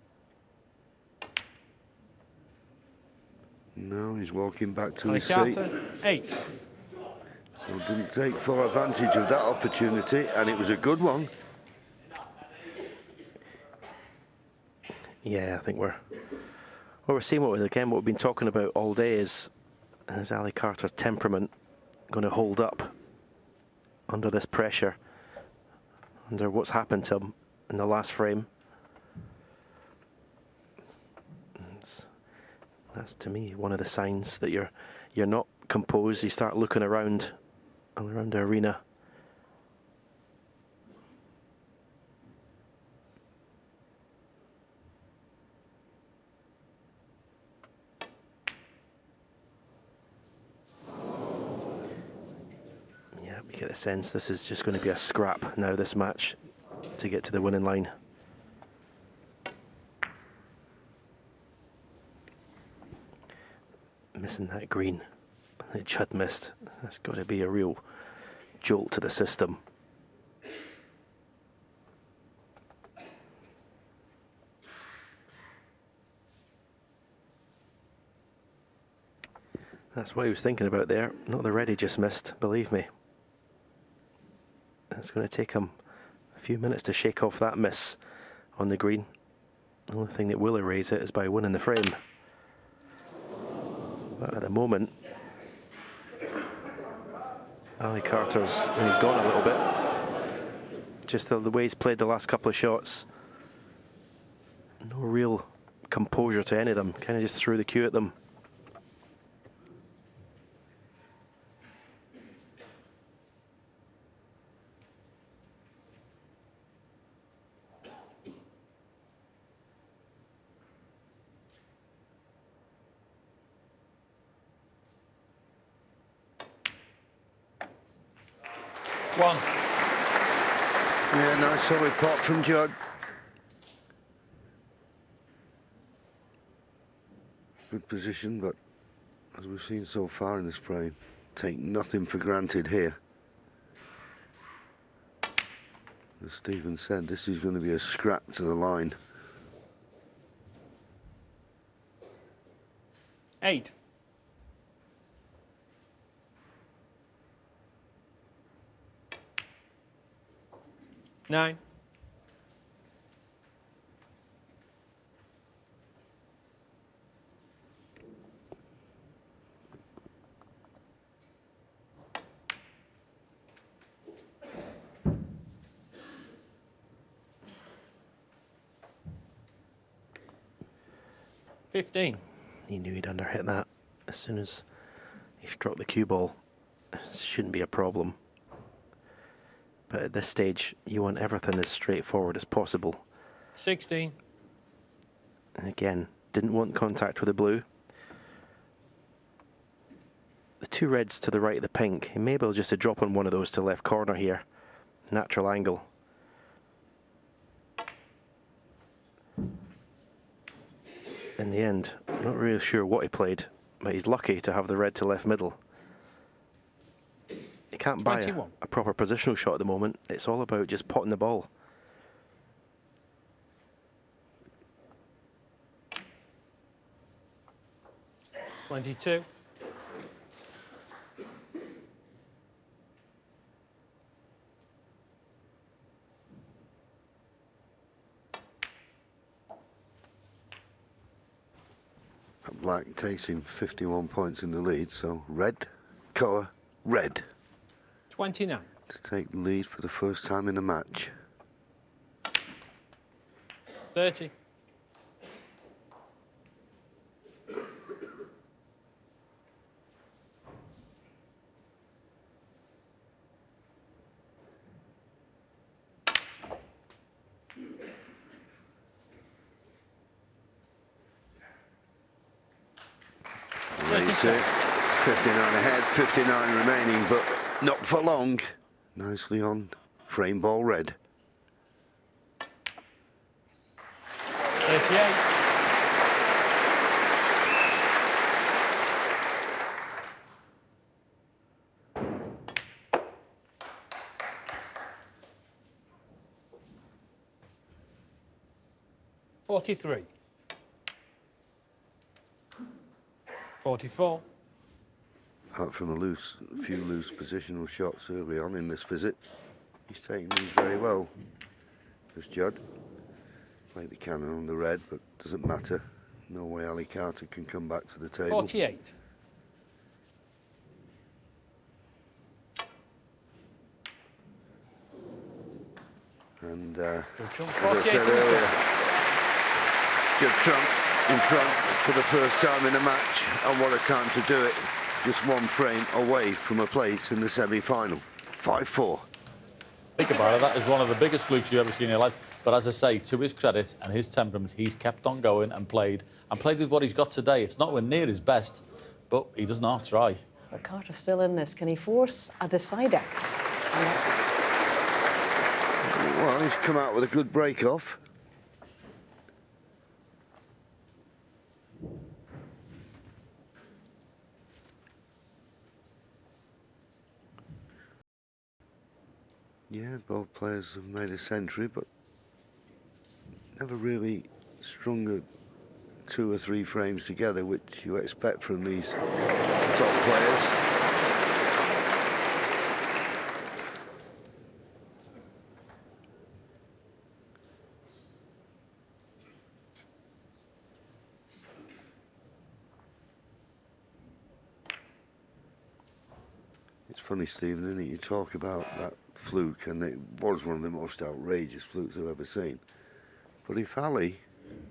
No, he's walking back to his seat. Carter 8. So didn't take full advantage of that opportunity, and it was a good one. Yeah, I think we're seeing what we've been talking about all day is Ali Carter's temperament going to hold up under this pressure, under what's happened to him in the last frame. That's to me one of the signs that you're not composed. You start looking around the arena. Yeah, we get the sense this is just going to be a scrap now, this match, to get to the winning line. Missing that green that Judd missed. That's got to be a real jolt to the system. That's what he was thinking about there. Not the red he just missed, believe me. It's going to take him a few minutes to shake off that miss on the green. The only thing that will erase it is by winning the frame. But at the moment, Ali Carter's, and he's gone a little bit. Just the way he's played the last couple of shots. No real composure to any of them. Kind of just threw the cue at them. One. Yeah, nice solid pot from Judd. Good position, but as we've seen so far in this frame, take nothing for granted here. As Stephen said, this is going to be a scrap to the line. 8. 9. 15. He knew he'd underhit that as soon as he struck the cue ball. It shouldn't be a problem. But at this stage, you want everything as straightforward as possible. 16. And again, didn't want contact with the blue. The two reds to the right of the pink, he may be able just to drop on one of those to left corner here. Natural angle. In the end, I'm not really sure what he played, but he's lucky to have the red to left middle. He can't buy a proper positional shot at the moment. It's all about just potting the ball. $22. Black takes him 51 points in the lead, so red, colour, red. 29. To take the lead for the first time in a match. 30. Raise it. 59 ahead, 59 remaining, but not for long. Nicely on. Frame ball red. 38. $43. 44. Apart from a few loose positional shots early on in this visit, he's taking these very well. There's Judd. Played the cannon on the red, but doesn't matter. No way Ali Carter can come back to the table. 48. And Good as trump. I 48 said earlier, Judd Trump in front for the first time in a match, and what a time to do it. Just one frame away from a place in the semi-final. 5-4. Think about it, that is one of the biggest flukes you've ever seen in your life. But as I say, to his credit and his temperament, he's kept on going and played with what he's got today. It's not near his best, but he doesn't half try. But Carter's still in this. Can he force a decider? Well, he's come out with a good break-off. Yeah, both players have made a century, but never really strung 2 or 3 frames together, which you expect from these top players. It's funny, Stephen, isn't it? You talk about that fluke, and it was one of the most outrageous flukes I've ever seen. But if Ali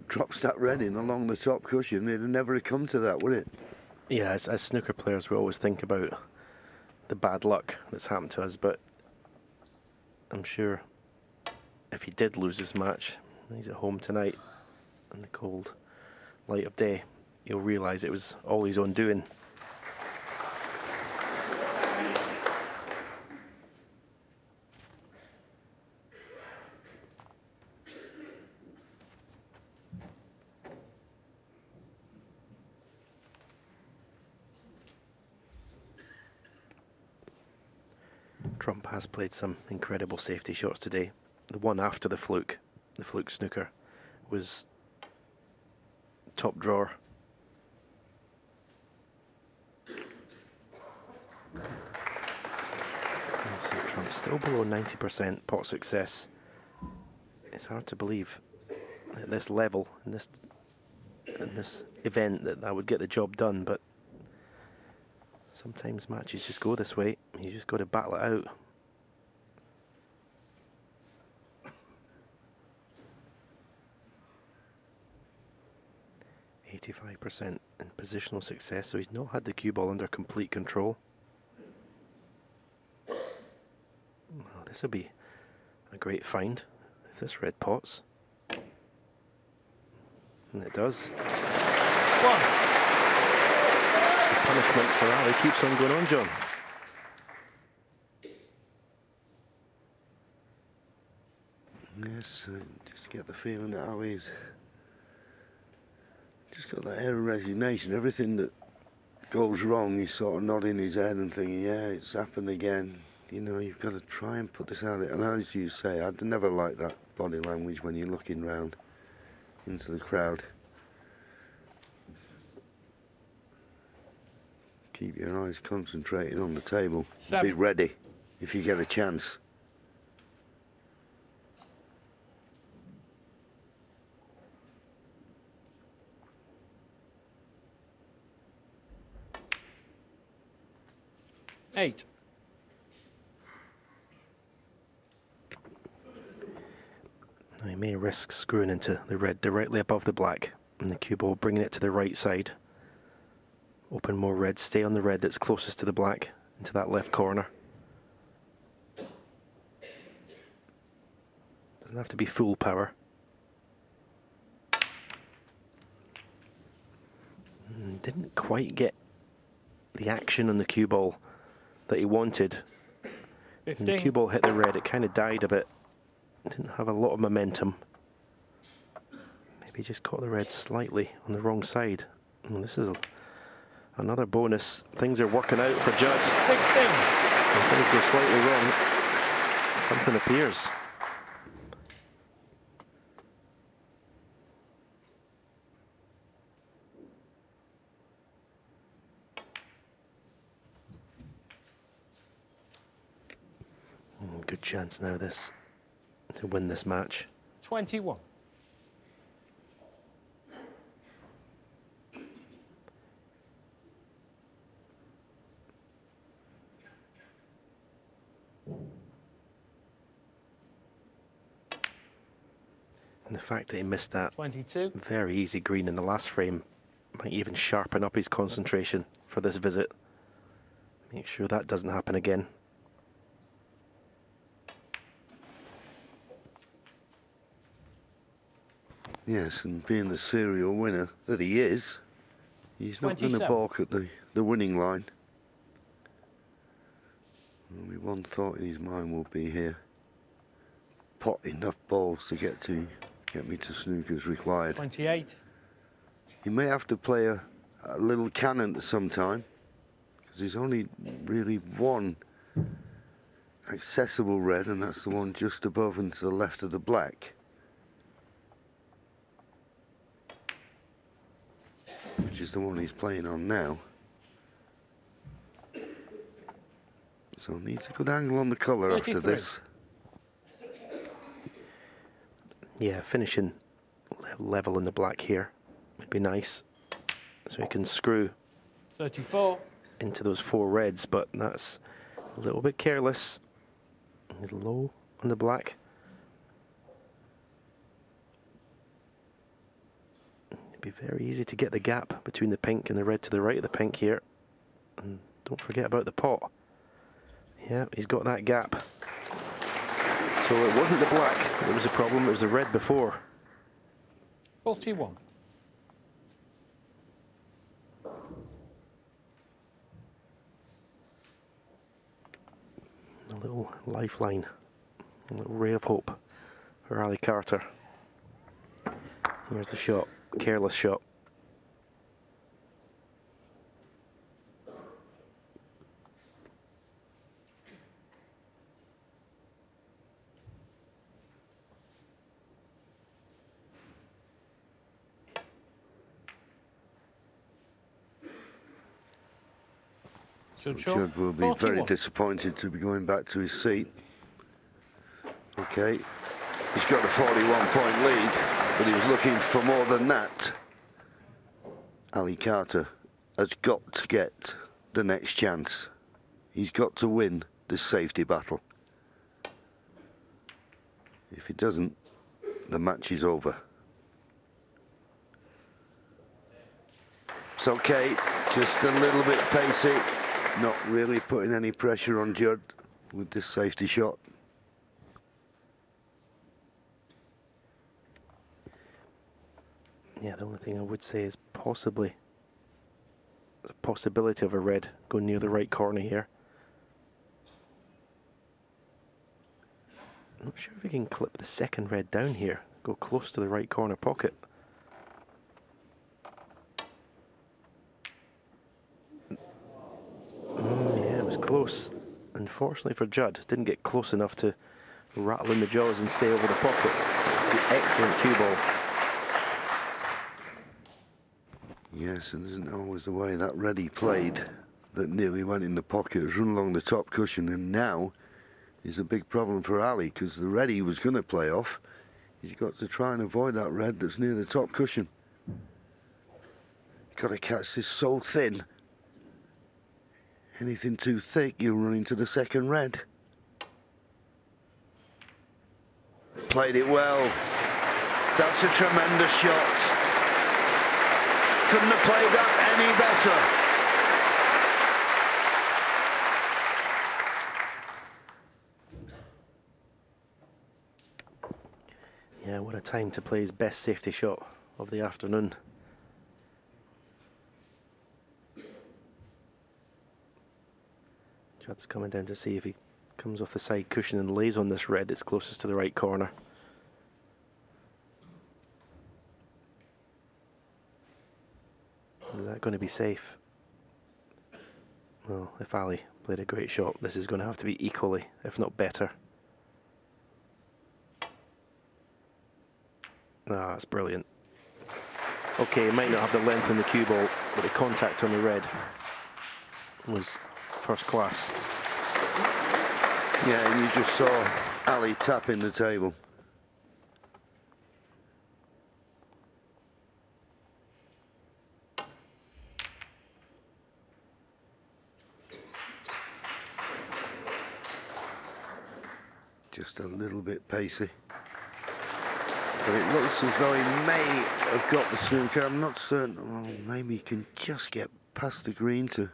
drops that red in along the top cushion, it'd never have come to that, would it? Yeah, as snooker players, we always think about the bad luck that's happened to us, but I'm sure if he did lose his match, he's at home tonight in the cold light of day, he'll realise it was all his own doing. Trump has played some incredible safety shots today. The one after the fluke snooker, was top drawer. Trump's still below 90% pot success. It's hard to believe at this level, in this event, that would get the job done, but sometimes matches just go this way. You just got to battle it out. %85% in positional success, so he's not had the cue ball under complete control. Well, this will be a great find if this red pots. And it does. One. The punishment for Ali keeps on going on, John. Yes, I just get the feeling that Ali's just got that air of resignation. Everything that goes wrong, he's sort of nodding his head and thinking, yeah, it's happened again. You know, you've got to try and put this out. And as you say, I'd never like that body language when you're looking round into the crowd. Keep your eyes concentrated on the table. Seven. Be ready if you get a chance. Eight. Now he may risk screwing into the red directly above the black, and the cue ball bringing it to the right side. Open more red, stay on the red that's closest to the black, into that left corner. Doesn't have to be full power. Didn't quite get the action on the cue ball that he wanted. When the cue ball hit the red, it kind of died a bit. Didn't have a lot of momentum. Maybe just caught the red slightly on the wrong side. And this is another bonus. Things are working out for Judd. 16. When things go slightly wrong, something appears. Good chance now to win this match. 21. And the fact that he missed that 22. very easy green in the last frame might even sharpen up his concentration for this visit. Make sure that doesn't happen again. Yes, and being the serial winner that he is, he's not going to 27. balk at the winning line. Only one thought in his mind will be here. Pot enough balls to get me to snooker's required. 28. He may have to play a little cannon at some time, because there's only really one accessible red, and that's the one just above and to the left of the black, which is the one he's playing on now. So needs a good angle on the colour after 33. this. Yeah, finishing level in the black here would be nice. So he can screw 34. into those four reds, but that's a little bit careless. He's low on the black. be very easy to get the gap between the pink and the red to the right of the pink here. And don't forget about the pot. Yeah, he's got that gap. So it wasn't the black that was the problem, it was the red before. 41. A little lifeline, a little ray of hope for Ali Carter. Here's the shot, careless shot. Judd will be 41. very disappointed to be going back to his seat. Okay, he's got a 41-point lead, but he was looking for more than that. Ali Carter has got to get the next chance. He's got to win this safety battle. If he doesn't, the match is over. It's okay, just a little bit pacey. Not really putting any pressure on Judd with this safety shot. Yeah, the only thing I would say is possibly there's a possibility of a red going near the right corner here. I'm not sure if we can clip the second red down here, go close to the right corner pocket. Yeah, it was close. Unfortunately for Judd, didn't get close enough to rattle in the jaws and stay over the pocket. Excellent cue ball. Yes, and isn't always the way that red he played that nearly went in the pocket, has run along the top cushion, and now is a big problem for Ali, because the red he was going to play off, he's got to try and avoid that red that's near the top cushion. Got to catch this so thin. Anything too thick, you'll run into the second red. Played it well. That's a tremendous shot. Couldn't have played that any better. Yeah, what a time to play his best safety shot of the afternoon. Judd's coming down to see if he comes off the side cushion and lays on this red. It's closest to the right corner. Is that going to be safe? Well, if Ali played a great shot, this is going to have to be equally, if not better. Ah, that's brilliant. Okay, it might not have the length in the cue ball, but the contact on the red was first class. Yeah, and you just saw Ali tapping the table. Just a little bit pacey. But it looks as though he may have got the snooker. I'm not certain. Oh, maybe he can just get past the green to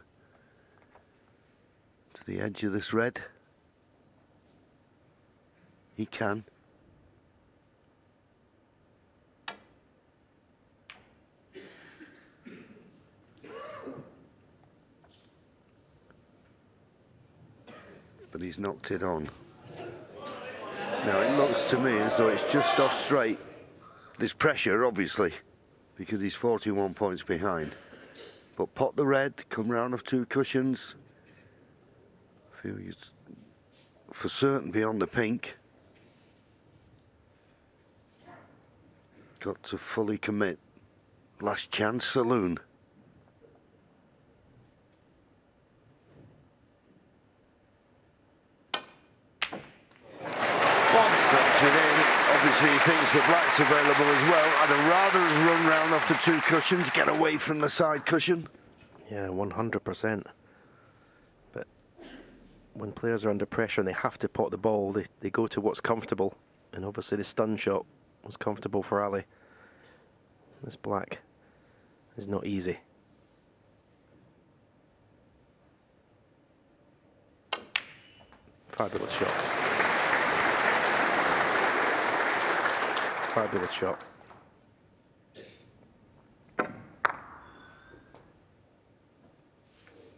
the edge of this red. He can. But he's knocked it on. Now it looks to me as though it's just off straight. There's pressure, obviously, because he's 41 points behind. But pot the red, come round off two cushions. Feel he's for certain beyond the pink. Got to fully commit. Last chance saloon. Obviously, he thinks the black's available as well. I'd have rather have run round off the two cushions, get away from the side cushion. Yeah, 100%. But when players are under pressure and they have to pot the ball, they go to what's comfortable. And obviously the stun shot was comfortable for Ali. This black is not easy. Fabulous shot. Fabulous shot.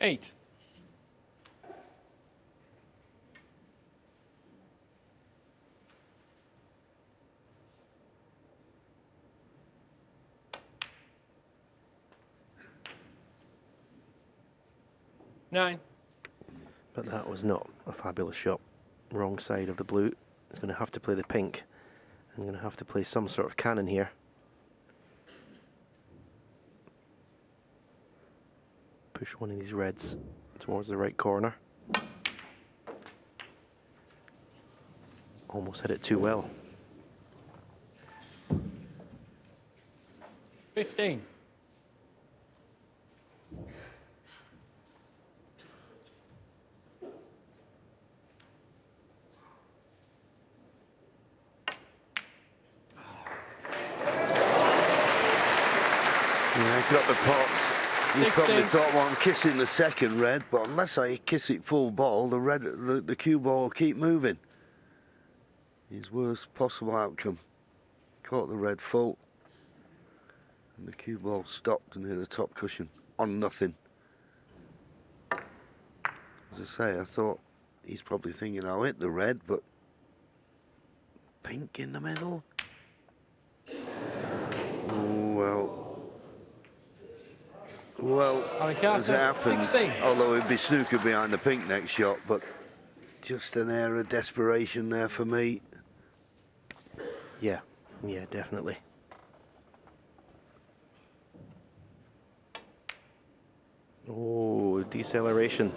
Eight. Nine. But that was not a fabulous shot. Wrong side of the blue. He's going to have to play the pink. I'm going to have to play some sort of cannon here. Push one of these reds towards the right corner. Almost hit it too well. 15. Yeah, got the pot. You 16. probably thought, well, I'm kissing the second red, but unless I kiss it full ball, the cue ball will keep moving. His worst possible outcome. Caught the red full, and the cue ball stopped and hit the top cushion on nothing. As I say, I thought he's probably thinking I'll hit the red, but pink in the middle. Oh, well. Well, as it happens, 16. although it'd be snooker behind the pink next shot, but just an air of desperation there for me. Yeah, definitely. Oh, deceleration.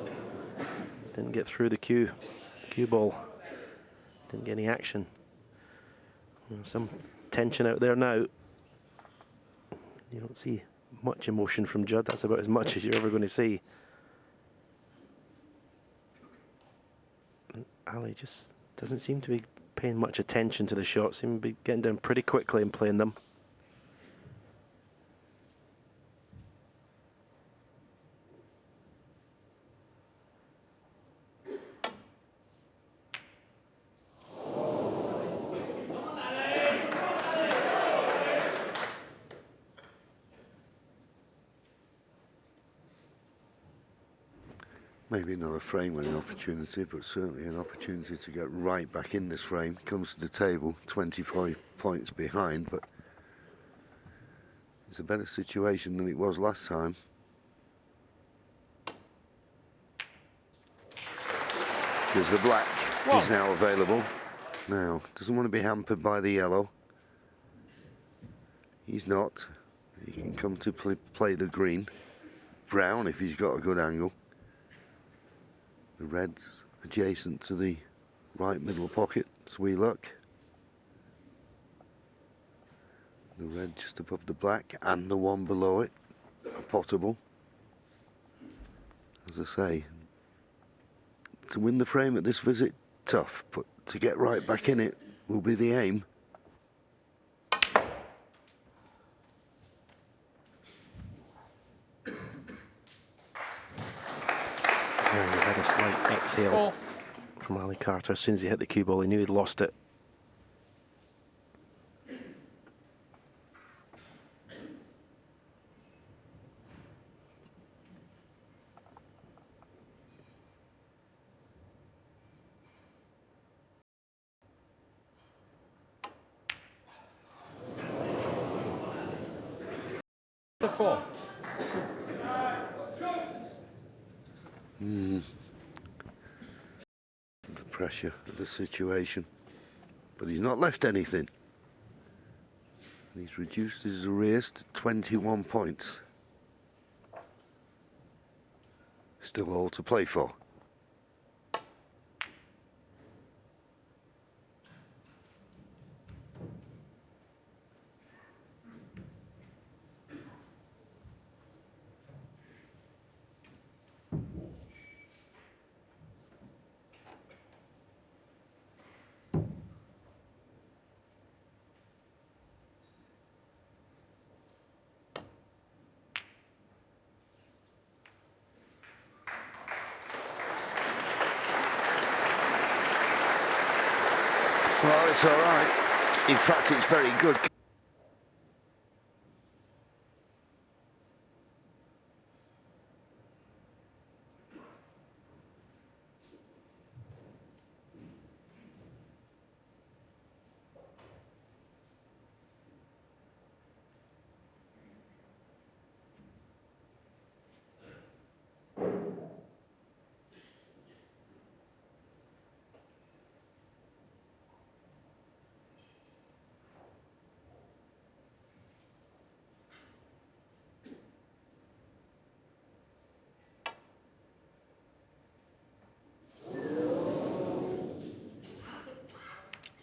Didn't get through the cue ball. Didn't get any action. Some tension out there now. You don't see much emotion from Judd. That's about as much as you're ever going to see. And Ali just doesn't seem to be paying much attention to the shots. Seem to be getting down pretty quickly and playing them. Maybe not a frame-winning opportunity, but certainly an opportunity to get right back in this frame. Comes to the table, 25 points behind, but it's a better situation than it was last time. Because the black is now available. Now, doesn't want to be hampered by the yellow. He's not. He can come to play the green. Brown if he's got a good angle. The red's adjacent to the right middle pocket, sweet luck. The red just above the black and the one below it are potable. As I say, to win the frame at this visit, tough, but to get right back in it will be the aim. There he had a slight exhale from Ali Carter. As soon as he hit the cue ball, he knew he'd lost it. The 4. The pressure of the situation, but he's not left anything. And he's reduced his arrears to 21 points. Still all to play for. Well, it's all right. In fact, it's very good.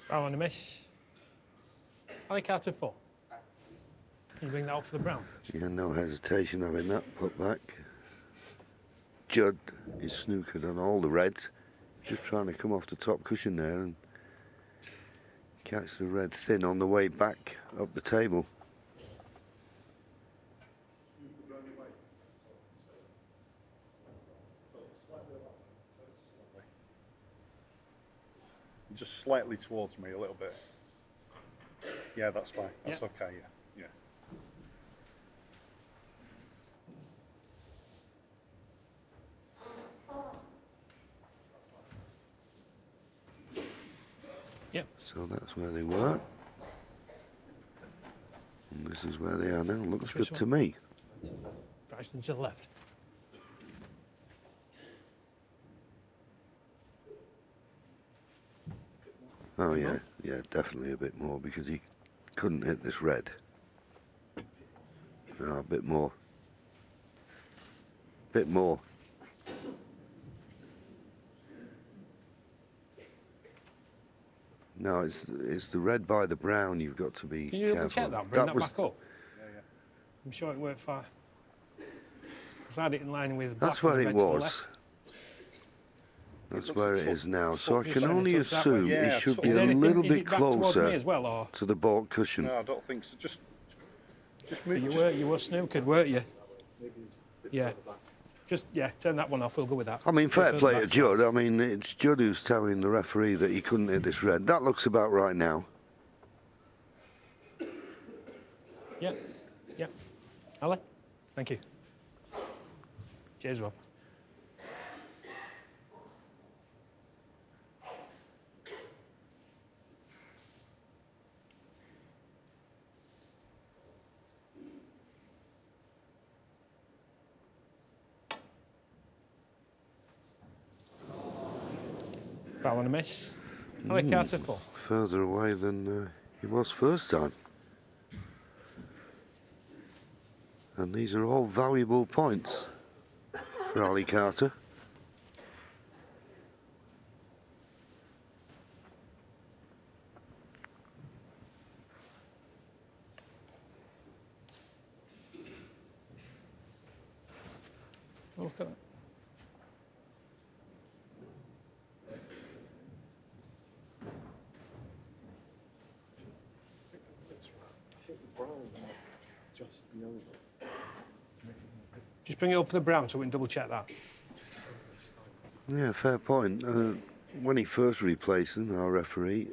Brown on the miss. Ali Carter 4. Can you bring that up for the brown? Yeah, no hesitation having that put back. Judd is snookered on all the reds. Just trying to come off the top cushion there and catch the red thin on the way back up the table. Just slightly towards me a little bit. Yeah, that's fine. That's okay, yeah. Yep. So that's where they were. And this is where they are now. Looks good to me. Fraction to the left. Oh yeah, definitely a bit more because he couldn't hit this red. Oh, a bit more. Bit more. No, it's the red by the brown you've got to be Can you double careful. check that? Bring that was, back up. Yeah. I'm sure it worked fine. Because I had it in line with That's black where and it red to the was. left. That's looks where the it foot- is now. the So I foot can is only turning that way. assume Yeah, it should so- be Is a anything- little is bit it back towards me closer as well, or to the baulk cushion. No, I don't think so. Just you move. were snookered, weren't you? Yeah. Just turn that one off. We'll go with that. I mean, fair Further play back to side. Judd. I mean, it's Judd who's telling the referee that he couldn't hit this red. That looks about right now. Yeah. Ali, thank you. Cheers, Rob. Foul and a miss. Ali Carter 4. Further away than he was first time. And these are all valuable points for Ali Carter. Look at that. Just bring it up for the brown so we can double check that. Yeah, fair point. When he first replaced him, our referee,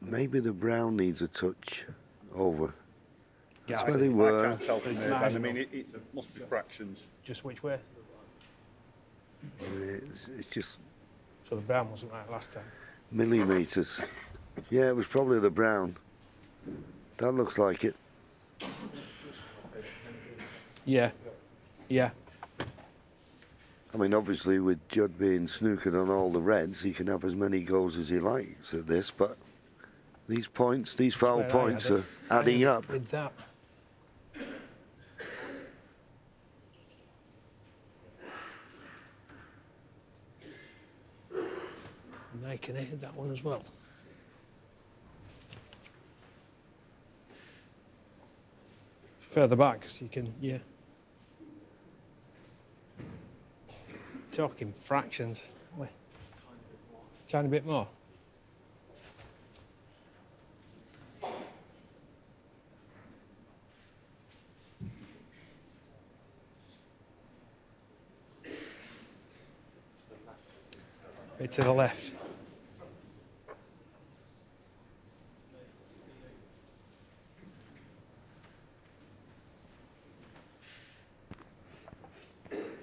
maybe the brown needs a touch over. Yeah, That's where they I were. can't tell from It's there, Ben. I marginal. mean, it must be fractions. Just which way? It's just So the brown wasn't right last time. millimetres. Yeah, it was probably the brown. That looks like it. Yeah. I mean, obviously, with Judd being snookered on all the reds, he can have as many goals as he likes at this, but these points, these foul Where I points had are it. adding up. With that. And I can hit that one as well. Further back, so you can, Talking fractions. Wait. Tiny bit more. Bit to the left.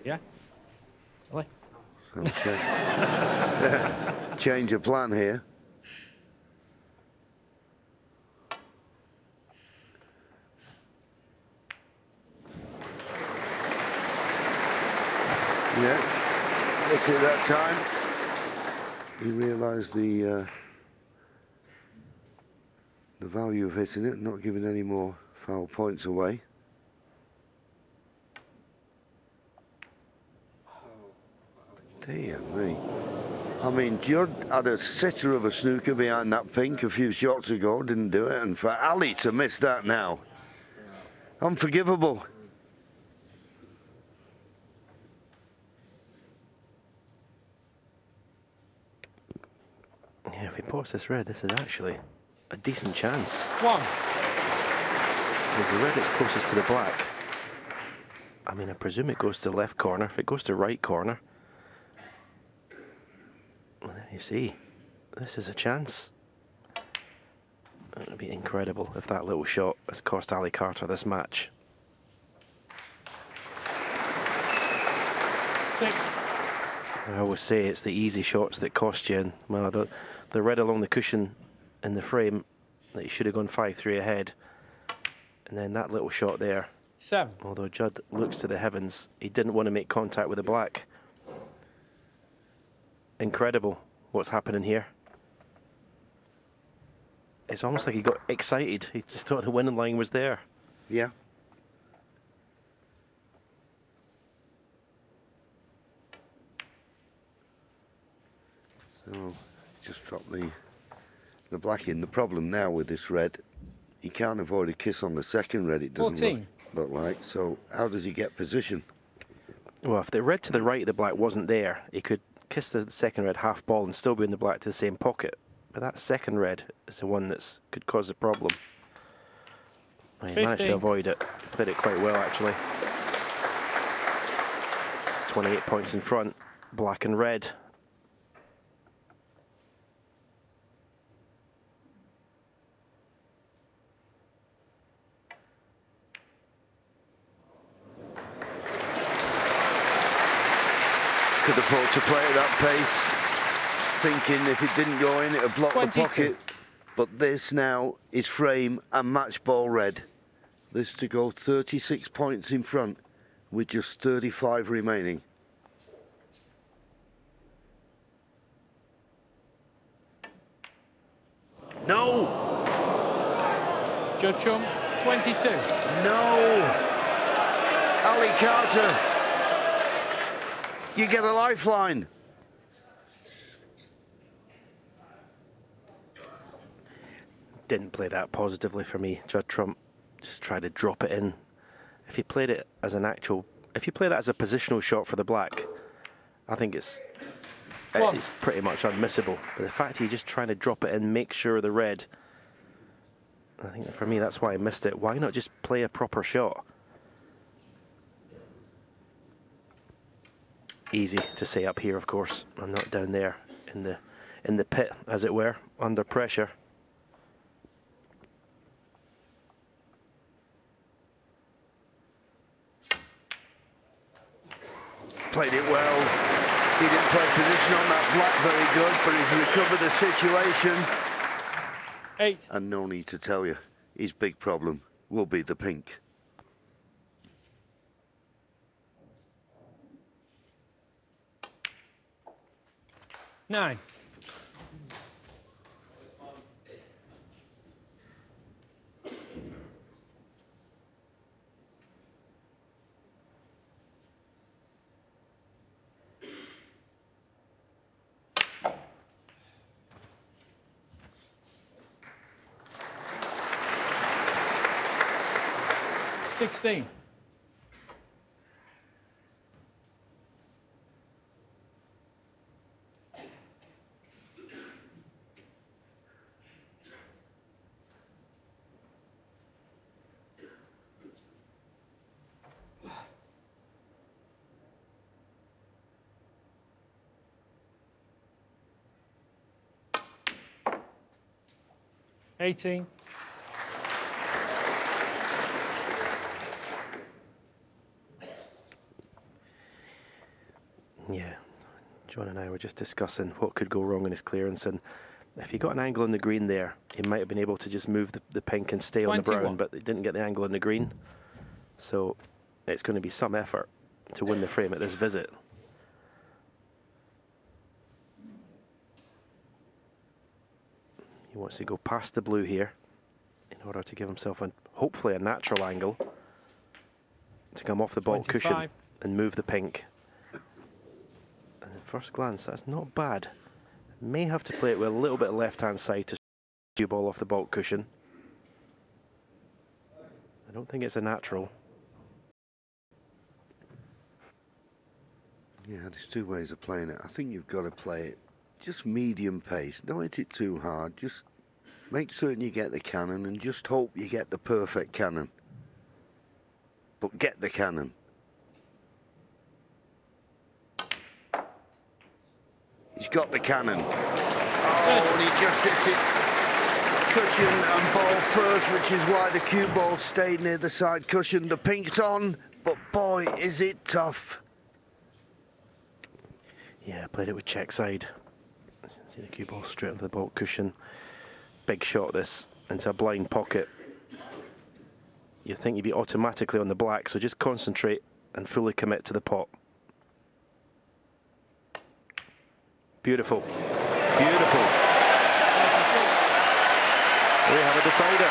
Yeah? Really? So change of plan here. Yeah, let's see that time. He realised the value of hitting it, not giving any more foul points away. Dear me. I mean, Judd had a sitter of a snooker behind that pink a few shots ago, didn't do it, and for Ali to miss that now, unforgivable. Yeah, if he pots this red, this is actually a decent chance. One. Because the red is closest to the black. I mean, I presume it goes to the left corner. If it goes to right corner, well, you see, this is a chance. It would be incredible if that little shot has cost Ali Carter this match. 6. I always say it's the easy shots that cost you. And, well, the red along the cushion in the frame that he should have gone 5-3 ahead. And then that little shot there. 7. Although Judd looks to the heavens, he didn't want to make contact with the black. Incredible what's happening here. It's almost like he got excited. He just thought the winning line was there. Yeah. So, just dropped the black in. The problem now with this red, he can't avoid a kiss on the second red, it doesn't look like. So, how does he get position? Well, if the red to the right of the black wasn't there, he could kiss the second red half ball and still be in the black to the same pocket. But that second red is the one that could cause a problem. He managed to avoid it. Played it quite well, actually. 28 points in front, black and red. Could afford to play at that pace, thinking if it didn't go in, it would block 22. the pocket. But this now is frame and match ball red. This to go 36 points in front with just 35 remaining. No! Judd Trump, 22. No! Ali Carter, you get a lifeline. Didn't play that positively for me. Judd Trump just tried to drop it in. If he played it as an actual, if you play that as a positional shot for the black, I think it's pretty much unmissable. But the fact he's just trying to drop it in, make sure the red, I think for me that's why I missed it. Why not just play a proper shot? Easy to say up here, of course. I'm not down there in the pit, as it were, under pressure. Played it well. He didn't play position on that black very good, but he's recovered the situation. 8. And no need to tell you, his big problem will be the pink. Nine. $16. $18. John and I were just discussing what could go wrong in his clearance, and if he got an angle on the green there, he might have been able to just move the pink and stay on the 21. brown, but he didn't get the angle on the green. So it's going to be some effort to win the frame at this visit. He wants to go past the blue here in order to give himself hopefully a natural angle to come off the ball 25. cushion and move the pink. And at first glance, that's not bad. May have to play it with a little bit of left-hand side to cue ball off the baulk cushion. I don't think it's a natural. Yeah, there's two ways of playing it. I think you've got to play it just medium pace. Don't hit it too hard. Just make certain you get the cannon and just hope you get the perfect cannon. But get the cannon. He's got the cannon. Oh, and he just hits it cushion and ball first, which is why the cue ball stayed near the side cushion. The pink's on, but boy, is it tough. Yeah, played it with check side. See the cue ball straight into the baulk cushion. Big shot this into a blind pocket. You think you'd be automatically on the black, so just concentrate and fully commit to the pot. Beautiful. Beautiful. We have a decider.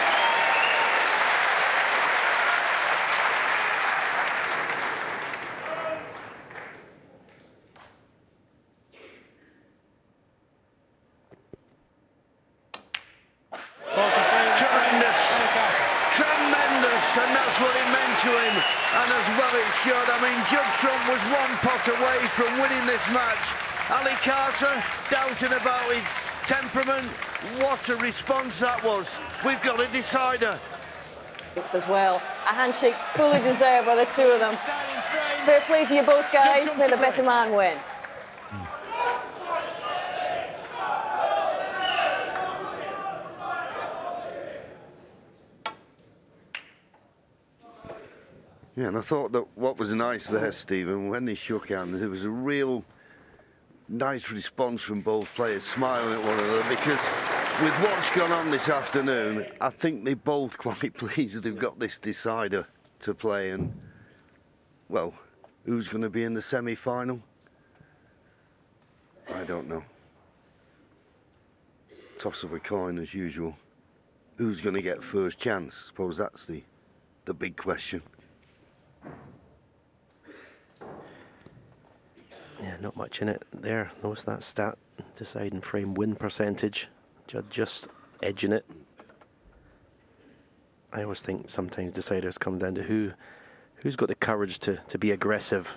And that's what it meant to him, and as well it should. I mean, Judd Trump was one pot away from winning this match. Ali Carter doubting about his temperament. What a response that was. We've got a decider. As well, a handshake fully deserved by the two of them. Fair play to you both, guys. May the better man win. Yeah, and I thought that what was nice there, Stephen, when they shook hands, there was a real nice response from both players, smiling at one another, because with what's gone on this afternoon, I think they're both quite pleased they've got this decider to play. And, well, who's going to be in the semi-final? I don't know. Toss of a coin as usual. Who's going to get first chance? I suppose that's the big question. Yeah, not much in it there. Notice that stat, deciding frame win percentage. Judd just edging it. I always think sometimes deciders come down to who's got the courage to be aggressive,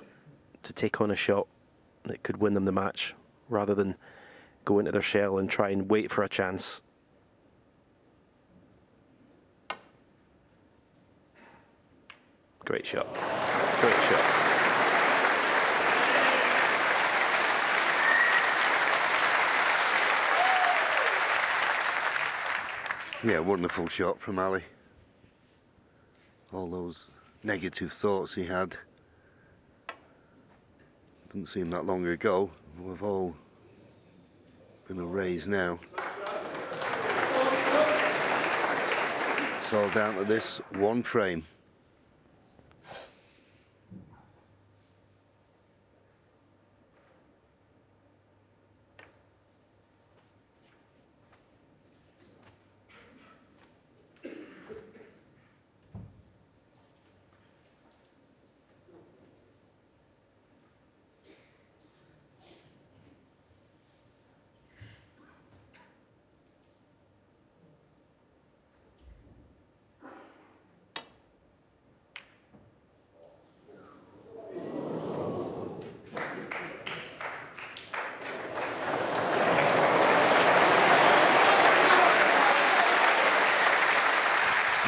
to take on a shot that could win them the match, rather than go into their shell and try and wait for a chance. Great shot. Great shot. Yeah, wonderful shot from Ali. All those negative thoughts he had, didn't seem that long ago, we've all been erased now. It's all down to this one frame.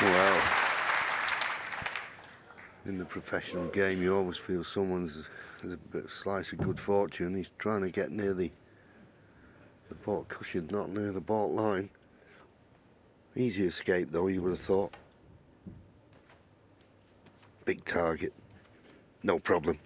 Well, in the professional game, you always feel someone's has a bit of slice of good fortune. He's trying to get near the baulk cushion, not near the baulk line. Easy escape, though, you would have thought. Big target, no problem.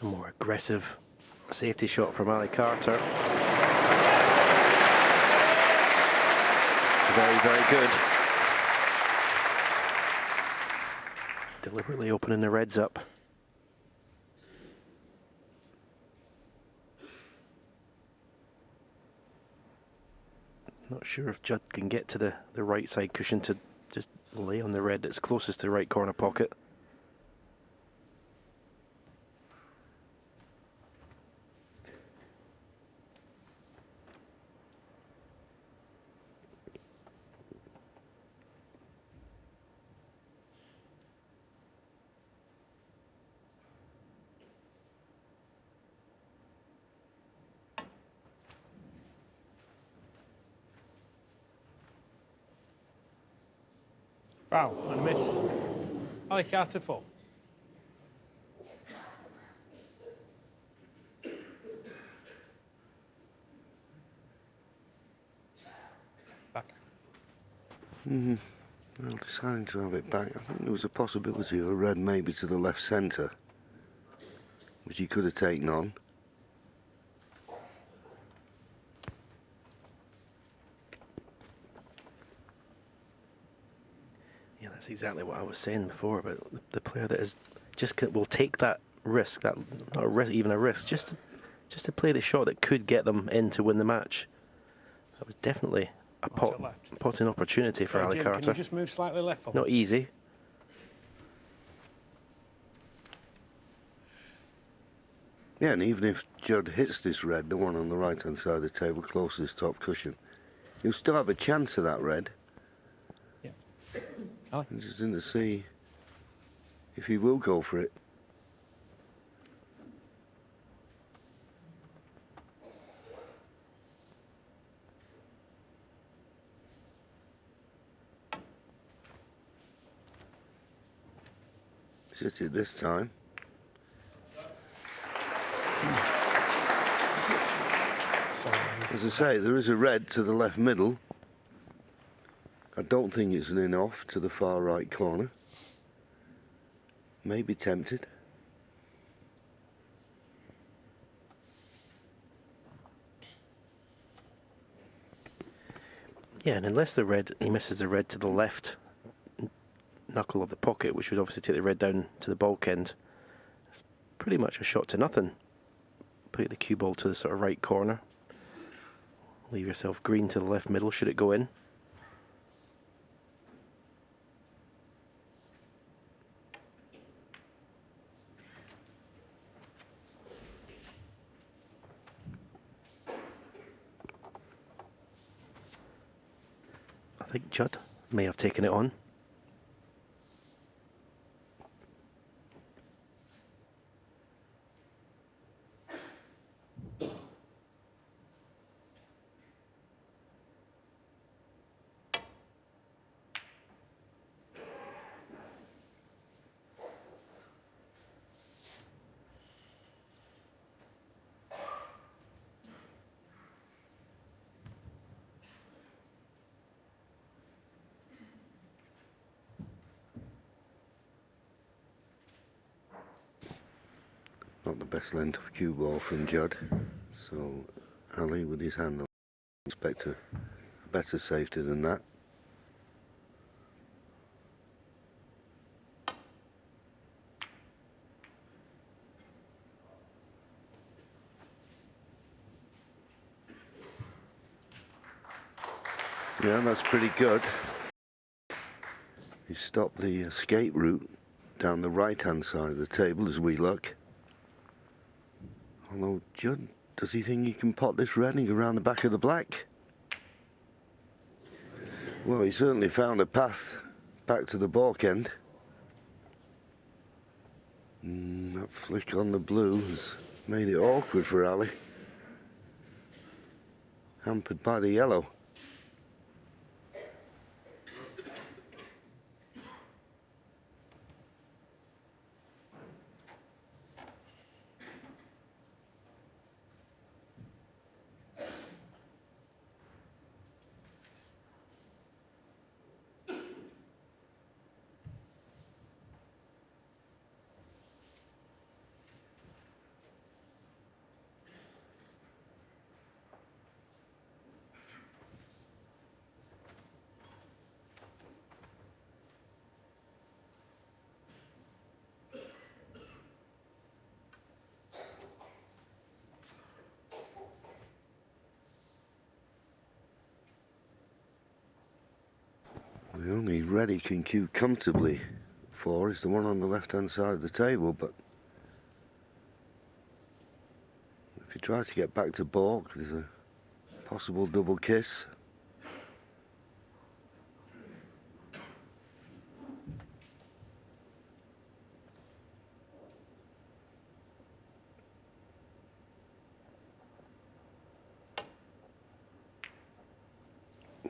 A more aggressive safety shot from Ali Carter. Very, very good. Deliberately opening the reds up. Not sure if Judd can get to the right side cushion to just lay on the red that's closest to the right corner pocket. Foul and a miss. Ali Carter 4. Back. Well, deciding to have it back, I think there was a possibility of a red maybe to the left centre, which he could have taken on. Yeah, that's exactly what I was saying before about the player that is will take that risk, that not a risk, even a risk, just to play the shot that could get them in to win the match. So it was definitely a potting opportunity for Ali Jim, Carter. can you just move slightly left for me? Not easy. Yeah, and even if Judd hits this red, the one on the right-hand side of the table closest top cushion, he'll still have a chance of that red. Yeah. Ali? Interesting to see if he will go for it. Hit it this time. As I say, there is a red to the left middle. I don't think it's an in-off to the far right corner. Maybe tempted. Yeah, and unless he misses the red to the left knuckle of the pocket, which would obviously take the red down to the bulk end, it's pretty much a shot to nothing. Put the cue ball to the sort of right corner. Leave yourself green to the left middle should it go in. I think Judd may have taken it on. Not the best length of cue ball from Judd. So Ali with his hand on, expect a better safety than that. Yeah, that's pretty good. He stopped the escape route down the right-hand side of the table as we look. Although, Judd, does he think he can pot this red and go around the back of the black? Well, he certainly found a path back to the balk end. That flick on the blue has made it awkward for Ali. Hampered by the yellow. The only red he can cue comfortably for is the one on the left-hand side of the table, but if he tries to get back to balk, there's a possible double kiss.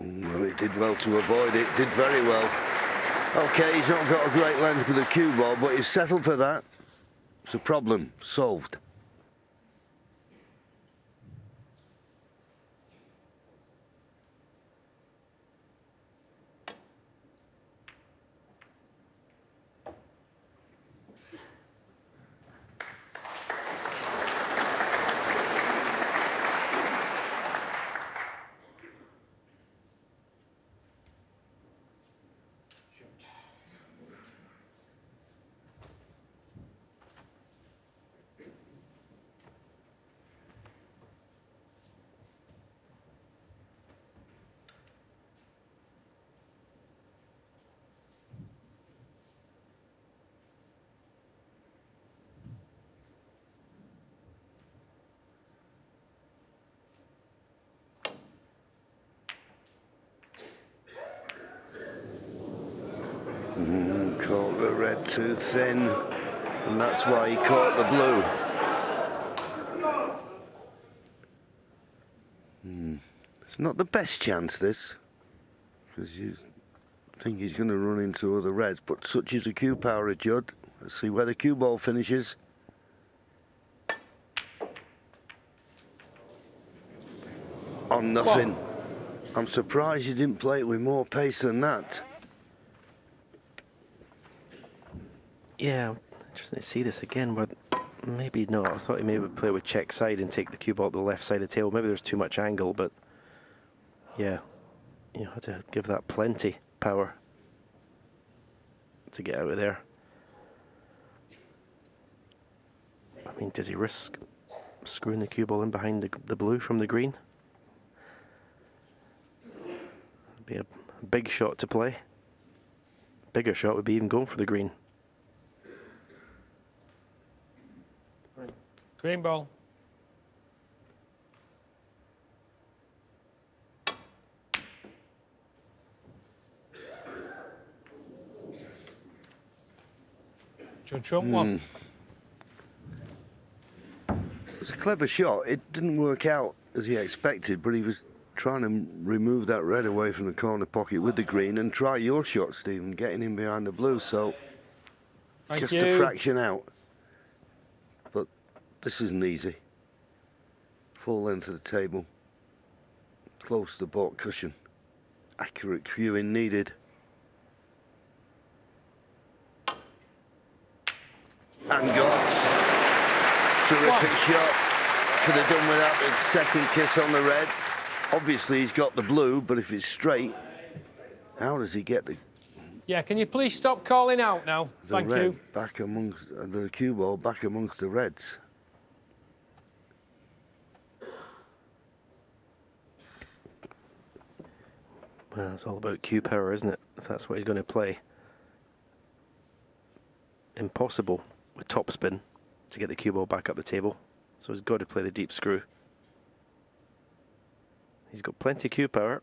Well, he did well to avoid it, did very well. Okay, he's not got a great length with the cue ball, but he's settled for that. It's a problem solved. Caught the red too thin, and that's why he caught the blue. It's not the best chance, this, because you think he's going to run into other reds, but such is the cue power of Judd. Let's see where the cue ball finishes. On nothing. I'm surprised you didn't play it with more pace than that. Yeah, interesting to see this again, but maybe not. I thought he maybe would play with check side and take the cue ball to the left side of the table. Maybe there's too much angle, but yeah, you had to give that plenty power to get out of there. I mean, does he risk screwing the cue ball in behind the blue from the green? It'd be a big shot to play. Bigger shot would be even going for the green. Green ball. Judd Trump one. It's a clever shot. It didn't work out as he expected, but he was trying to remove that red away from the corner pocket with the green and try your shot, Stephen, getting him behind the blue, so just a fraction out. But this isn't easy. Full length of the table, close to the baulk cushion. Accurate cueing needed. And got. Terrific shot. Could have done without the second kiss on the red. Obviously he's got the blue, but if it's straight, how does he get the... Yeah, can you please stop calling out now? Thank you. Back amongst the cue ball, back amongst the reds. Well, it's all about cue power, isn't it? If that's what he's going to play. Impossible with topspin to get the cue ball back up the table. So he's got to play the deep screw. He's got plenty of cue power.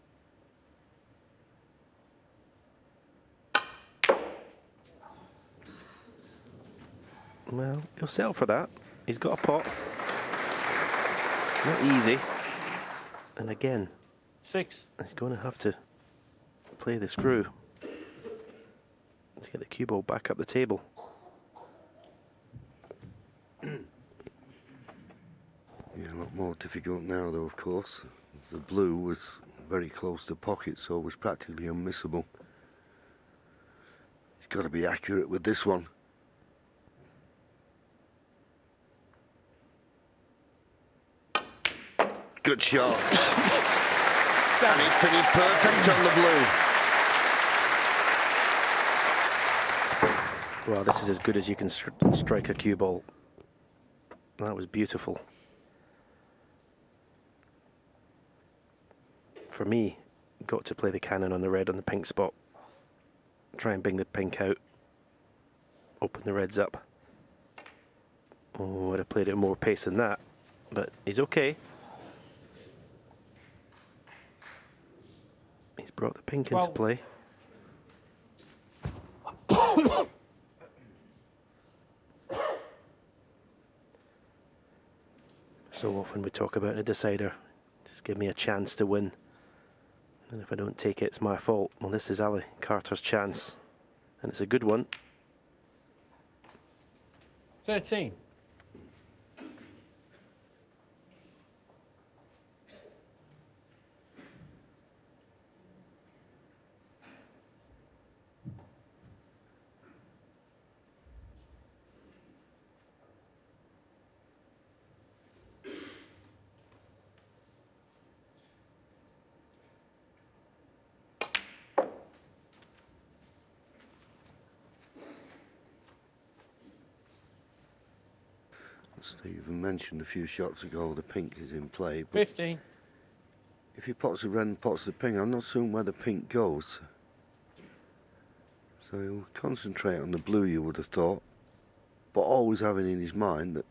Well, he'll settle for that. He's got a pot. Not easy. And again, 6. he's going to have to play the screw to get the cue ball back up the table. Yeah, a lot more difficult now, though, of course. The blue was very close to the pocket, so it was practically unmissable. He's got to be accurate with this one. Good shot. And he's finished perfect on the blue. Well, this is as good as you can strike a cue ball. That was beautiful. For me, got to play the cannon on the red on the pink spot. try and bring the pink out, open the reds up. Oh, would have played it more pace than that, but he's okay. He's brought the pink into play. So often we talk about a decider. Just give me a chance to win. And if I don't take it, it's my fault. Well, this is Ali Carter's chance. And it's a good one. 13. Stephen mentioned a few shots ago the pink is in play. 15. If he pots the red and pots the pink, I'm not certain where the pink goes. So he'll concentrate on the blue, you would have thought, but always having in his mind that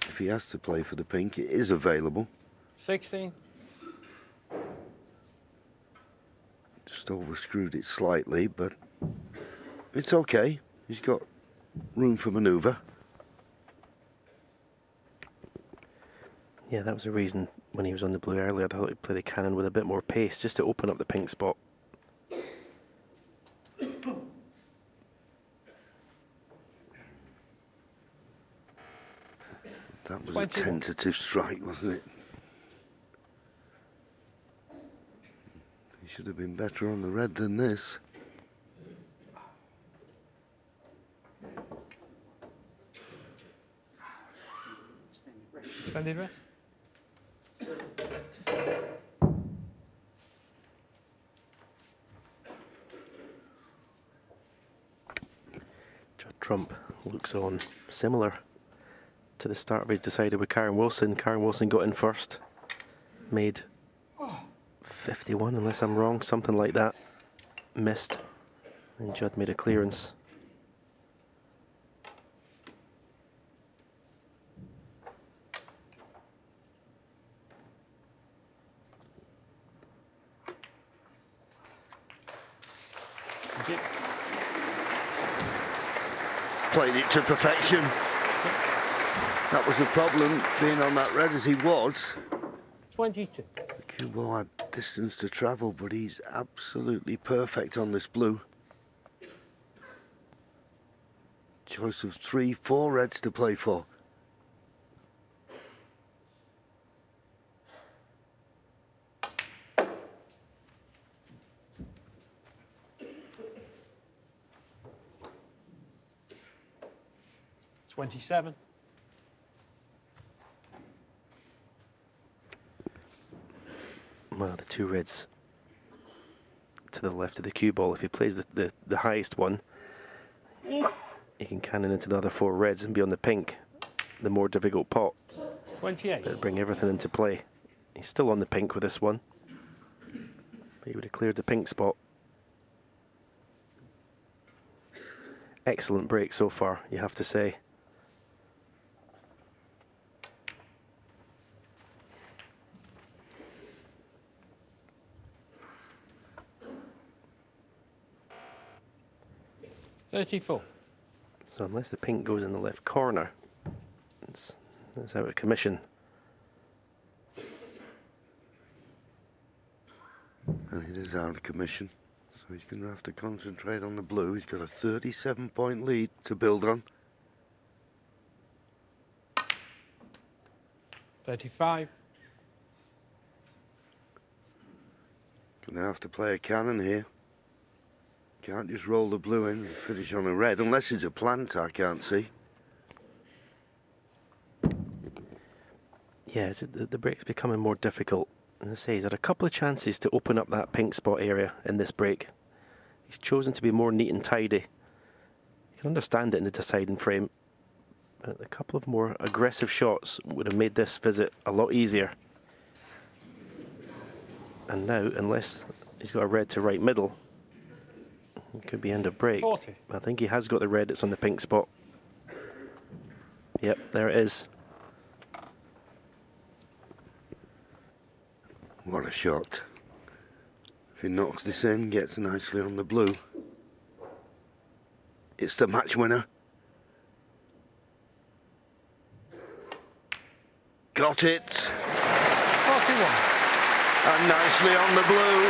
if he has to play for the pink, it is available. 16. Just overscrewed it slightly, but it's okay. He's got room for manoeuvre. Yeah, that was the reason when he was on the blue earlier. I thought he'd play the cannon with a bit more pace, just to open up the pink spot. That was 21. a tentative strike, wasn't it? He should have been better on the red than this. Extended rest. Judd Trump looks on similar to the start of his decider with Karen Wilson. Karen Wilson got in first, made 51 unless I'm wrong, something like that, missed, and Judd made a clearance. Played it to perfection. That was the problem, being on that red as he was. 22. The cue ball had distance to travel, but he's absolutely perfect on this blue. Choice of 3, 4 reds to play for. $27. Well, the two reds to the left of the cue ball. If he plays the highest one, he can cannon into the other 4 reds and be on the pink. The more difficult pot. 28. That'd bring everything into play. He's still on the pink with this one, but he would have cleared the pink spot. Excellent break so far, you have to say. $34. So unless the pink goes in the left corner, it's out of commission. And it is out of commission. So he's going to have to concentrate on the blue. He's got a 37-point lead to build on. 35. Going to have to play a cannon here. Can't just roll the blue in and finish on a red, unless it's a plant I can't see. Yeah, the break's becoming more difficult. As I say, he's had a couple of chances to open up that pink spot area in this break. He's chosen to be more neat and tidy. You can understand it in the deciding frame. But a couple of more aggressive shots would have made this visit a lot easier. And now, unless he's got a red to right middle, It could be end of break. 40. I think he has got the red. It's on the pink spot. Yep, there it is. What a shot. If he knocks this in, gets nicely on the blue. It's the match winner. Got it. 41. And nicely on the blue.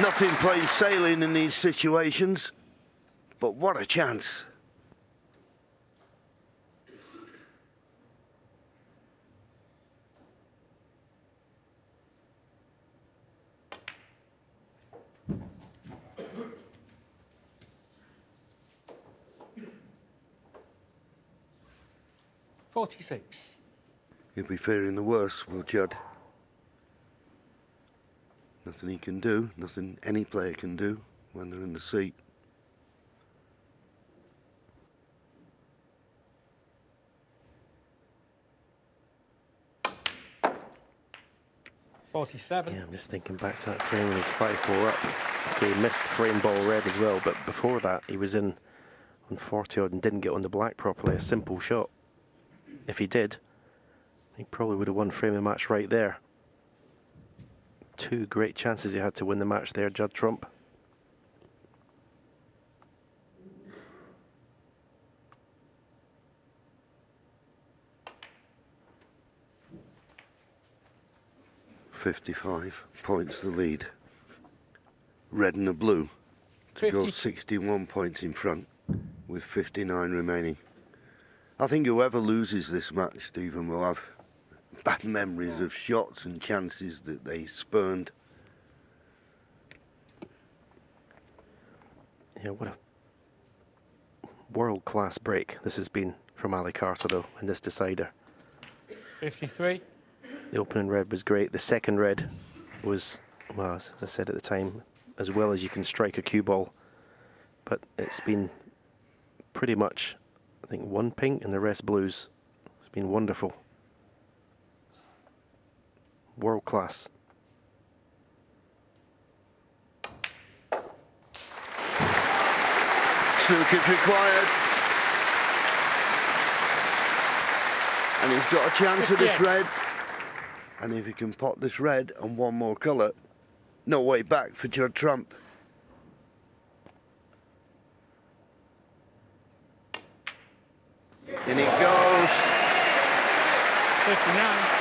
Nothing plain sailing in these situations, but what a chance. $46. He'll be fearing the worst, will Judd? Nothing he can do, nothing any player can do when they're in the seat. $47. Yeah, I'm just thinking back to that frame when he was 5-4 up. Okay, he missed frame ball red as well, but before that he was in on 40 odd and didn't get on the black properly. A simple shot. If he did, he probably would have won frame of match right there. Two great chances he had to win the match there, Judd Trump. $55 points the lead. Red and the blue to go 50. 61 points in front with 59 remaining. I think whoever loses this match, Stephen, will have bad memories of shots and chances that they spurned. Yeah, what a world-class break this has been from Ali Carter, though, in this decider. 53. The opening red was great. The second red was, well, as I said at the time, as well as you can strike a cue ball. But it's been pretty much, I think, one pink and the rest blues. It's been wonderful. World class. Snooker's required. And he's got a chance of this red. And if he can pot this red and one more colour, no way back for Judd Trump. In it goes. 59.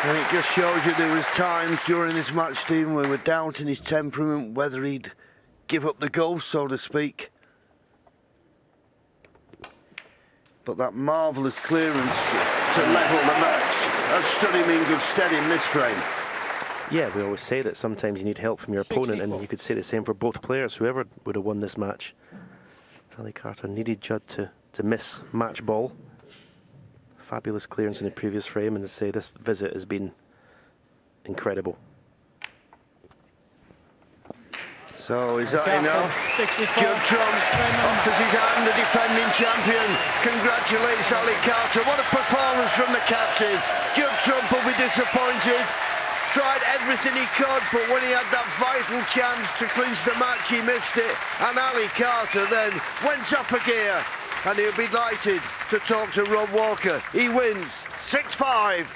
And it just shows you there was times during this match, Stephen, where we were doubting his temperament, whether he'd give up the ghost, so to speak. But that marvellous clearance to level the match has stood him in good stead in this frame. Yeah, we always say that sometimes you need help from your opponent, and you could say the same for both players. Whoever would have won this match. Ali Carter needed Judd to miss match ball. Fabulous clearance in the previous frame, and to say this visit has been incredible. So is that Carter, enough? 64. Judd Trump offers his hand, the defending champion. Congratulates Ali Carter. What a performance from the captain. Judd Trump will be disappointed. Tried everything he could, but when he had that vital chance to clinch the match, he missed it. And Ali Carter then went up a gear, and he'll be delighted to talk to Rob Walker. He wins 6-5.